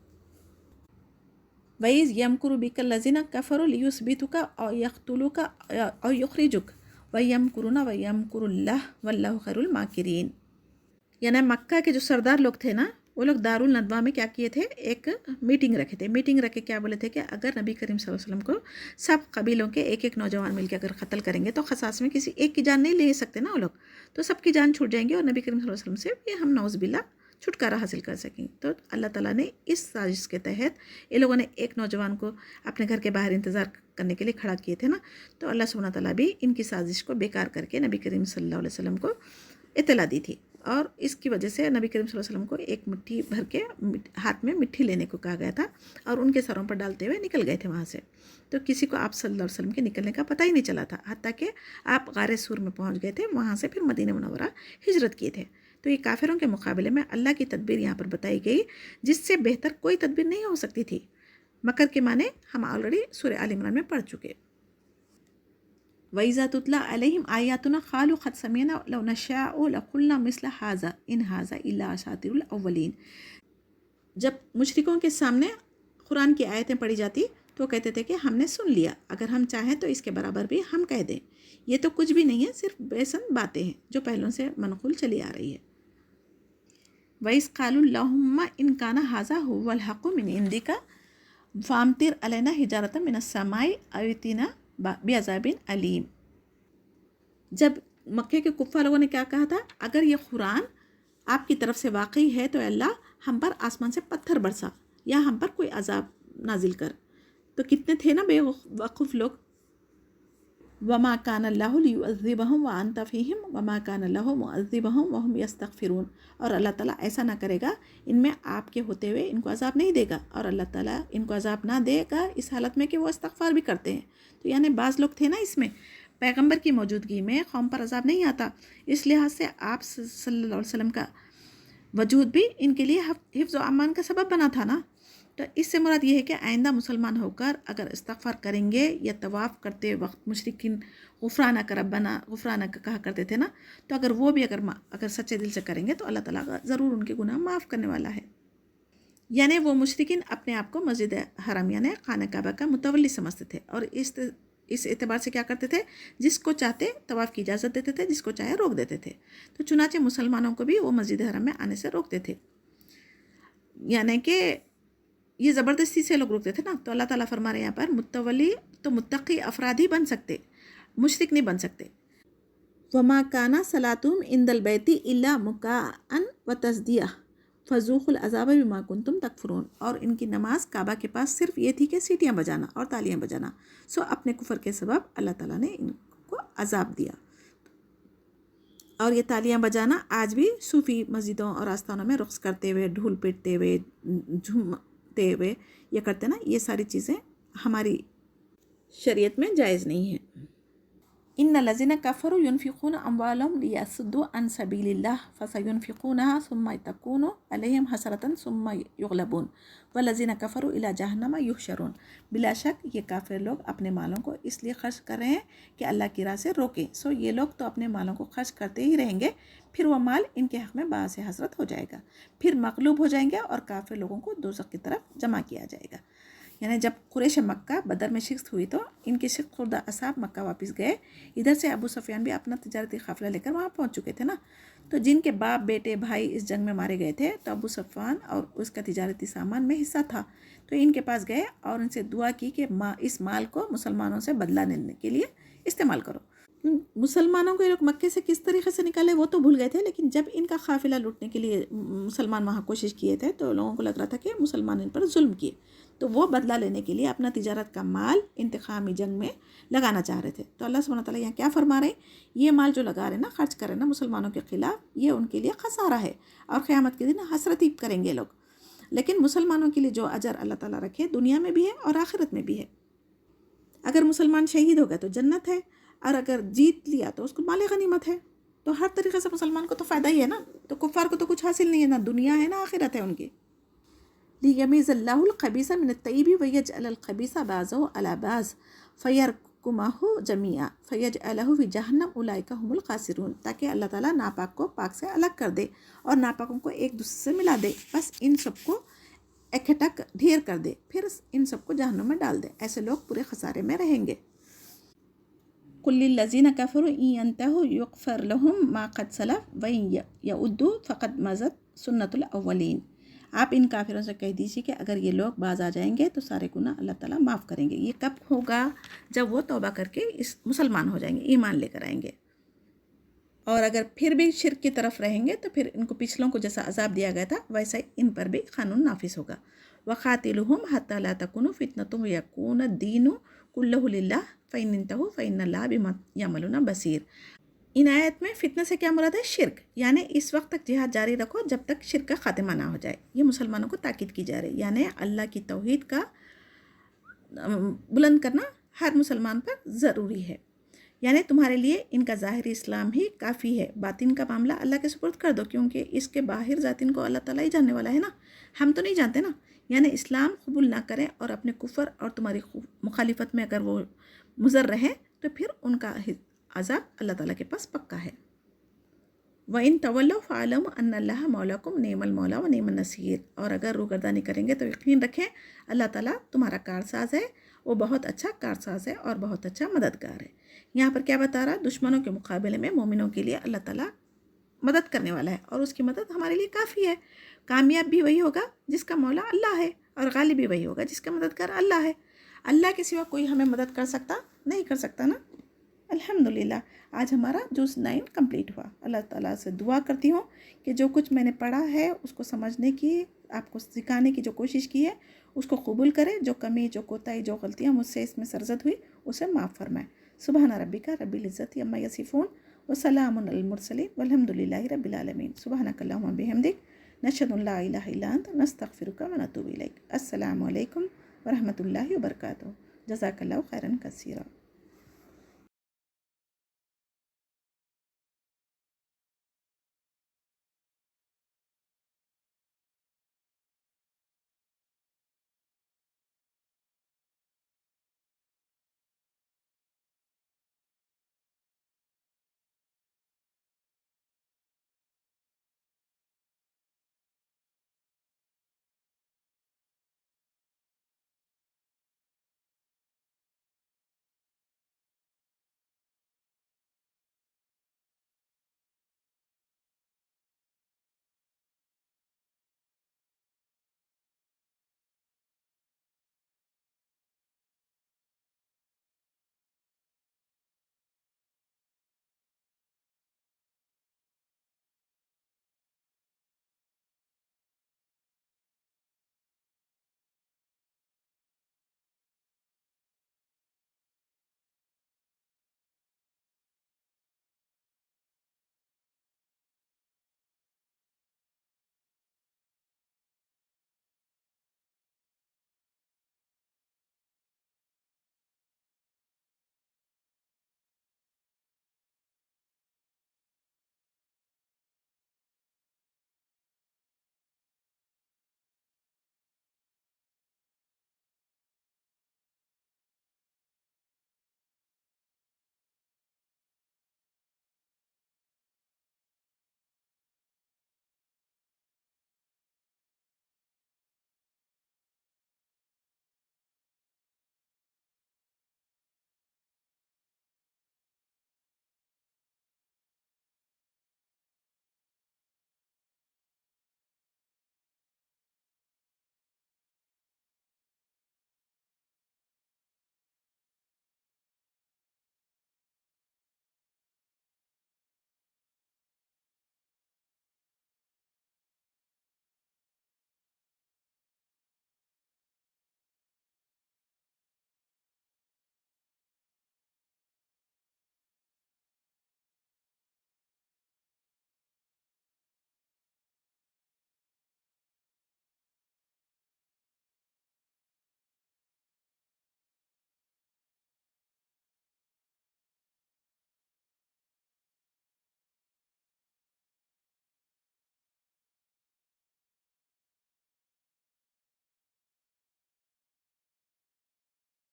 وَإِذْ يَمْكُرُ بِكَ الَّذِينَ كَفَرُوا لِيُثْبِتُوكَ أَوْ يَقْتُلُوكَ أَوْ يُخْرِجُوكَ وَيَمْكُرُونَ وَيَمْكُرُ اللَّهُ وَاللَّهُ خَيْرُ الْمَاكِرِينَ۔ یعنی مکہ کے جو سردار لوگ تھے نا، وہ لوگ دارالندوہ میں کیا کیے تھے؟ ایک میٹنگ رکھے تھے۔ میٹنگ رکھ کے کیا بولے تھے کہ اگر نبی کریم صلی اللہ علیہ وسلم کو سب قبیلوں کے ایک ایک نوجوان مل کے اگر قتل کریں گے تو قصاص میں کسی ایک کی جان نہیں لے سکتے نا وہ لوگ، تو سب کی جان چھوٹ جائیں گی اور نبی کریم صلی اللہ علیہ وسلم سے بھی ہم نعوذ باللہ چھٹکارا حاصل کر سکیں۔ تو اللہ تعالیٰ نے اس سازش کے تحت یہ لوگوں نے ایک نوجوان کو اپنے گھر کے باہر انتظار کرنے کے لیے کھڑا کیے تھے نا، تو اللہ سبحانہ تعالیٰ بھی ان کی سازش کو بیکار کر کے نبی کریم صلی اللہ علیہ وسلم کو اطلاع دی تھی، اور اس کی وجہ سے نبی کریم صلی اللہ علیہ وسلم کو ایک مٹھی بھر کے ہاتھ میں مٹھی لینے کو کہا گیا تھا، اور ان کے سروں پر ڈالتے ہوئے نکل گئے تھے وہاں سے۔ تو کسی کو آپ صلی اللہ علیہ وسلم کے نکلنے کا پتہ ہی نہیں چلا تھا، حتیٰ کہ آپ غار سور میں پہنچ گئے تھے، وہاں سے پھر مدینہ منورہ ہجرت کیے تھے۔ تو یہ کافروں کے مقابلے میں اللہ کی تدبیر یہاں پر بتائی گئی، جس سے بہتر کوئی تدبیر نہیں ہو سکتی تھی۔ مکر کے معنی ہم آلریڈی سورہ آل عمران میں پڑھ چکے۔ وَإِذَا تُتْلَى عَلَيْهِمْ آيَاتُنَا قَالُوا قَدْ سَمِعْنَا لَوْ نَشَاءُ لَقُلْنَا مِثْلَ هَذَا إِنْ هَذَا إِلَّا أَسَاطِيرُ الْأَوَّلِينَ۔ جب مشرکوں کے سامنے قرآن کی آیتیں پڑھی جاتی تو کہتے تھے کہ ہم نے سن لیا، اگر ہم چاہیں تو اس کے برابر بھی ہم کہہ دیں، یہ تو کچھ بھی نہیں ہے، صرف بےسن باتیں ہیں جو پہلوں سے منقول چلی آ رہی ہے۔ وَإِذْ قَالُوا اللَّهُمَّ إِنْ كَانَ هَذَا هُوَ الْحَقُّ مِنْ عِنْدِكَ فَأَمْطِرْ عَلَيْنَا حِجَارَةً مِنَ السَّمَاءِ أَوْ ائْتِنَا بِعَذَابٍ أَلِيمٍ۔ جب مکے کے کفار لوگوں نے کیا کہا تھا؟ اگر یہ قرآن آپ کی طرف سے واقعی ہے تو اللہ ہم پر آسمان سے پتھر برسا یا ہم پر کوئی عذاب نازل کر۔ تو کتنے تھے نا بے وقوف لوگ۔ وَمَا كَانَ اللَّهُ لِيُعَذِّبَهُمْ وَأَنْتَ فِيهِمْ وَمَا كَانَ اللَّهُ مُعَذِّبَهُمْ وَهُمْ يَسْتَغْفِرُونَ۔ اور اللہ تعالیٰ ایسا نہ کرے گا، ان میں آپ کے ہوتے ہوئے ان کو عذاب نہیں دے گا، اور اللہ تعالیٰ ان کو عذاب نہ دے گا اس حالت میں کہ وہ استغفار بھی کرتے ہیں۔ تو یعنی بعض لوگ تھے نا اس میں، پیغمبر کی موجودگی میں قوم پر عذاب نہیں آتا، اس لحاظ سے آپ صلی اللہ علیہ وسلم کا وجود بھی ان کے لیے حفظ و امان کا سبب بنا تھا نا۔ تو اس سے مراد یہ ہے کہ آئندہ مسلمان ہو کر اگر استغفار کریں گے یا طواف کرتے وقت مشرکین غفرانک ربنا غفرانک کہا کرتے تھے نا، تو اگر وہ بھی اگر سچے دل سے کریں گے تو اللہ تعالیٰ ضرور ان کے گناہ معاف کرنے والا ہے۔ یعنی وہ مشرکین اپنے آپ کو مسجد حرم یعنی خانہ کعبہ کا متولی سمجھتے تھے، اور اس اعتبار سے کیا کرتے تھے؟ جس کو چاہتے طواف کی اجازت دیتے تھے، جس کو چاہے روک دیتے تھے۔ تو چنانچہ مسلمانوں کو بھی وہ مسجد حرم میں آنے سے روکتے تھے، یعنی کہ یہ زبردستی سے لوگ روکتے تھے نا۔ تو اللہ تعالیٰ فرما رہے ہیں یہاں پر متولی تو متقی افراد ہی بن سکتے، مشرک نہیں بن سکتے۔ وَمَا كَانَ صَلَاتُهُمْ عِنْدَ الْبَيْتِ إِلَّا مُكَاءً وَتَصْدِيَةً فَذُوقُوا الْعَذَابَ بِمَا كُنْتُمْ تَكْفُرُونَ۔ اور ان کی نماز کعبہ کے پاس صرف یہ تھی کہ سیٹیاں بجانا اور تالیاں بجانا، اپنے کفر کے سبب اللہ تعالیٰ نے ان کو عذاب دیا۔ اور یہ تالیاں بجانا آج بھی صوفی مسجدوں اور آستانوں میں رقص کرتے ہوئے، ڈھول پیٹتے ہوئے، جھومتے ہوئے یہ کرتے نا، یہ ساری چیزیں ہماری شریعت میں جائز نہیں ہیں۔ ان الذين كفروا ينفقون اموالهم ليصدوا عن سبيل الله فسينفقونها ثم تكون عليهم حسرة ثم يغلبون والذين كفروا الى جہنم يحشرون. بلا شک یہ کافر لوگ اپنے مالوں کو اس لیے خرچ کر رہے ہیں کہ اللہ کی راہ سے روکیں. یہ لوگ تو اپنے مالوں کو خرچ کرتے ہی رہیں گے، پھر وہ مال ان کے حق میں باعث حسرت ہو جائے گا، پھر مغلوب ہو جائیں گے اور کافر لوگوں کو دوزخ کی طرف جمع کیا جائے گا. یعنی جب قریش مکہ بدر میں شکست ہوئی تو ان کے شکست خوردہ اصحاب مکہ واپس گئے. ادھر سے ابو سفیان بھی اپنا تجارتی قافلہ لے کر وہاں پہنچ چکے تھے نا. تو جن کے باپ بیٹے بھائی اس جنگ میں مارے گئے تھے تو ابو سفیان اور اس کا تجارتی سامان میں حصہ تھا. تو ان کے پاس گئے اور ان سے دعا کی کہ اس مال کو مسلمانوں سے بدلہ لینے کے لیے استعمال کرو. مسلمانوں کو یہ لوگ مکے سے کس طریقے سے نکالے وہ تو بھول گئے تھے، لیکن جب ان کا قافلہ لوٹنے کے لیے مسلمان وہاں کوشش کیے تھے تو لوگوں کو لگ رہا تھا کہ مسلمان ان پر ظلم کیے، تو وہ بدلہ لینے کے لیے اپنا تجارت کا مال انتقامی جنگ میں لگانا چاہ رہے تھے. تو اللہ سبحانہ تعالیٰ یہاں کیا فرما رہے ہیں، یہ مال جو لگا رہے ہیں نا، خرچ کر رہے ہیں نا مسلمانوں کے خلاف، یہ ان کے لیے خسارہ ہے اور قیامت کے دن حسرت ہی کریں گے لوگ. لیکن مسلمانوں کے لیے جو اجر اللہ تعالیٰ رکھے دنیا میں بھی ہے اور آخرت میں بھی ہے. اگر مسلمان شہید ہو گئے تو جنت ہے، اور اگر جیت لیا تو اس کو مال غنیمت ہے. تو ہر طریقے سے مسلمان کو تو فائدہ ہی ہے نا. تو کفار کو تو کچھ حاصل نہیں ہے، نہ دنیا ہے نہ آخرت ہے ان کی. لیمیز اللہ الخبیث من الطیب ویجعل الخبیث بعضہ علی بعض فیرکمہ جمیعا فیجعلہ فی جہنم اولئک هم الخاسرون. تاکہ اللہ تعالیٰ ناپاک کو پاک سے الگ کر دے اور ناپاکوں کو ایک دوسرے سے ملا دے، بس ان سب کو اکٹھا ڈھیر کر دے، پھر ان سب کو جہنم میں ڈال دے. ایسے لوگ پورے خسارے میں رہیں گے. قل للذین کفروا ان ینتہوا یغفر لهم ما قد سلف وان یعودوا فقد مضت سنت الاولین. آپ ان کافروں سے کہہ دیجیے کہ اگر یہ لوگ باز آ جائیں گے تو سارے گناہ اللہ تعالیٰ معاف کریں گے. یہ کب ہوگا؟ جب وہ توبہ کر کے مسلمان ہو جائیں گے، ایمان لے کر آئیں گے. اور اگر پھر بھی شرک کی طرف رہیں گے تو پھر ان کو پچھلوں کو جیسا عذاب دیا گیا تھا ویسا ہی ان پر بھی قانون نافذ ہوگا. وَقَاتِلُهُمْ حَتَّى لَا تَكُونَ فِتْنَةٌ وَيَكُونَ الدِّينُ كُلُّهُ لِلَّهِ فَإِنِ انتهوا فَإِنَّ اللَّهَ بِمَا يَعْمَلُونَ بَصِيرٌ. ان آیت میں فتنہ سے کیا مراد ہے؟ شرک. یعنی اس وقت تک جہاد جاری رکھو جب تک شرک کا خاتمہ نہ ہو جائے. یہ مسلمانوں کو تاکید کی جا رہی ہے، یعنی اللہ کی توحید کا بلند کرنا ہر مسلمان پر ضروری ہے. یعنی تمہارے لیے ان کا ظاہری اسلام ہی کافی ہے، باطن کا معاملہ اللہ کے سپرد کر دو، کیونکہ اس کے باہر ذاتن کو اللہ تعالیٰ ہی جاننے والا ہے نا، ہم تو نہیں جانتے نا. یعنی اسلام قبول نہ کریں اور اپنے کفر اور تمہاری مخالفت میں اگر وہ مضر رہیں تو پھر ان کا عذاب اللہ تعالیٰ کے پاس پکا ہے. وَإِن تَوَلَّوْا فَاعْلَمُوا أَنَّ اللَّهَ مَوْلَاكُمْ نِعْمَ الْمَوْلَىٰ وَنِعْمَ النَّصِيرُ. اور اگر روگردانی کریں گے تو یقین رکھیں اللہ تعالیٰ تمہارا کارساز ہے، وہ بہت اچھا کارساز ہے اور بہت اچھا مددگار ہے. یہاں پر کیا بتا رہا؟ دشمنوں کے مقابلے میں مومنوں کے لیے اللہ تعالیٰ مدد کرنے والا ہے اور اس کی مدد ہمارے لیے کافی ہے. کامیاب بھی وہی ہوگا جس کا مولا اللہ ہے، اور غالب بھی وہی ہوگا جس کا مددگار اللہ ہے. اللہ کے سوا کوئی ہمیں مدد کر سکتا نہیں کر سکتا نا. الحمدللہ آج ہمارا جز 9 کمپلیٹ ہوا. اللہ تعالیٰ سے دعا کرتی ہوں کہ جو کچھ میں نے پڑھا ہے اس کو سمجھنے کی، آپ کو سکھانے کی جو کوشش کی ہے اس کو قبول کرے. جو کمی، جو کوتاہی، جو غلطیاں مجھ سے اس میں سرزد ہوئی اسے معاف فرمائے. سبحان ربک رب العزت عما یصفون وسلام علی المرسلین والحمدللہ رب العالمین. سبحانک اللہم وبحمدک نشہد ان لا الہ الا انت نستغفرک ونتوب الیک. السلام علیکم ورحمۃ اللہ وبرکاتہ. جزاک اللہ خیرا کثیرا.